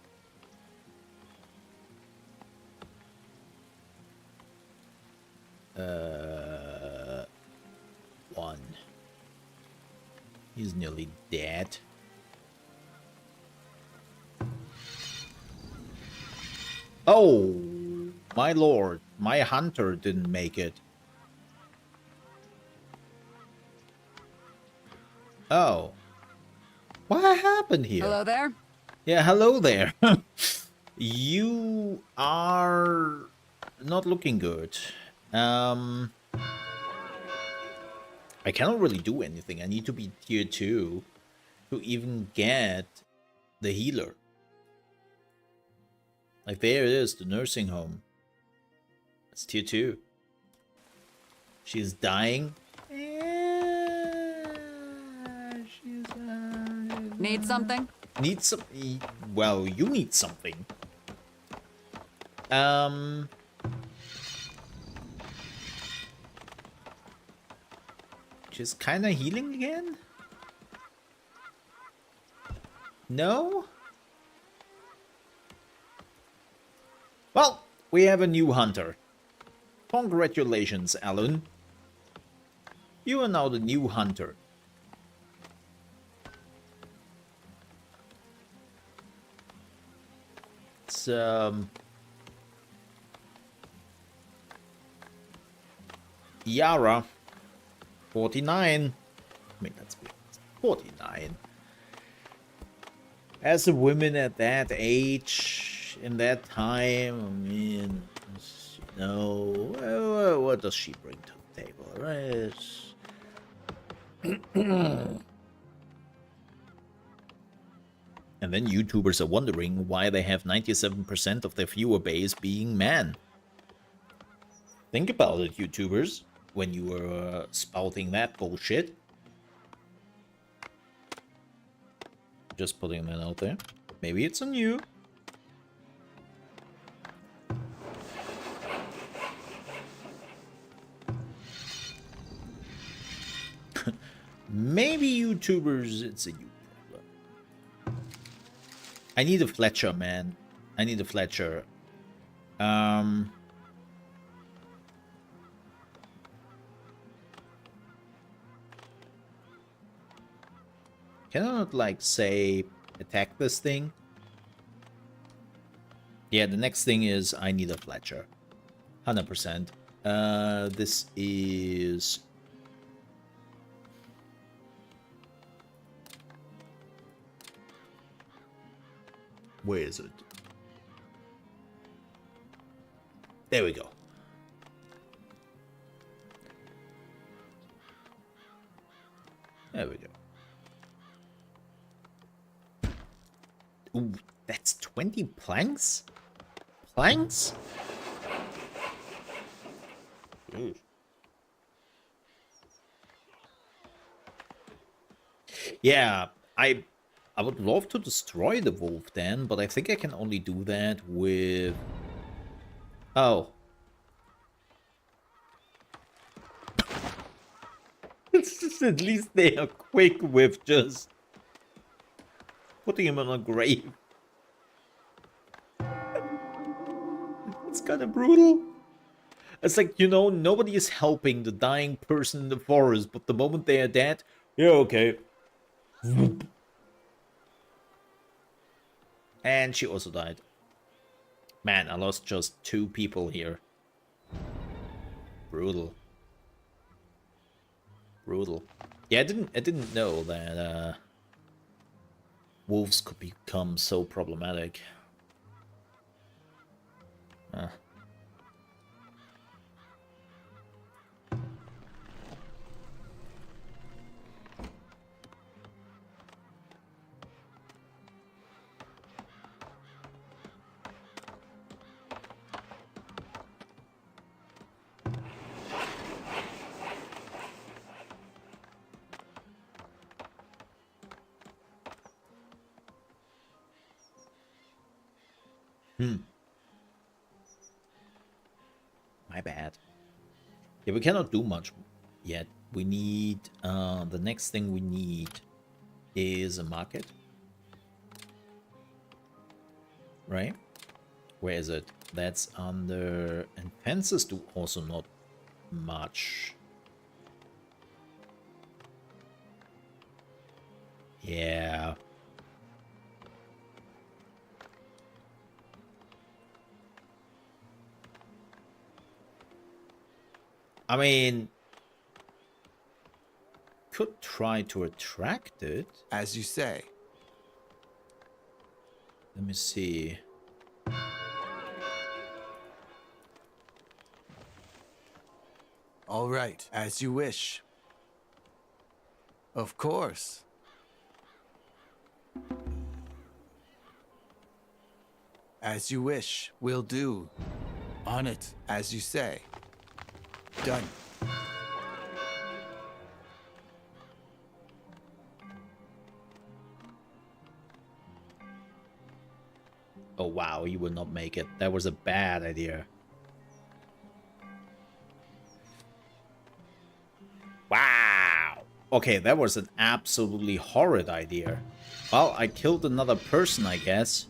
One. He's nearly dead. Oh, my lord. My hunter didn't make it. Oh. What happened here? Hello there? Yeah, hello there. You are not looking good. I cannot really do anything. I need to be tier 2 to even get the healer. Like, there it is, the nursing home. It's tier 2. She's dying. Need something? Need some... Well, you need something. She's kind of healing again? No? Well, we have a new hunter. Congratulations, Alan. You are now the new hunter. It's, Yara. 49. I mean, that's 49. As a woman at that age, in that time, I mean, you know, what does she bring to the table, right? And then YouTubers are wondering why they have 97% of their viewer base being men. Think about it, YouTubers, when you were spouting that bullshit. Just putting that out there. Maybe it's on you. Maybe YouTubers, it's a you problem. I need a Fletcher, man. I need a Fletcher. Can I not, like, say, attack this thing? Yeah, the next thing is I need a Fletcher. 100%. This is... Where is it? There we go. There we go. Ooh, that's 20 planks? Planks? Ooh. Yeah, I would love to destroy the wolf then, but I think I can only do that with... Oh. At least they are quick with just putting him in a grave. It's kind of brutal. It's like, you know, nobody is helping the dying person in the forest, but the moment they are dead, yeah, okay. And she also died. Man, I lost just 2 people here. Brutal. Brutal. Yeah, I didn't know that wolves could become so problematic. My bad. Yeah, we cannot do much yet. We need, the next thing we need is a market. Right? Where is it? That's under... And fences do also not much. Yeah. I mean... Could try to attract it. As you say. Let me see. All right, as you wish. Of course. As you wish, will do. On it, as you say. Done. Oh wow, you would not make it. That was a bad idea. Wow. Okay, that was an absolutely horrid idea. Well, I killed another person, I guess.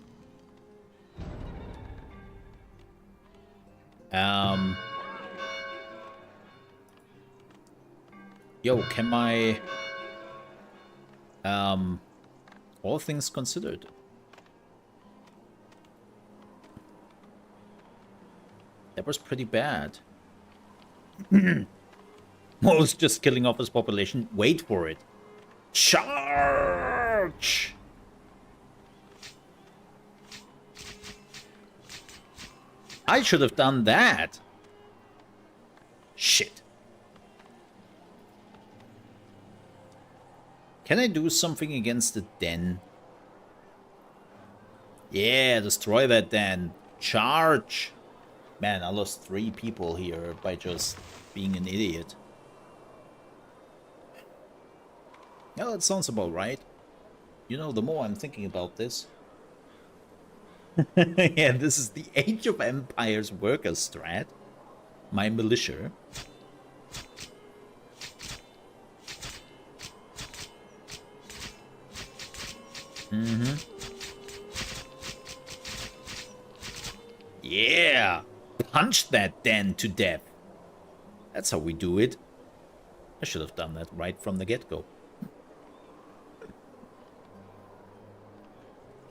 Yo, can my... all things considered. That was pretty bad. Mole's just killing off his population. Wait for it. Charge! I should have done that. Shit. Can I do something against the den? Yeah, destroy that den. Charge! Man, I lost 3 people here by just being an idiot. Yeah, that sounds about right. You know, the more I'm thinking about this... Yeah, this is the Age of Empires worker strat. My militia. Yeah! Punch that den to death. That's how we do it. I should have done that right from the get-go.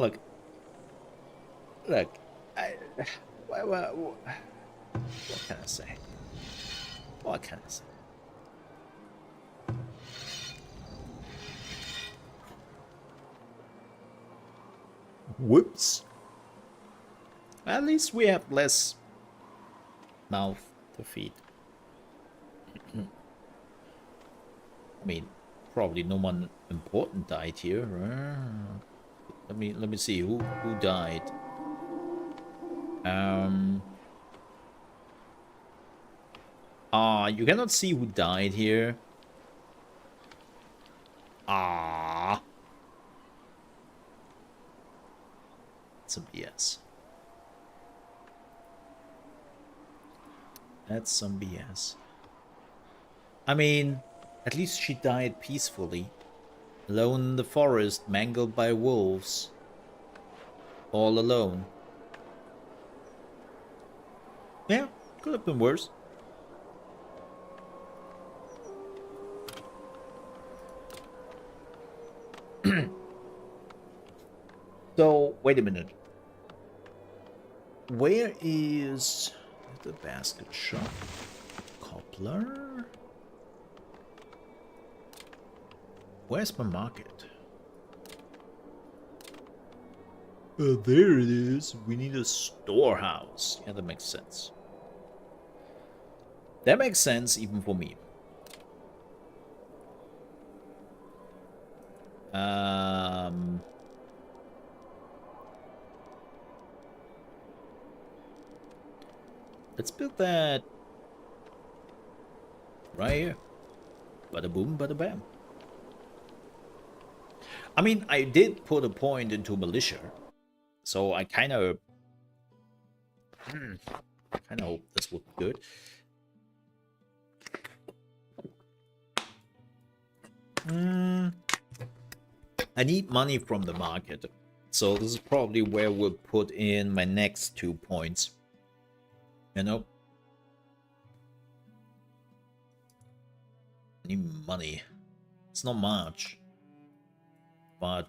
Look, look. What can I say? What can I say? Whoops. At least we have less mouth to feed. I mean, probably no one important died here. Let me see who died. You cannot see who died here. Some BS. That's some BS. I mean, at least she died peacefully. Alone in the forest, mangled by wolves. All alone. Yeah, could have been worse. So, wait a minute. Where is the basket shop? Cobbler? Where's my market? There it is. We need a storehouse. Yeah, that makes sense. That makes sense even for me. Let's build that right here. Bada boom, bada bam. I mean, I did put a point into militia, so I kind of hope this would be good. I need money from the market, so this is probably where we'll put in my next 2 points. You know, I need money. It's not much, but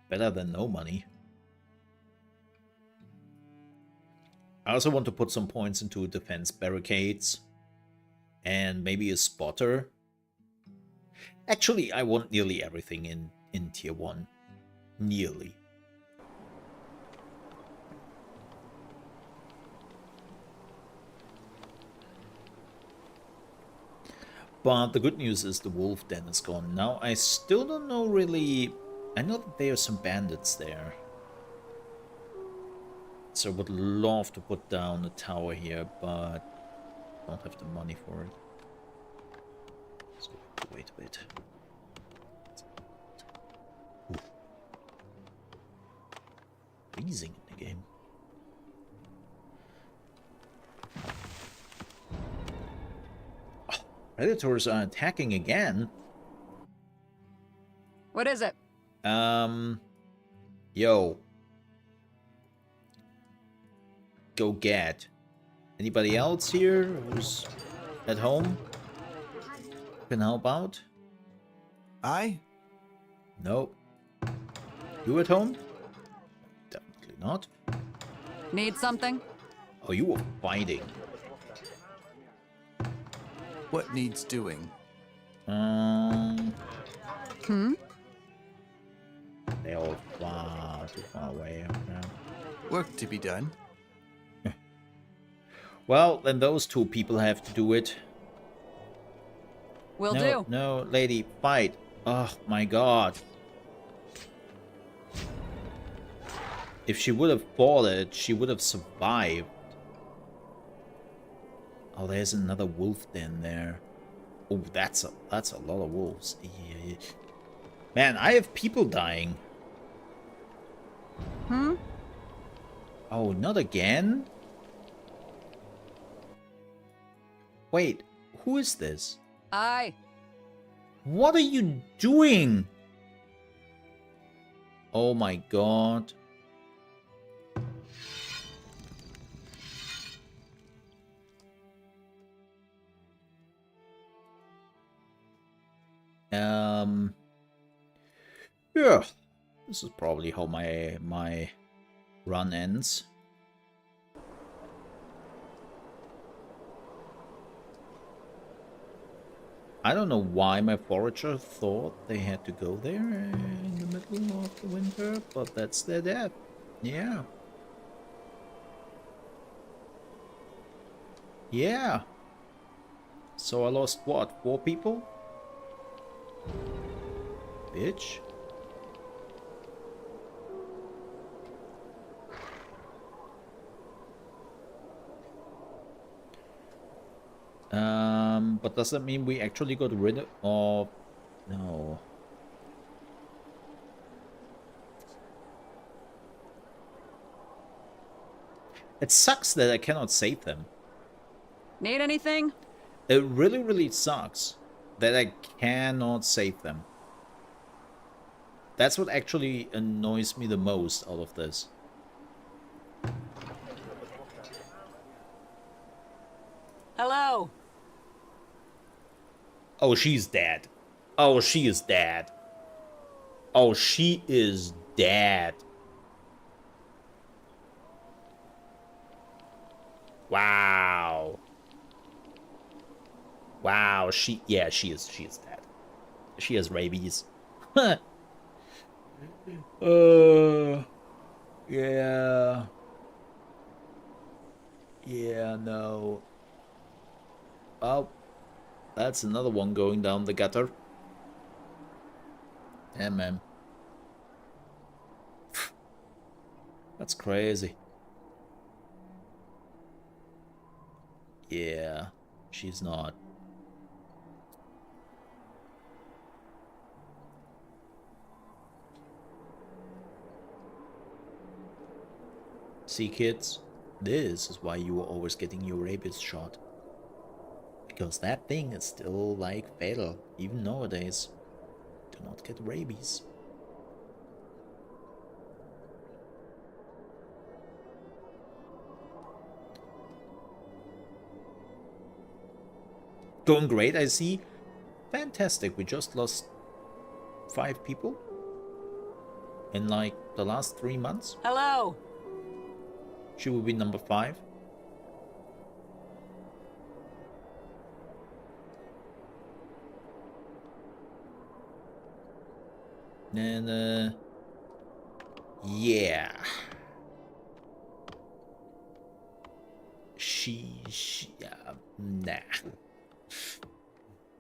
better than no money. I also want to put some points into defense barricades and maybe a spotter. Actually, I want nearly everything in tier 1. Nearly. But the good news is the wolf den is gone. Now, I still don't know really... I know that there are some bandits there. So I would love to put down a tower here, but I don't have the money for it. So wait a bit. Ooh. Freezing in the game. Predators are attacking again. What is it? Yo. Go get. Anybody else here who's at home? Can help out? I? No. You at home? Definitely not. Need something? Oh, you were fighting. What needs doing? They're all far too far away now. Work to be done. Well, then those 2 people have to do it. Will No, do. no, lady, fight. Oh my god. If she would have fought it, she would have survived. Oh, there's another wolf den there. Oh, that's a lot of wolves. Yeah. Man, I have people dying. Oh, not again? Wait, who is this? I. What are you doing? Oh my god. Yeah. This is probably how my run ends. I don't know why my forager thought they had to go there in the middle of the winter, but that's their death. Yeah. Yeah. So I lost what? 4 people? Bitch. But does that mean we actually got rid of... No. It sucks that I cannot save them. Need anything? It really, really sucks that I cannot save them. That's what actually annoys me the most out of this. Hello. Oh, she's dead. Oh, she is dead. Oh, she is dead. Wow. Wow, she is dead. She has rabies. Yeah. Yeah, no. Oh, that's another one going down the gutter. Yeah, man. That's crazy. Yeah, she's not. See, kids, this is why you are always getting your rabies shot. Because that thing is still, like, fatal, even nowadays. Do not get rabies. Going great, I see. Fantastic, we just lost 5 people in, like, the last 3 months. Hello. She will be number 5. And, yeah. Nah.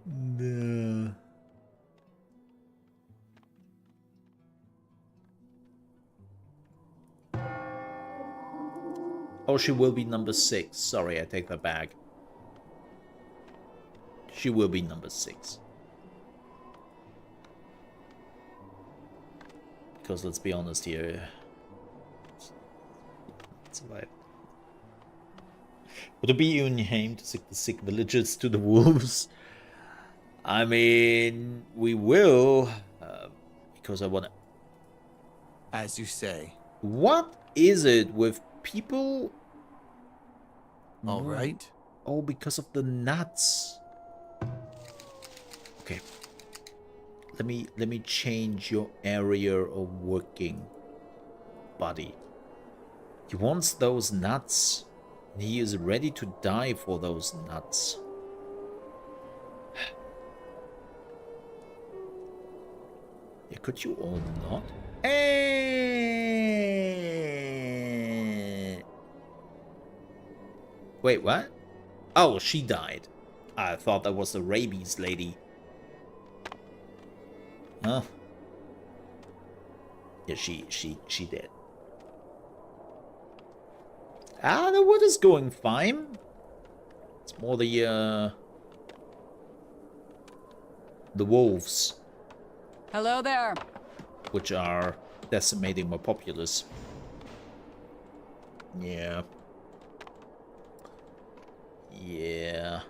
Nah. Oh, she will be number 6. Sorry, I take that back. She will be number 6. Because let's be honest here. It's like... Would it be inhumane to sick the sick villagers to the wolves? I mean, we will. Because I want to... As you say. What is it with people... All right. Oh, because of the nuts. Okay. Let me change your area of working, buddy. He wants those nuts. And he is ready to die for those nuts. Yeah, could you all not? Wait, what? Oh, she died. I thought that was the rabies lady. Huh? Yeah, she did. Ah, the wood is going fine. It's more the wolves, Hello there. which are decimating my populace. Yeah. Yeah.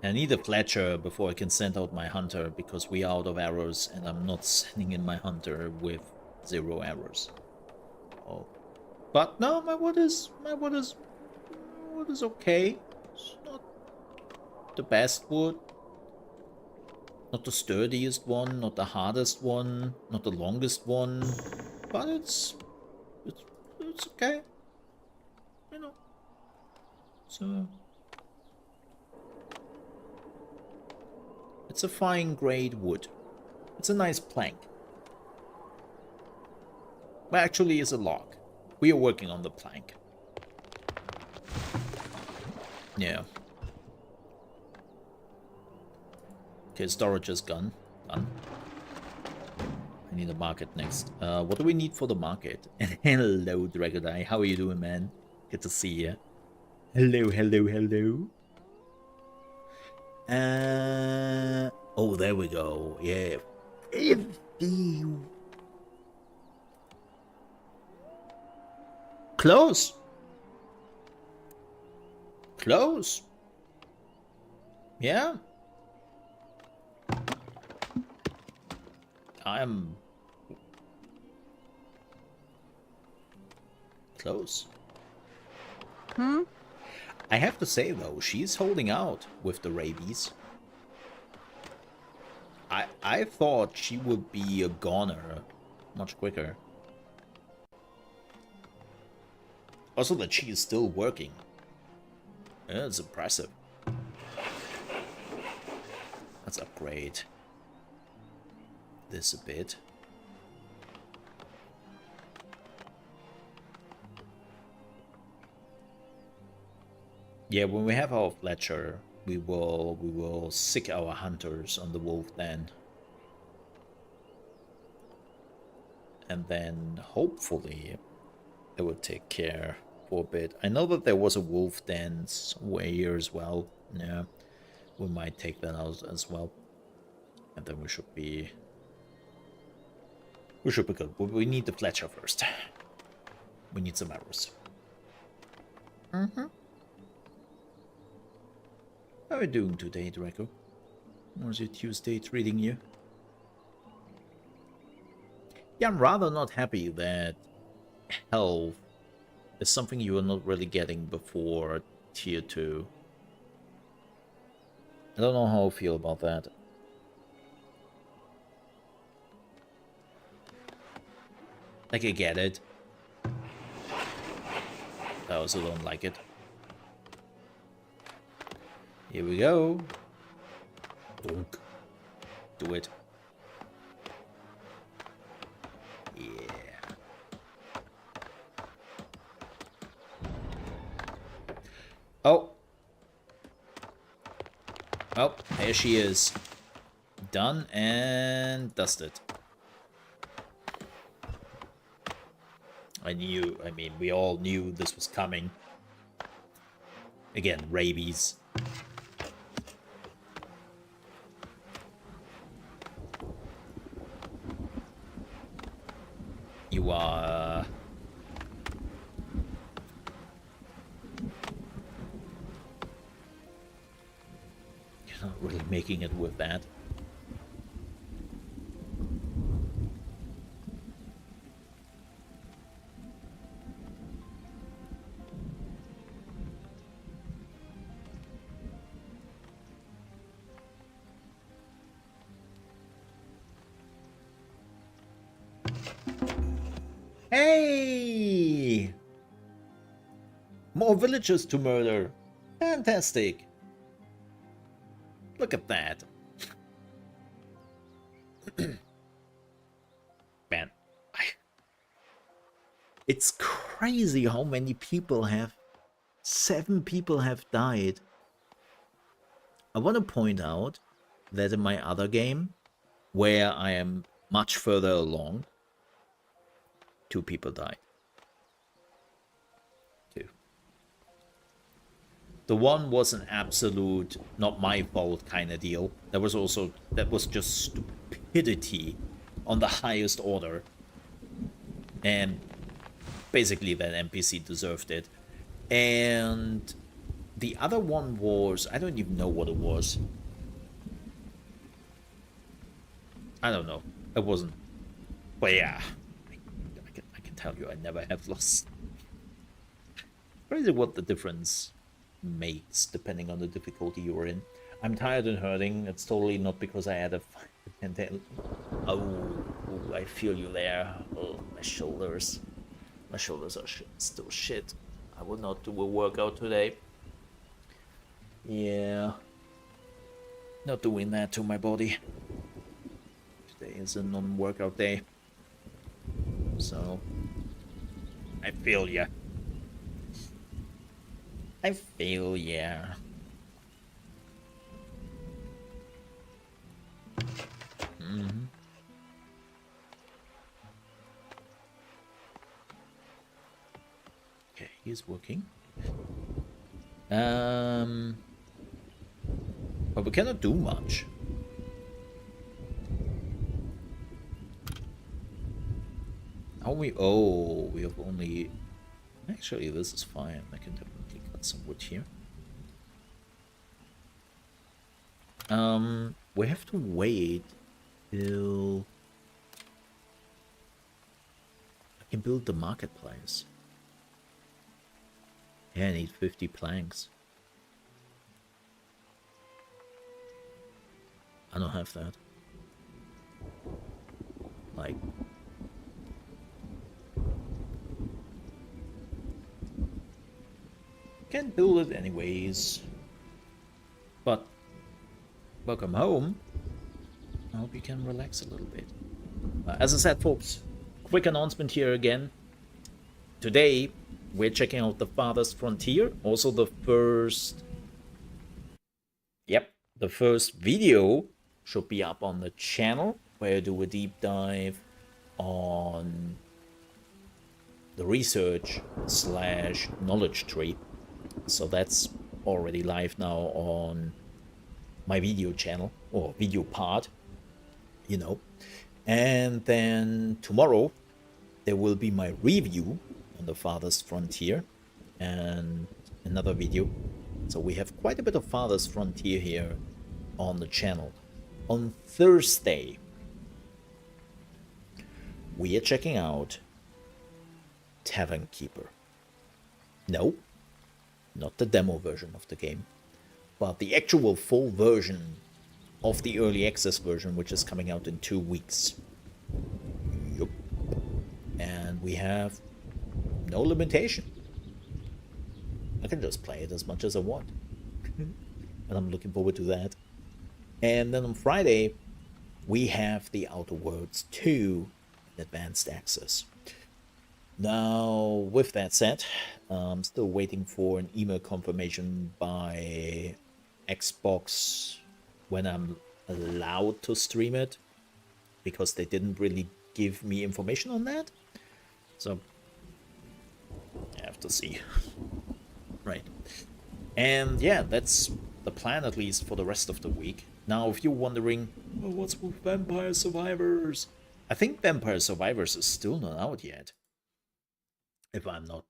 I need a Fletcher before I can send out my hunter, because we are out of arrows and I'm not sending in my hunter with 0 arrows. Oh. But no, my wood is okay. It's not the best wood. Not the sturdiest one, not the hardest one, not the longest one, but it's okay. You know. So it's a fine grade wood. It's a nice plank. Well, actually, it's a log. We are working on the plank. Yeah. Okay, storage is gone. Done. I need a market next. What do we need for the market? Hello, Dragonite. How are you doing, man? Good to see you. Hello, hello, hello. Oh, there we go. Yeah. 50. Close. Close. Yeah. I'm close. I have to say though, she's holding out with the rabies. I thought she would be a goner much quicker. Also that she is still working. Yeah, it's impressive. Let's upgrade this a bit. Yeah, when we have our Fletcher, we will sick our hunters on the wolf den. And then hopefully it will take care for a bit. I know that there was a wolf den somewhere here as well. Yeah, we might take that out as well. And then we should be good. But we need the Fletcher first. We need some arrows. How are you doing today, Draco? How's your Tuesday treating you? Yeah, I'm rather not happy that health is something you are not really getting before tier 2. I don't know how I feel about that. Like, I get it. I also don't like it. Here we go. Donk. Do it. Yeah. Oh. Oh, there she is. Done and dusted. I mean, we all knew this was coming. Again, rabies. You are... You're not really making it with that. Hey! More villagers to murder. Fantastic. Look at that. Man, it's crazy how many people have... 7 people have died. I want to point out that in my other game, where I am much further along, 2 people died. 2. The one was an absolute, not my fault kind of deal. That was just stupidity on the highest order. And basically that NPC deserved it. And the other one was, I don't even know what it was. I don't know. It wasn't. But yeah. I can tell you I never have lost. Crazy what the difference makes depending on the difficulty you're in. I'm tired and hurting. It's totally not because I had a oh, I feel you there. Oh, my shoulders. My shoulders are still shit. I will not do a workout today. Yeah. Not doing that to my body. Today is a non-workout day. So, I feel ya. I feel ya. Okay, he's working. But we cannot do much. How we? Oh, we have only. Actually, this is fine. I can definitely cut some wood here. We have to wait till I can build the marketplace. Yeah, I need 50 planks. I don't have that. Like, can't build it anyways. But welcome home. I hope you can relax a little bit. As I said, folks, quick announcement here again. Today, we're checking out the Farthest Frontier. Also the first... Yep, the first video should be up on the channel, where I do a deep dive on the research / knowledge tree. So that's already live now on my video channel, or video part, you know. And then tomorrow there will be my review on the Farthest Frontier and another video. So we have quite a bit of Farthest Frontier here on the channel. On Thursday, we are checking out Tavern Keeper. No, not the demo version of the game, but the actual full version of the early access version, which is coming out in 2 weeks. Yup. And we have no limitation. I can just play it as much as I want. And I'm looking forward to that. And then on Friday, we have the Outer Worlds 2 in advanced access. Now, with that said, I'm still waiting for an email confirmation by Xbox when I'm allowed to stream it, because they didn't really give me information on that. So, I have to see. Right. And yeah, that's the plan, at least for the rest of the week. Now, if you're wondering, well, what's with Vampire Survivors? I think Vampire Survivors is still not out yet, if I'm not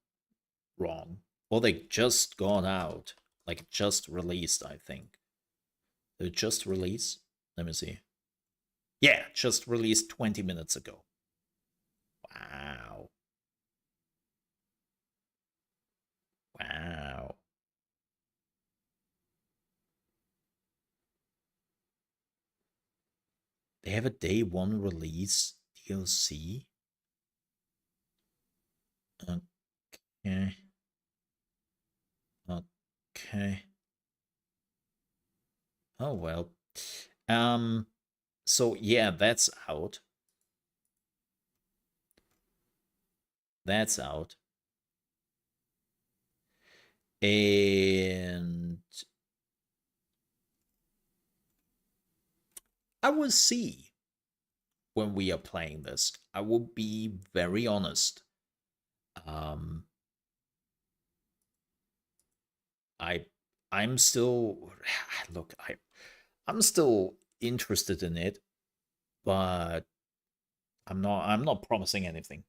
wrong. Or they just gone out. Like, just released, I think. Did it just release? Let me see. Yeah, just released 20 minutes ago. Wow. Wow. They have a day one release DLC. Okay. Okay. Oh well. So yeah, that's out. That's out. And I will see when we are playing this. I will be very honest. I'm still look, I'm still interested in it, but I'm not promising anything.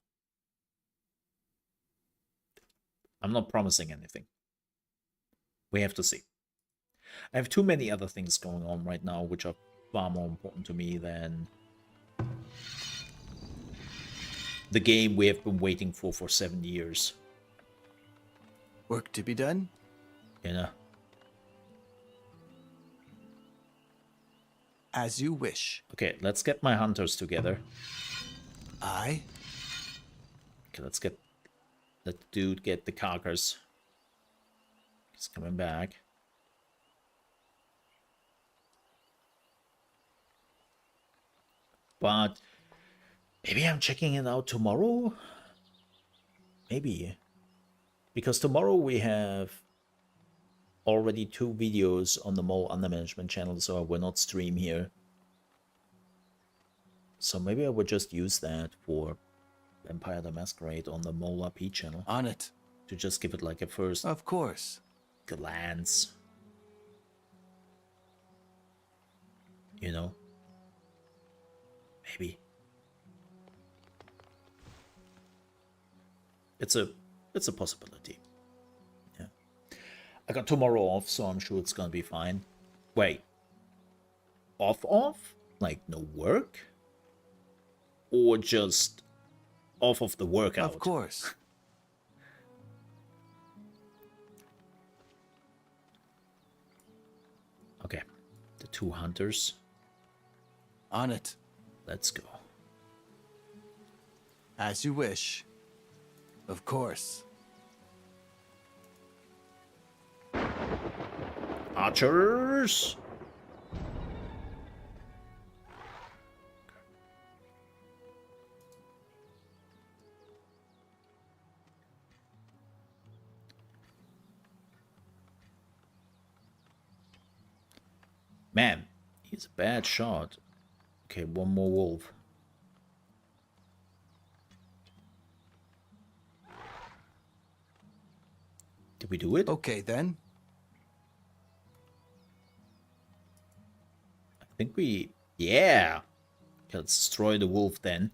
I'm not promising anything. We have to see. I have too many other things going on right now which are far more important to me than the game we have been waiting for 7 years. Work to be done? You know? As you wish. Okay, let's get my hunters together. Aye. Okay, let the dude get the carcass. He's coming back. But maybe I'm checking it out tomorrow? Maybe. Because tomorrow we have already 2 videos on the Mole Under Management channel, so I will not stream here. So maybe I would just use that for Vampire the Masquerade on the Mole RP channel. On it. To just give it like a first Of course. glance. You know? Maybe. It's a possibility. Yeah. I got tomorrow off, so I'm sure it's gonna be fine. Wait. Off? Like no work? Or just off of the workout? Of course. Okay. The 2 hunters. On it. Let's go. As you wish. Of course. Archers! Man, he's a bad shot. Okay, one more wolf. Did we do it? Okay then. I think we... Yeah! Okay, let's destroy the wolf then.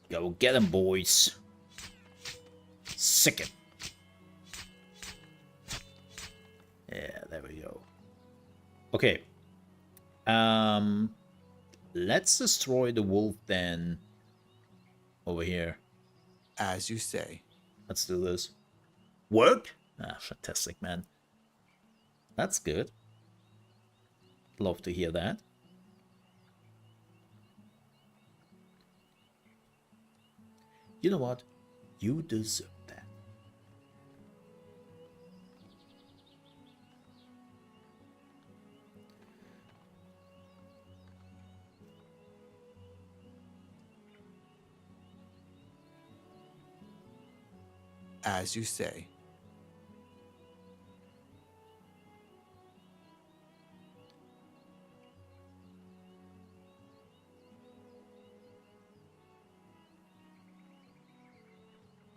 Go get him, boys. Sick it. Yeah, there we go. Okay. Let's destroy the wolf then. Over here. As you say. Let's do this. Work? Ah, fantastic, man. That's good. Love to hear that. You know what? You deserve that. As you say.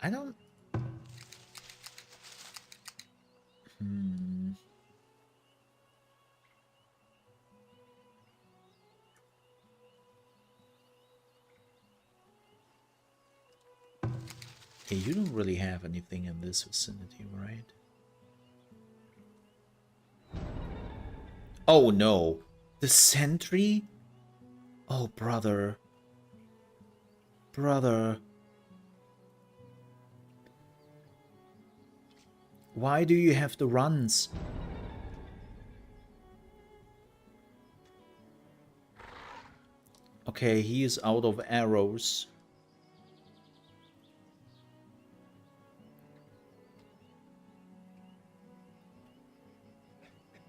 I don't... Okay, you don't really have anything in this vicinity, right? Oh no. The sentry? Oh, brother. Brother. Why do you have the runs? Okay, he is out of arrows.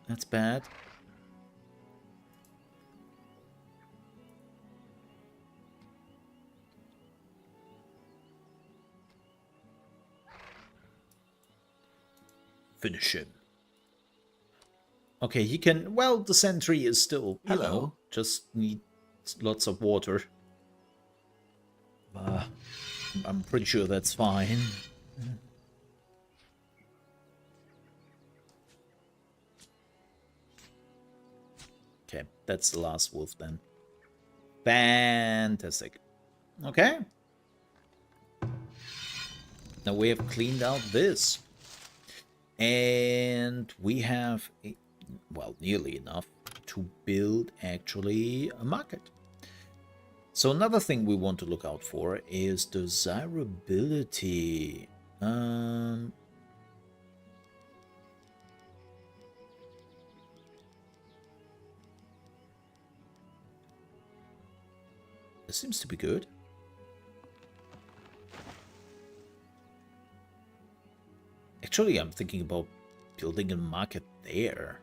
That's bad. Finish him. Okay, he can... Well, the sentry is still, you Hello. know, just needs lots of water. I'm pretty sure that's fine. Okay, that's the last wolf then. Fantastic. Okay. Now we have cleaned out this. And we have, well, nearly enough to build actually a market. So another thing we want to look out for is desirability. This seems to be good. Actually, I'm thinking about building a market there.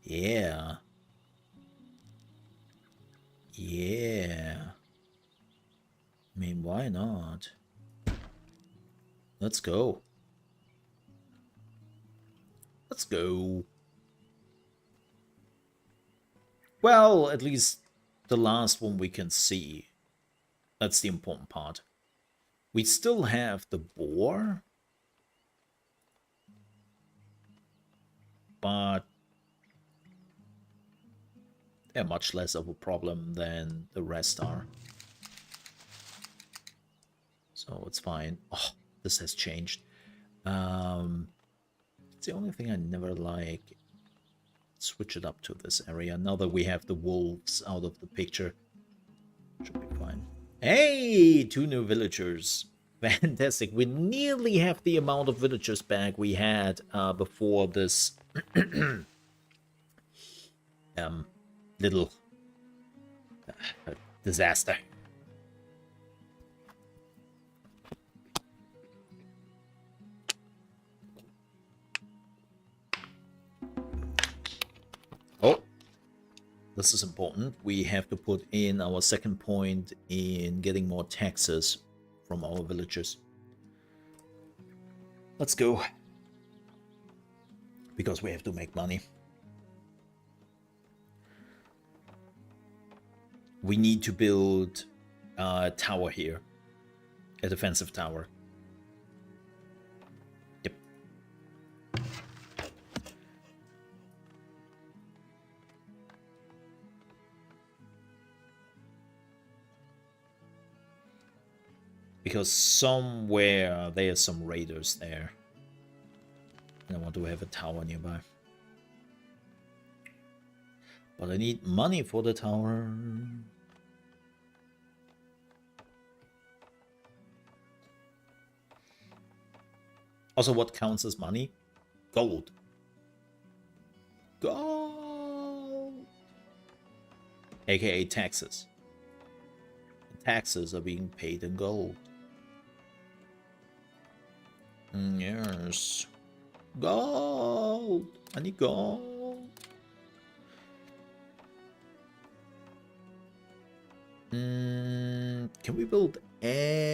Yeah. Yeah. I mean, why not? Let's go. Let's go. Well, at least the last one we can see. That's the important part. We still have the boar. But they're much less of a problem than the rest are. So it's fine. Oh, this has changed. It's the only thing I never like. Switch it up to this area. Now that we have the wolves out of the picture. Should be fine. Hey, 2 new villagers. Fantastic. We nearly have the amount of villagers back we had before this little disaster. Oh, this is important. We have to put in our second point in getting more taxes from our villagers. Let's go. Because we have to make money. We need to build a tower here. A defensive tower. Yep. Because somewhere there's some raiders there. And I want to have a tower nearby. But I need money for the tower. Also, what counts as money? Gold. Gold! AKA taxes. Taxes are being paid in gold. Yes. Gold! I need gold. Can we build anything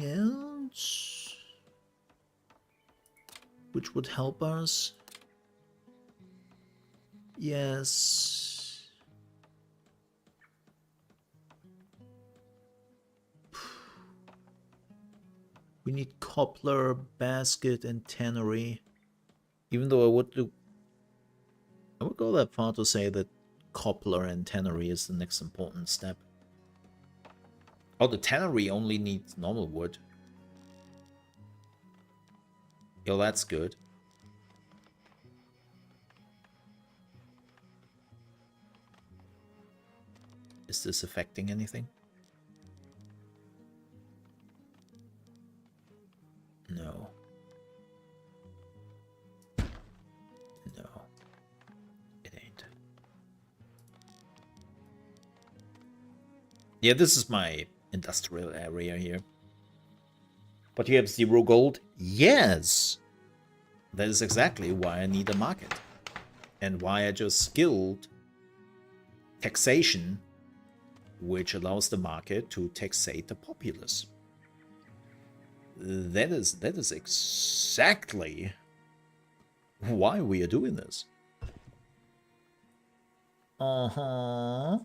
else which would help us? Yes. We need cobbler, basket, and tannery. Even though I would go that far to say that cobbler and tannery is the next important step. Oh, the tannery only needs normal wood. Yo, that's good. Is this affecting anything? No. No. It ain't. Yeah, this is my industrial area here. But you have 0 gold? Yes! That is exactly why I need a market. And why I just skilled taxation, which allows the market to taxate the populace. That is exactly why we are doing this. Uh-huh.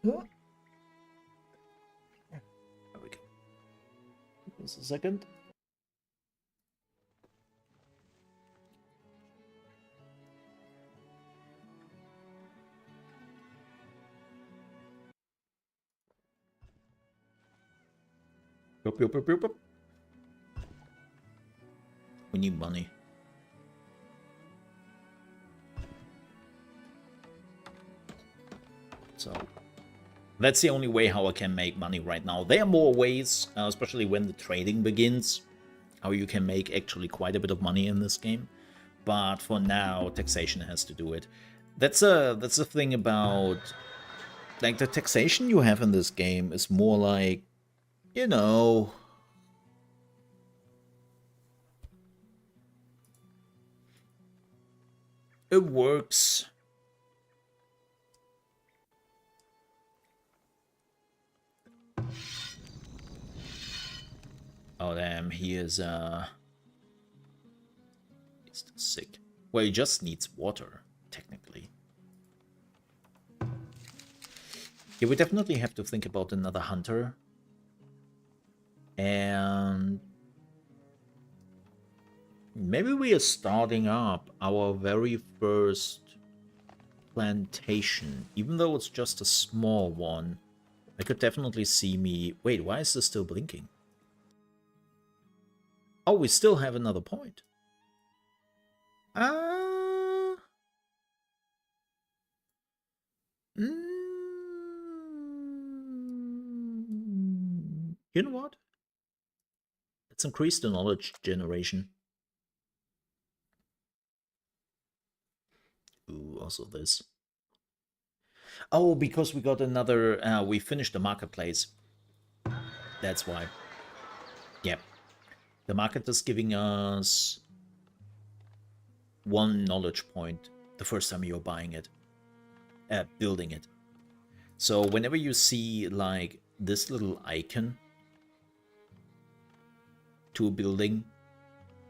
There we go. Just a second. Yup. We need money. So that's the only way how I can make money right now. There are more ways, especially when the trading begins, how you can make actually quite a bit of money in this game. But for now, taxation has to do it. That's a thing about, like, the taxation you have in this game is more like, you know, it works. Oh damn, he is he's still sick. Well, he just needs water, technically. Yeah, we definitely have to think about another hunter. And maybe we are starting up our very first plantation. Even though it's just a small one, I could definitely see me... Wait, why is this still blinking? Oh, we still have another point. You know what? Let's increase the knowledge generation. Ooh, also this. Oh, because we got another... we finished the marketplace. That's why. Yep. The market is giving us 1 knowledge point the first time you're buying it. Building it. So whenever you see, like, this little icon to a building,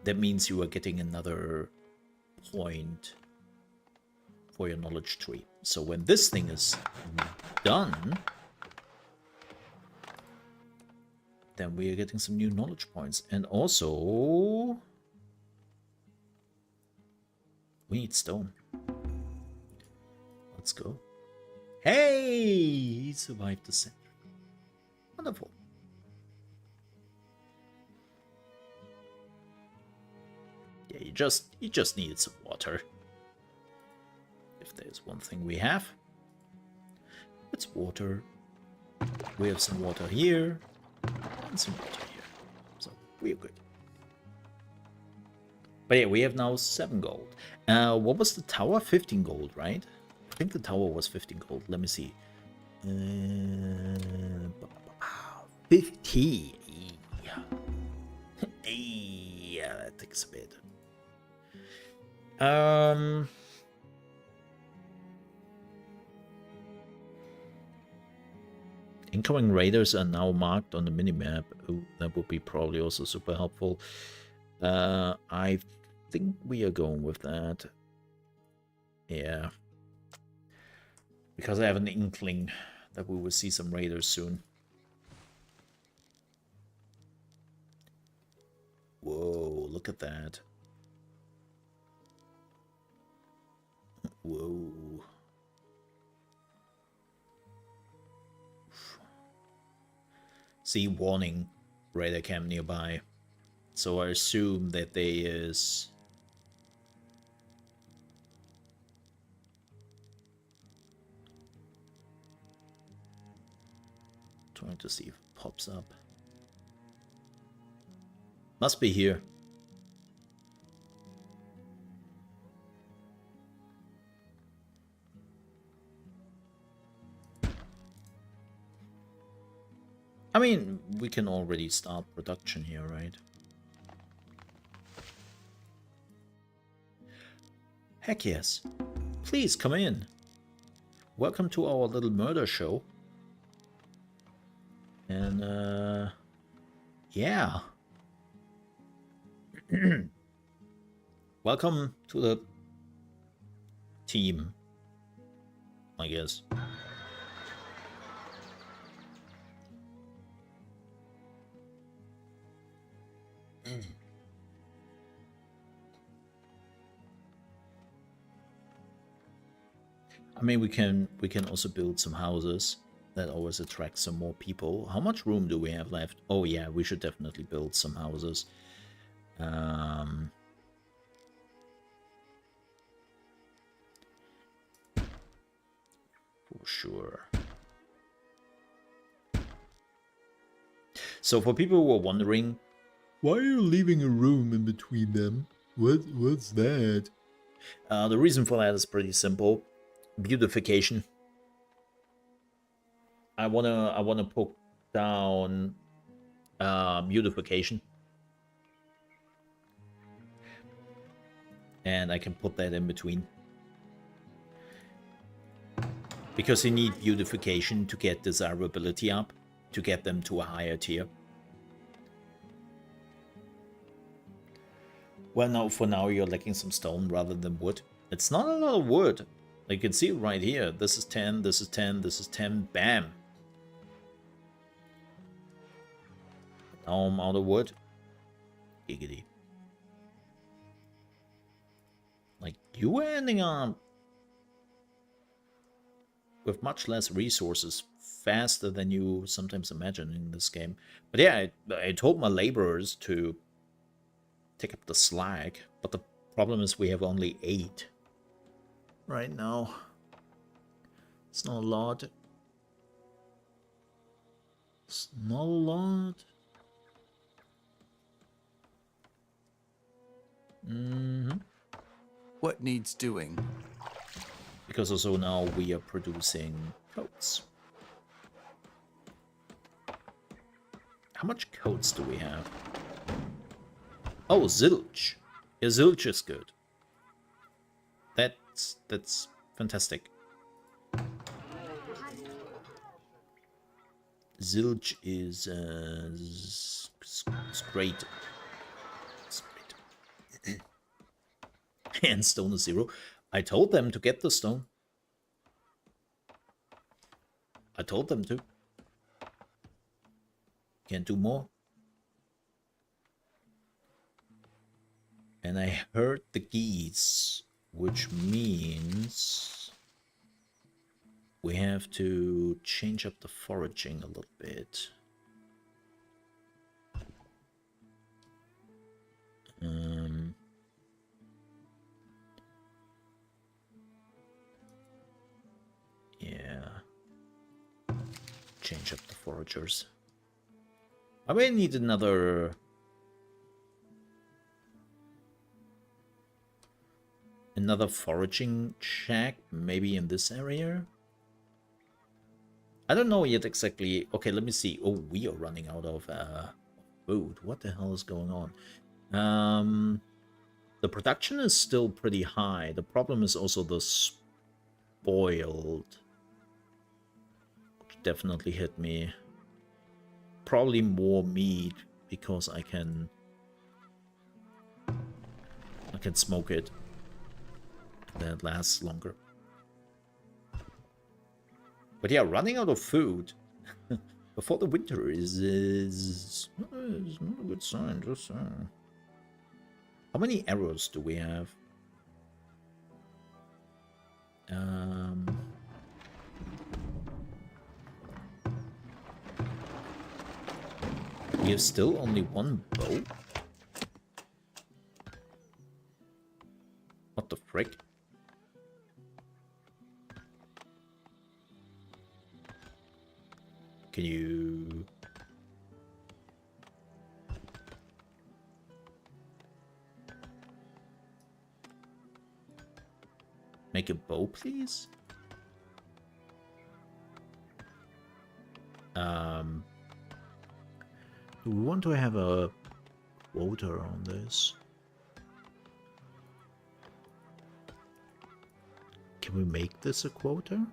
that means you are getting another point for your knowledge tree. So when this thing is done, then we are getting some new knowledge points. And also, we need stone. Let's go. Hey! He survived the century. Wonderful. Yeah, you just needed some water. If there's one thing we have, it's water. We have some water here. And some water here. So, we're good. But yeah, we have now 7 gold. What was the tower? 15 gold, right? I think the tower was 15 gold. Let me see. 50. Yeah, that takes a bit. Incoming raiders are now marked on the minimap. Ooh, that would be probably also super helpful. I think we are going with that. Yeah. Because I have an inkling that we will see some raiders soon. Whoa, look at that. Whoa. See, warning, raider camp nearby. So I assume that there is... Trying to see if it pops up. Must be here. I mean, we can already start production here, right? Heck yes. Please come in. Welcome to our little murder show. And, yeah. Welcome to the team, I guess. I mean, we can also build some houses. That always attracts some more people. How much room do we have left? Oh yeah, we should definitely build some houses. sure. So for people who are wondering, why are you leaving a room in between them? What's that? The reason for that is pretty simple. Beautification. I wanna put down beautification. And I can put that in between. Because you need beautification to get desirability up, to get them to a higher tier. Well, now for now you're lacking some stone rather than wood. It's not a lot of wood. You can see it right here. This is 10, this is 10, this is 10. Bam. Now I'm out of wood. Giggity. Like, you were ending up with much less resources faster than you sometimes imagine in this game. But yeah, I told my laborers to take up the slack, but the problem is we have only 8 right now. It's not a lot. It's not a lot. What needs doing? Because also now we are producing coats. How much coats do we have? Oh, zilch. Yeah, zilch is good. That's fantastic. Zilch is it's great. It's great. And stone is 0. I told them to get the stone. I told them to. Can't do more. And I heard the geese, which means we have to change up the foraging a little bit. Yeah. Change up the foragers. I may need another foraging shack, maybe in this area. I don't know yet exactly. Okay, let me see. Oh, we are running out of food. What the hell is going on? The production is still pretty high. The problem is also the spoiled, which definitely hit me. Probably more meat because I can smoke it. That lasts longer. But yeah, running out of food before the winter is not a good sign, just saying. How many arrows do we have? We have still only 1 bow? What the frick? Can you... make a bow, please? Do we want to have a quota on this? Can we make this a quota?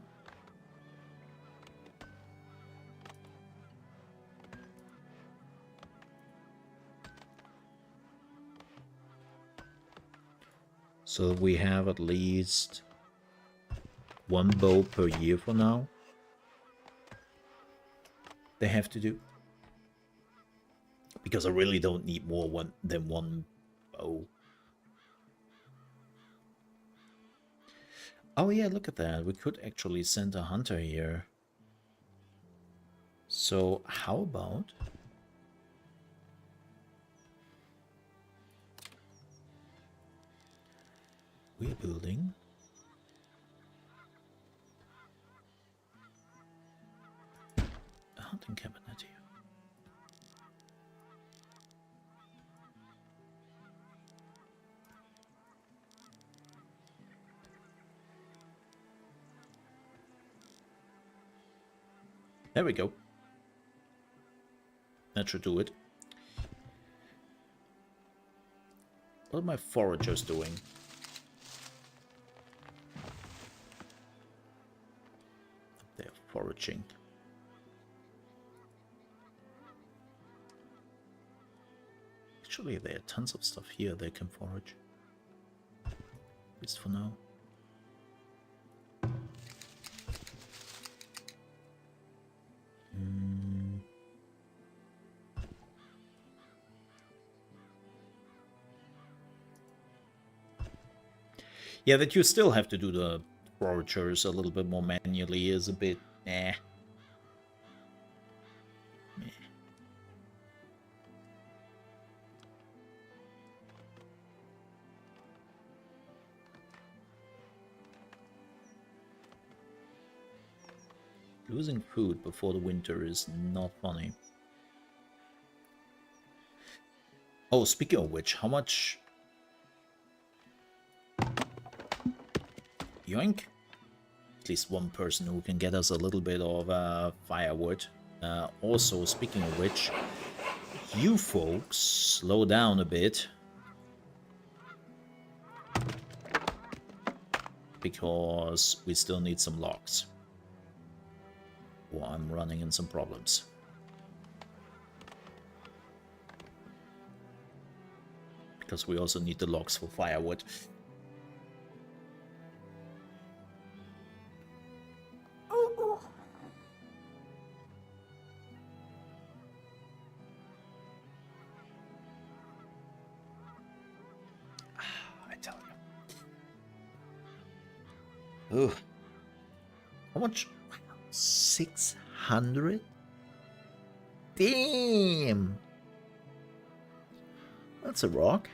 So we have at least 1 bow per year for now. They have to do. Because I really don't need more than 1 bow. Oh yeah, look at that. We could actually send a hunter here. So how about... we're building hunting cabinet here? There we go. That should do it. What are my foragers doing? They're foraging. Actually, there are tons of stuff here they can forage. At least for now. Yeah, that you still have to do the foragers a little bit more manually is a bit eh. Losing food before the winter is not funny. Oh, speaking of which, how much... Yoink! At least one person who can get us a little bit of firewood. Also, speaking of which, you folks, slow down a bit. Because we still need some logs. Or I'm running in some problems. Because we also need the logs for firewood. I tell you. Ugh. How much? 600? Damn! That's a rock.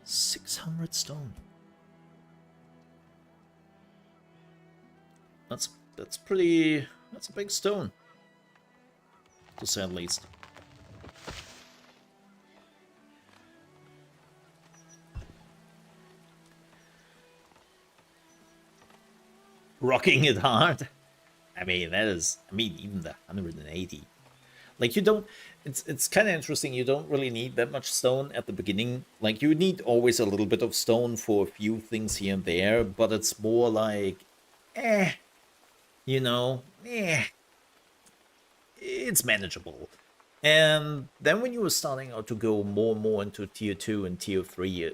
600 stone. That's pretty... That's a big stone. To say the least. Rocking it hard. I mean, that is... I mean, even the 180. Like, you don't... It's kind of interesting. You don't really need that much stone at the beginning. Like, you need always a little bit of stone for a few things here and there. But it's more like... You know? It's manageable. And then when you were starting out to go more and more into Tier 2 and Tier 3,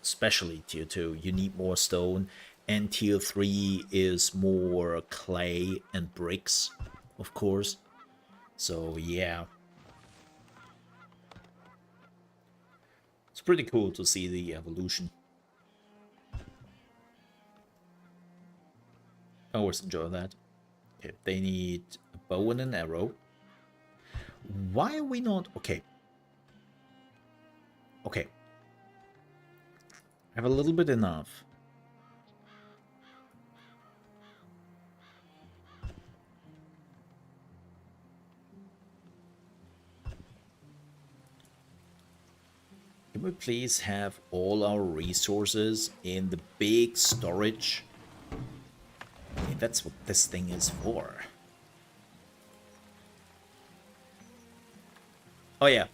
especially Tier 2, you need more stone. And Tier 3 is more clay and bricks, of course. So, yeah. It's pretty cool to see the evolution. I always enjoy that. Okay, they need a bow and an arrow. Why are we not... Okay. Okay. I have a little bit enough. Can we please have all our resources in the big storage? I mean, that's what this thing is for. Oh yeah.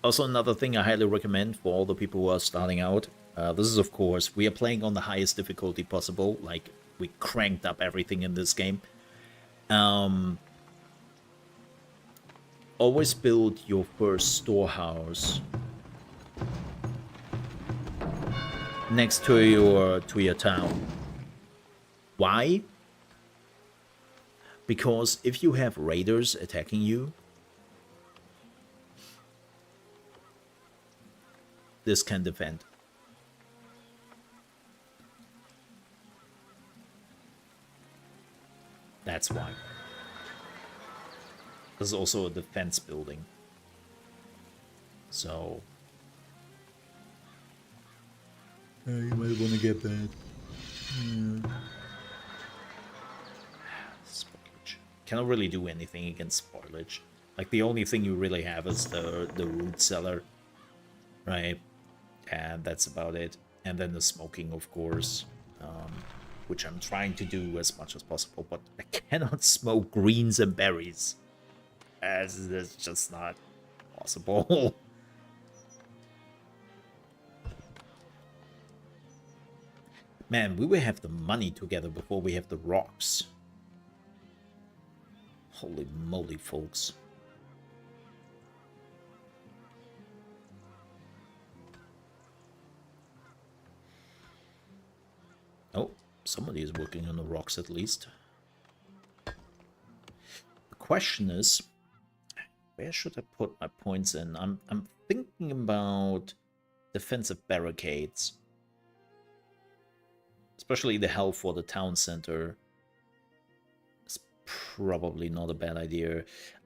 Also another thing I highly recommend for all the people who are starting out. This is, of course, we are playing on the highest difficulty possible. Like, we cranked up everything in this game. Always build your first storehouse next to your town. Why? Because if you have raiders attacking you, this can defend. That's why. This is also a defense building. So... you might want to get that. Yeah. cannot really do anything against spoilage. Like, the only thing you really have is the root cellar, right? And that's about it. And then the smoking, of course, which I'm trying to do as much as possible, but I cannot smoke greens and berries, as it's just not possible. Man, we will have the money together before we have the rocks. Holy moly, folks. Oh, somebody is working on the rocks at least. The question is, where should I put my points in? I'm thinking about defensive barricades. Especially the help for the town center. It's probably not a bad idea.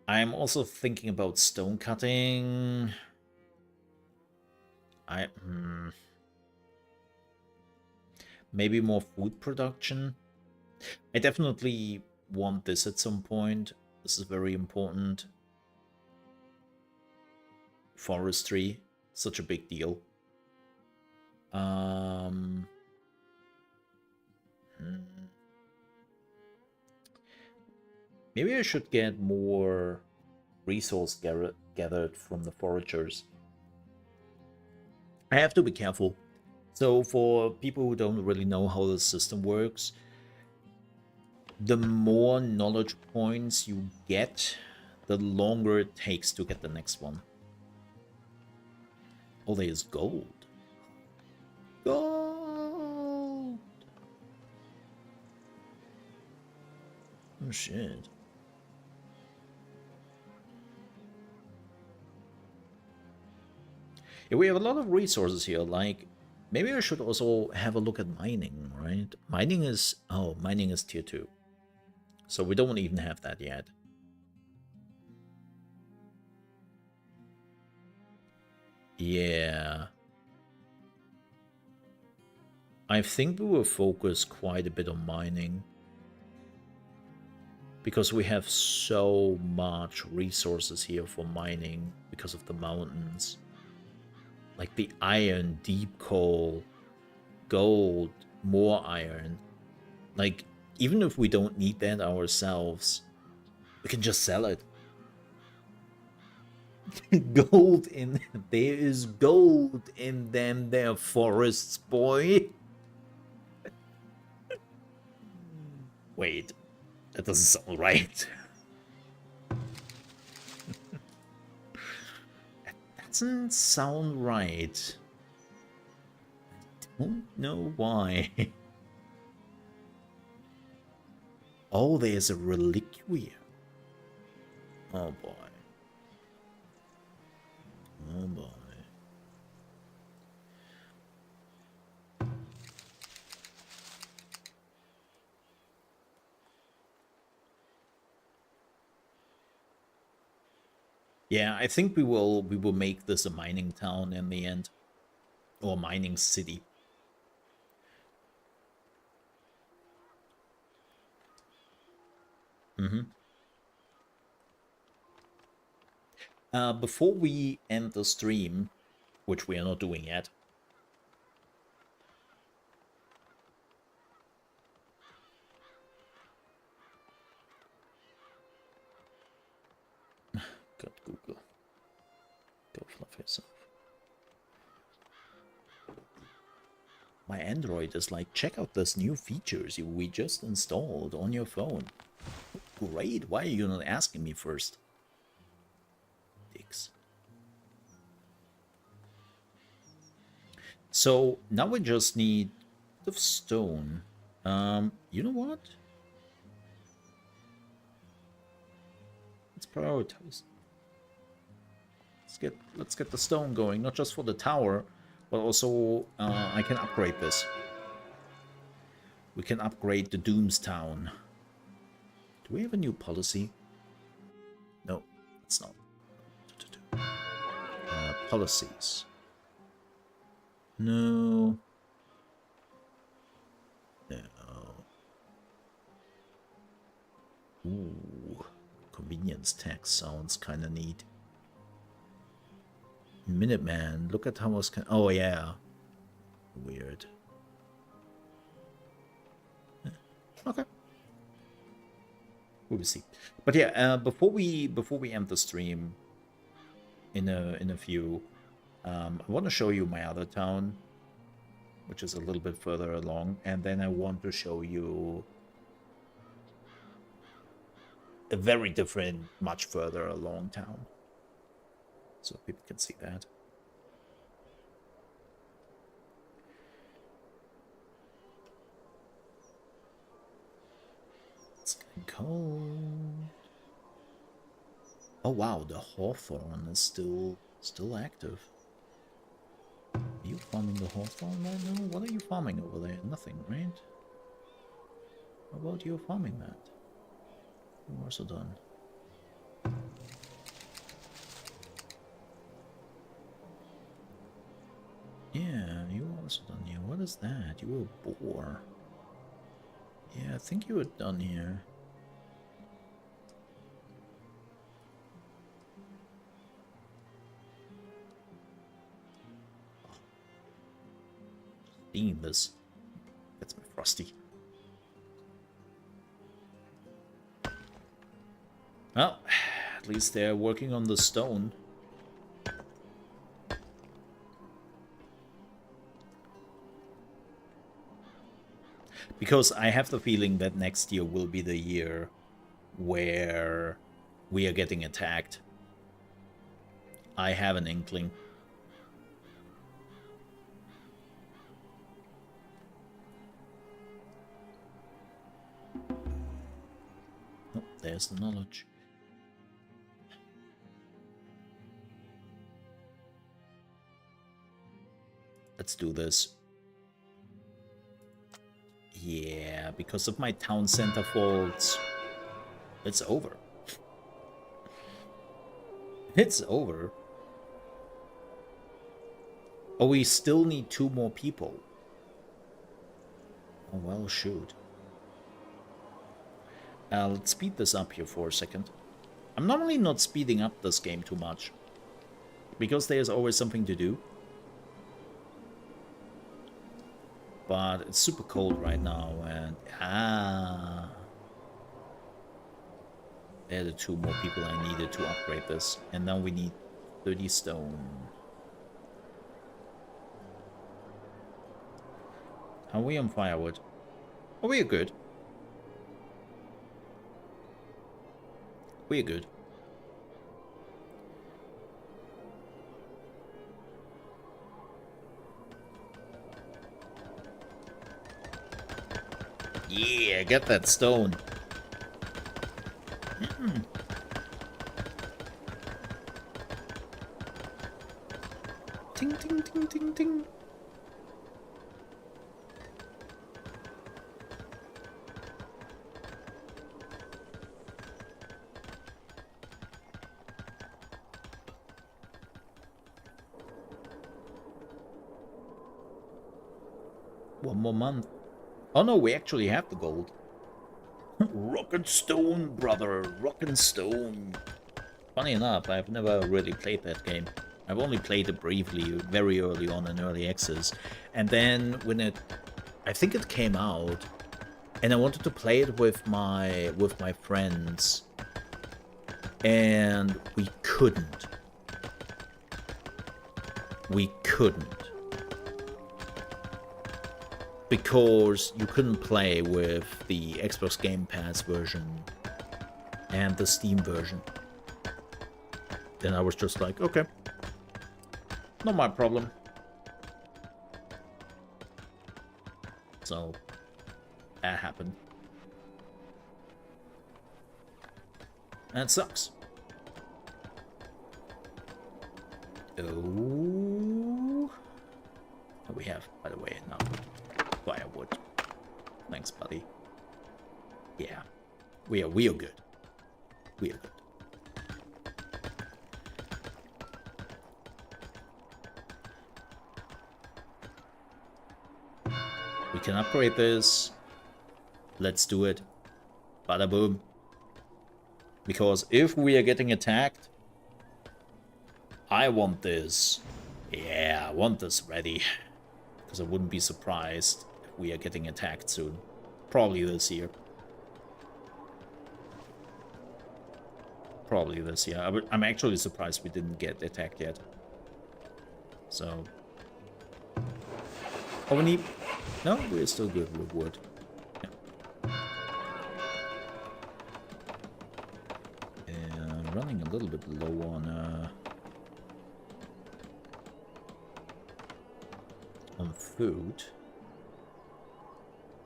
I'm also thinking about stone cutting. Maybe more food production. I definitely want this at some point. This is very important. Forestry, such a big deal. Maybe I should get more resource gathered from the foragers. I have to be careful. So for people who don't really know how the system works, the more knowledge points you get, the longer it takes to get the next one. Oh, there's gold. Gold! Oh, shit. Yeah, we have a lot of resources here, like, maybe I should also have a look at mining, right? Mining is tier 2. So we don't even have that yet. Yeah. I think we will focus quite a bit on mining. Because we have so much resources here for mining because of the mountains. Like the iron, deep coal, gold, more iron. Like, even if we don't need that ourselves, we can just sell it. Gold in... There is gold in them there forests, boy. Wait, that doesn't sound right. That doesn't sound right. I don't know why. Oh, there's a reliquia. Oh boy. Oh boy. Yeah, I think we will make this a mining town in the end. Or mining city. Before we end the stream, which we are not doing yet. God, Google. Go fluff yourself. My Android is like, check out this new features we just installed on your phone. Great, why are you not asking me first? Dicks. So now we just need the stone. You know what? Let's prioritize. Let's get the stone going, not just for the tower, but also I can upgrade this. We can upgrade the Doomstown. Do we have a new policy? No, it's not. Policies. No. No. Ooh. convenience tax sounds kind of neat. Minuteman, look at how I was. Oh yeah, weird. Okay, we will see. But yeah, before we end the stream, in a few, I want to show you my other town, which is a little bit further along, and then I want to show you a very different, much further along town, so people can see that. It's getting cold. Oh wow, the hawthorn is still active. Are you farming the hawthorn right now? What are you farming over there? Nothing, right? How about you farming that? I'm also done. Yeah, you were also done here. What is that? You were a boar. Yeah, I think you were done here. Seeing this gets me frosty. Well, at least they're working on the stone. Because I have the feeling that next year will be the year where we are getting attacked. I have an inkling. Oh, there's the knowledge. Let's do this. Yeah, because of my town center faults, it's over. It's over. Oh, we still need 2 more people. Oh, well, shoot. Let's speed this up here for a second. I'm normally not speeding up this game too much, because there's always something to do. But it's super cold right now, and there are the 2 more people I needed to upgrade this, and now we need 30 stone. How are we on firewood? Oh, we are good. We are good. Yeah, get that stone. Ting, ting, ting, ting, ting. One more month. Oh no, we actually have the gold. Rock and stone, brother. Rock and stone. Funny enough, I've never really played that game. I've only played it briefly, very early on in early access. And then when I think it came out, and I wanted to play it with my friends, and we couldn't. We couldn't. Because you couldn't play with the Xbox Game Pass version and the Steam version. Then I was just like, okay, not my problem. So that happened. And it sucks. Oh, what we have, by the way, now. Firewood. Thanks, buddy. Yeah. We are good. We are good. We can upgrade this. Let's do it. Bada boom. Because if we are getting attacked, I want this. Yeah, I want this ready. Because I wouldn't be surprised if we are getting attacked soon. Probably this year. Probably this year. I'm actually surprised we didn't get attacked yet. So... Oh, we need... No, we're still good with wood. Yeah. Running a little bit low on food.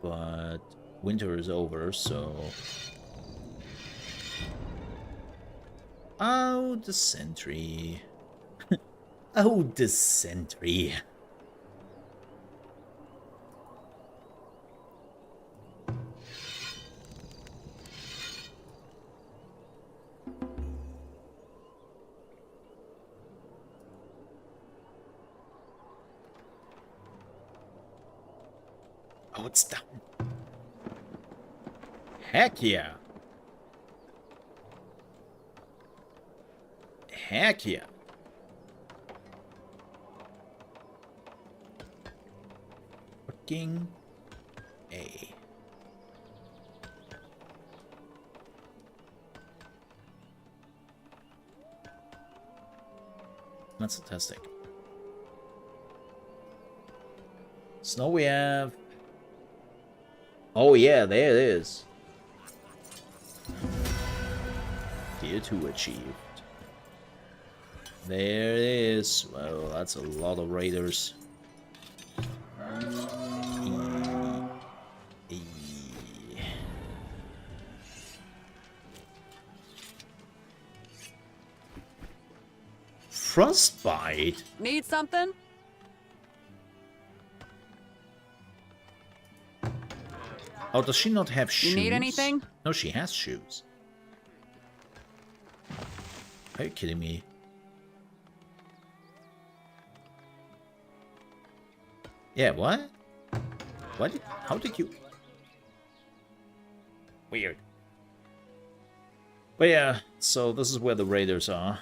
But winter is over, so... Oh, the sentry. Oh, the sentry. Oh, it's down. Heck yeah. Heck yeah. Fucking A. That's fantastic. Snow we have. Oh yeah, there it is. Tier 2 achieved. There it is. Well, that's a lot of raiders. Frostbite? Need something? Oh, does she not have shoes? You need anything? No, she has shoes. Are you kidding me? Yeah, what? What? How did you... Weird. But yeah, so this is where the raiders are.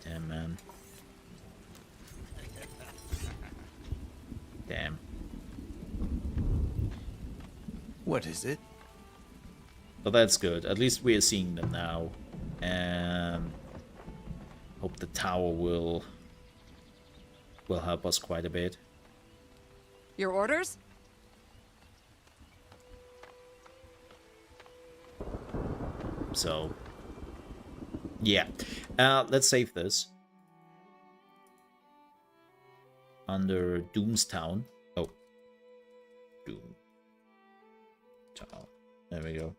Damn, man. Damn. What is it? But that's good. At least we are seeing them now. And hope the tower will help us quite a bit. Your orders? So, yeah. Let's save this. Under Doomstown. Oh. Doomtown. There we go.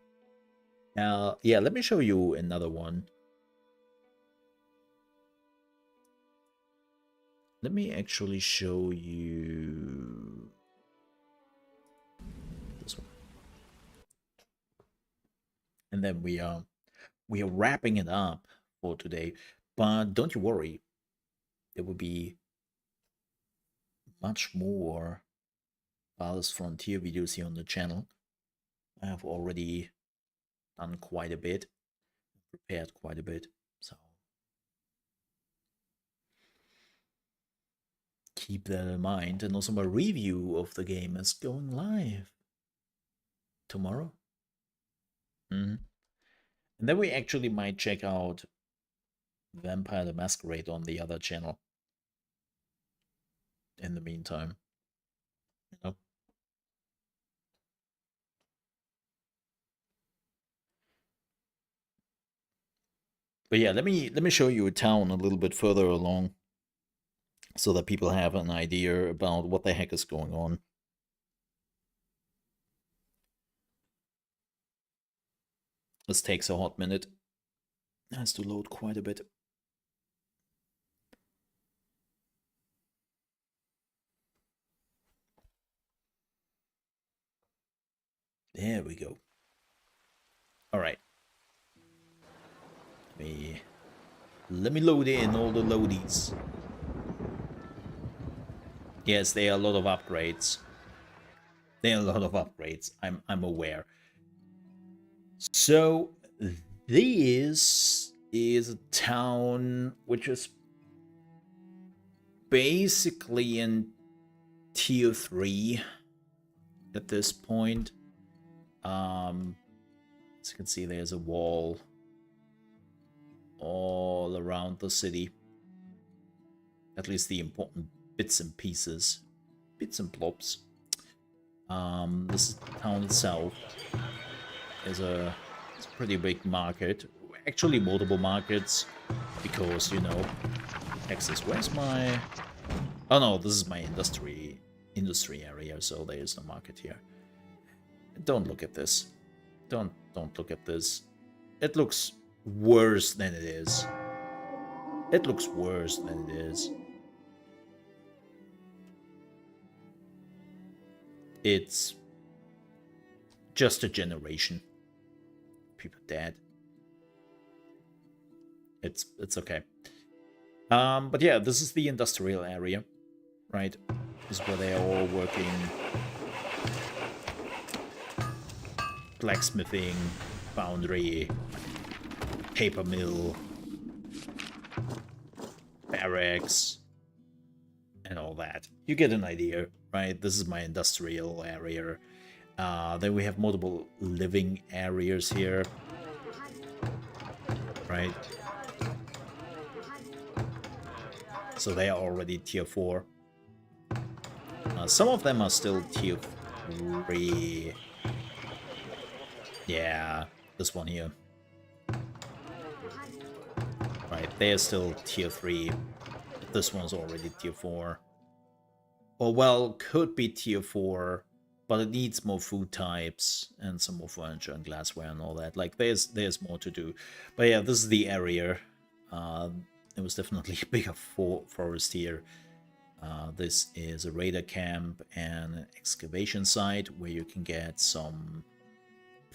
Yeah, let me show you another one. Let me actually show you this one. And then we are wrapping it up for today. But don't you worry. There will be much more Farthest Frontier videos here on the channel. I have already done quite a bit, prepared quite a bit, so keep that in mind. And also my review of the game is going live tomorrow. And then we actually might check out Vampire the Masquerade on the other channel. In the meantime, you know. But yeah, let me show you a town a little bit further along, so that people have an idea about what the heck is going on. This takes a hot minute. It has to load quite a bit. There we go. All right. Let me load in all the loadies. Yes, there are a lot of upgrades. There are a lot of upgrades. I'm aware. So this is a town which is basically in tier 3 at this point. As you can see, there's a wall all around the city. At least the important bits and pieces. Bits and blobs. This is the town itself. It's a pretty big market. Actually, multiple markets. Because, you know, Texas, where's my... Oh no, this is my industry area, so there is no market here. Don't look at this. Don't look at this. It looks worse than it is. It looks worse than it is. It's just a generation. People dead. It's okay. But yeah, this is the industrial area, right? This is where they're all working. Blacksmithing, foundry, paper mill, barracks, and all that. You get an idea, right? This is my industrial area. Then we have multiple living areas here, right? So they are already tier 4. Some of them are still tier 3. Yeah, this one here. Right, they're still tier 3. This one's already tier 4. Or, well, could be tier 4, but it needs more food types and some more furniture and glassware and all that. Like, there's more to do. But yeah, this is the area. It was definitely a bigger forest here. This is a raider camp and an excavation site where you can get some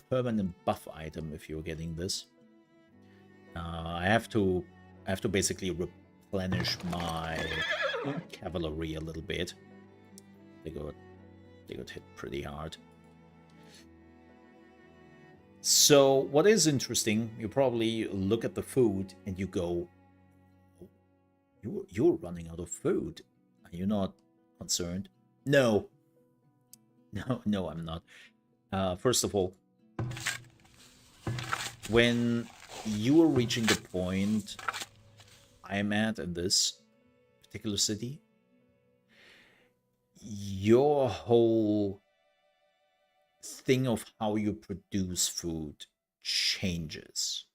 permanent buff item if you're getting this. I have to basically replenish my cavalry a little bit. They got hit pretty hard. So what is interesting, you probably look at the food and you go, you're running out of food. Are you not concerned? No, I'm not. First of all, when you are reaching the point I'm at in this particular city, your whole thing of how you produce food changes.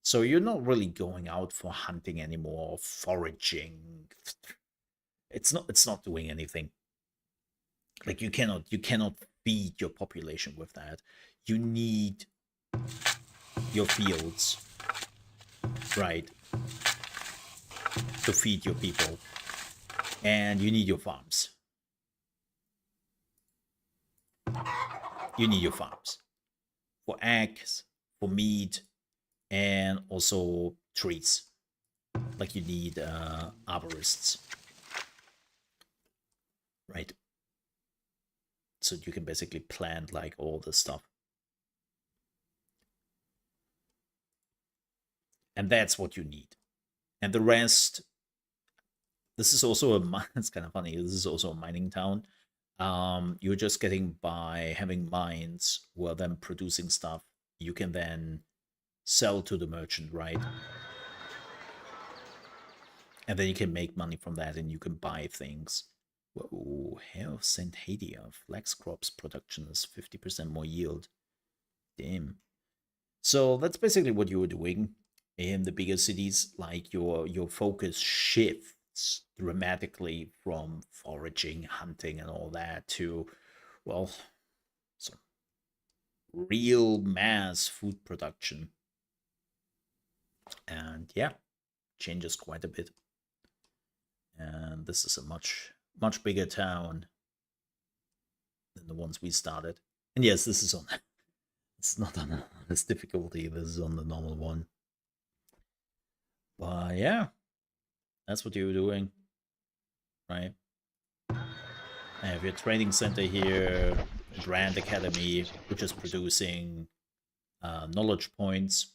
So you're not really going out for hunting anymore, foraging. It's not doing anything. Like you cannot feed your population with that. You need your fields, right, to feed your people, and you need your farms. You need your farms for eggs, for meat, and also trees. Like you need arborists, right? So you can basically plant like all this stuff. And that's what you need. And the rest, this is also it's kind of funny, this is also a mining town. You're just getting by having mines who are then producing stuff you can then sell to the merchant, right? And then you can make money from that and you can buy things. Whoa, Hair of St. Hadia. Flax crops production is 50% more yield. Damn. So that's basically what you were doing in the bigger cities. Like your focus shifts dramatically from foraging, hunting, and all that to, well, some real mass food production. And yeah, changes quite a bit. And this is a much bigger town than the ones we started. And yes, this is on, it's not on this difficulty, this is on the normal one. But yeah, that's what you were doing, right? I have your training center here, Grand Academy, which is producing knowledge points.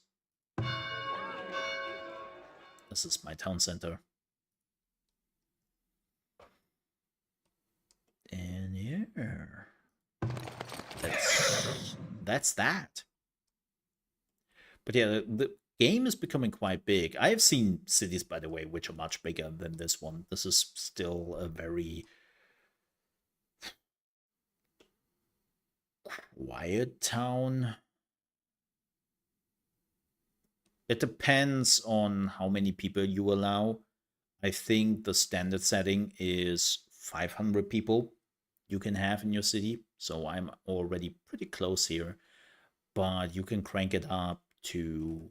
This is my town center. And yeah, that's that. But yeah, the game is becoming quite big. I have seen cities, by the way, which are much bigger than this one. This is still a very quiet town. It depends on how many people you allow. I think the standard setting is 500 people you can have in your city. So I'm already pretty close here. But you can crank it up to,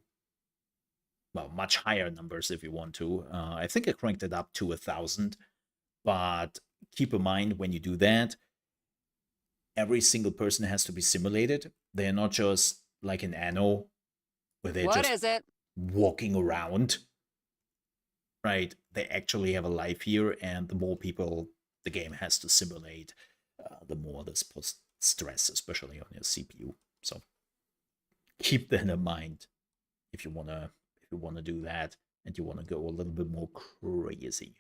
well, much higher numbers if you want to. I think I cranked it up to 1,000. But keep in mind when you do that, every single person has to be simulated. They're not just like an Anno where they're What just is it? walking around. Right? They actually have a life here, and the more people the game has to simulate, the more this puts stress, especially on your CPU. So keep that in mind if you wanna do that and you wanna go a little bit more crazy.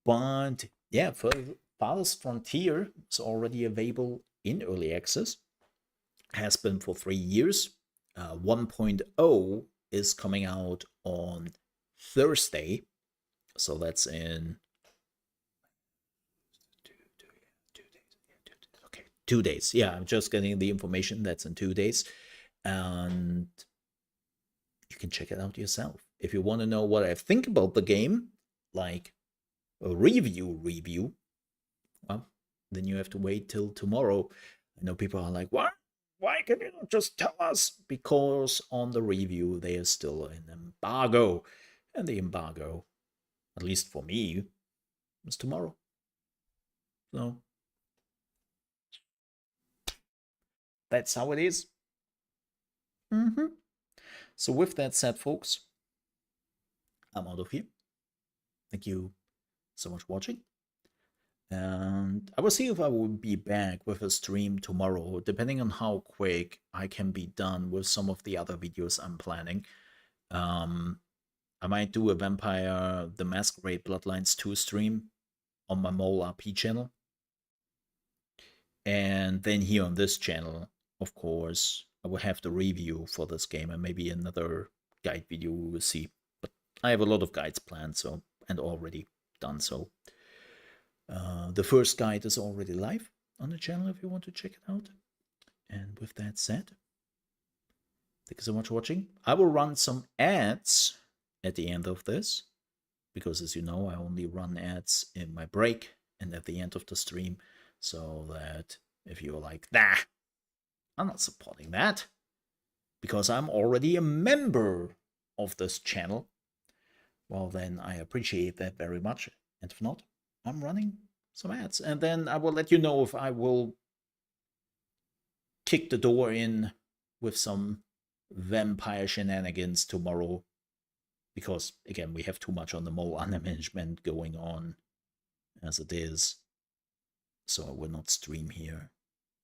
But yeah, for Farthest Frontier is already available in early access. Has been for 3 years. 1.0 is coming out on Thursday. So that's in 2 days. Yeah, I'm just getting the information. That's in 2 days. And you can check it out yourself. If you want to know what I think about the game, like a review, well, then you have to wait till tomorrow. I know people are like, what? Why can you not just tell us? Because on the review, there is still an embargo. And the embargo, at least for me, is tomorrow. So that's how it is. So with that said, folks, I'm out of here. Thank you so much for watching. And I will see if I will be back with a stream tomorrow, depending on how quick I can be done with some of the other videos I'm planning. I might do a Vampire the Masquerade Bloodlines 2 stream on my Mole RP channel. And then here on this channel, of course, I will have the review for this game and maybe another guide video we will see. But I have a lot of guides planned, so, and already done so. The first guide is already live on the channel if you want to check it out. And with that said, thank you so much for watching. I will run some ads at the end of this, because as you know, I only run ads in my break and at the end of the stream, so that if you're like, nah, I'm not supporting that, because I'm already a member of this channel, well, then I appreciate that very much. And if not, I'm running some ads. And then I will let you know if I will kick the door in with some vampire shenanigans tomorrow. Because, again, we have too much on the mole under management going on as it is. So I will not stream here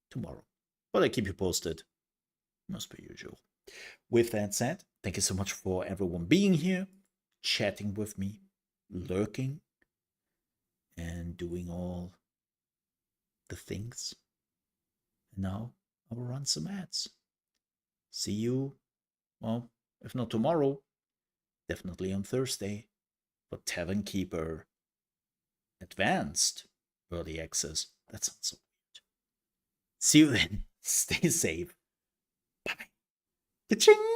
tomorrow. But I keep you posted, as per usual. With that said, thank you so much for everyone being here, chatting with me, lurking, and doing all the things. And now I will run some ads. See you, well, if not tomorrow, definitely on Thursday for Tavern Keeper Advanced Early Access. That sounds so weird. See you then. Stay safe. Bye. Ka-ching!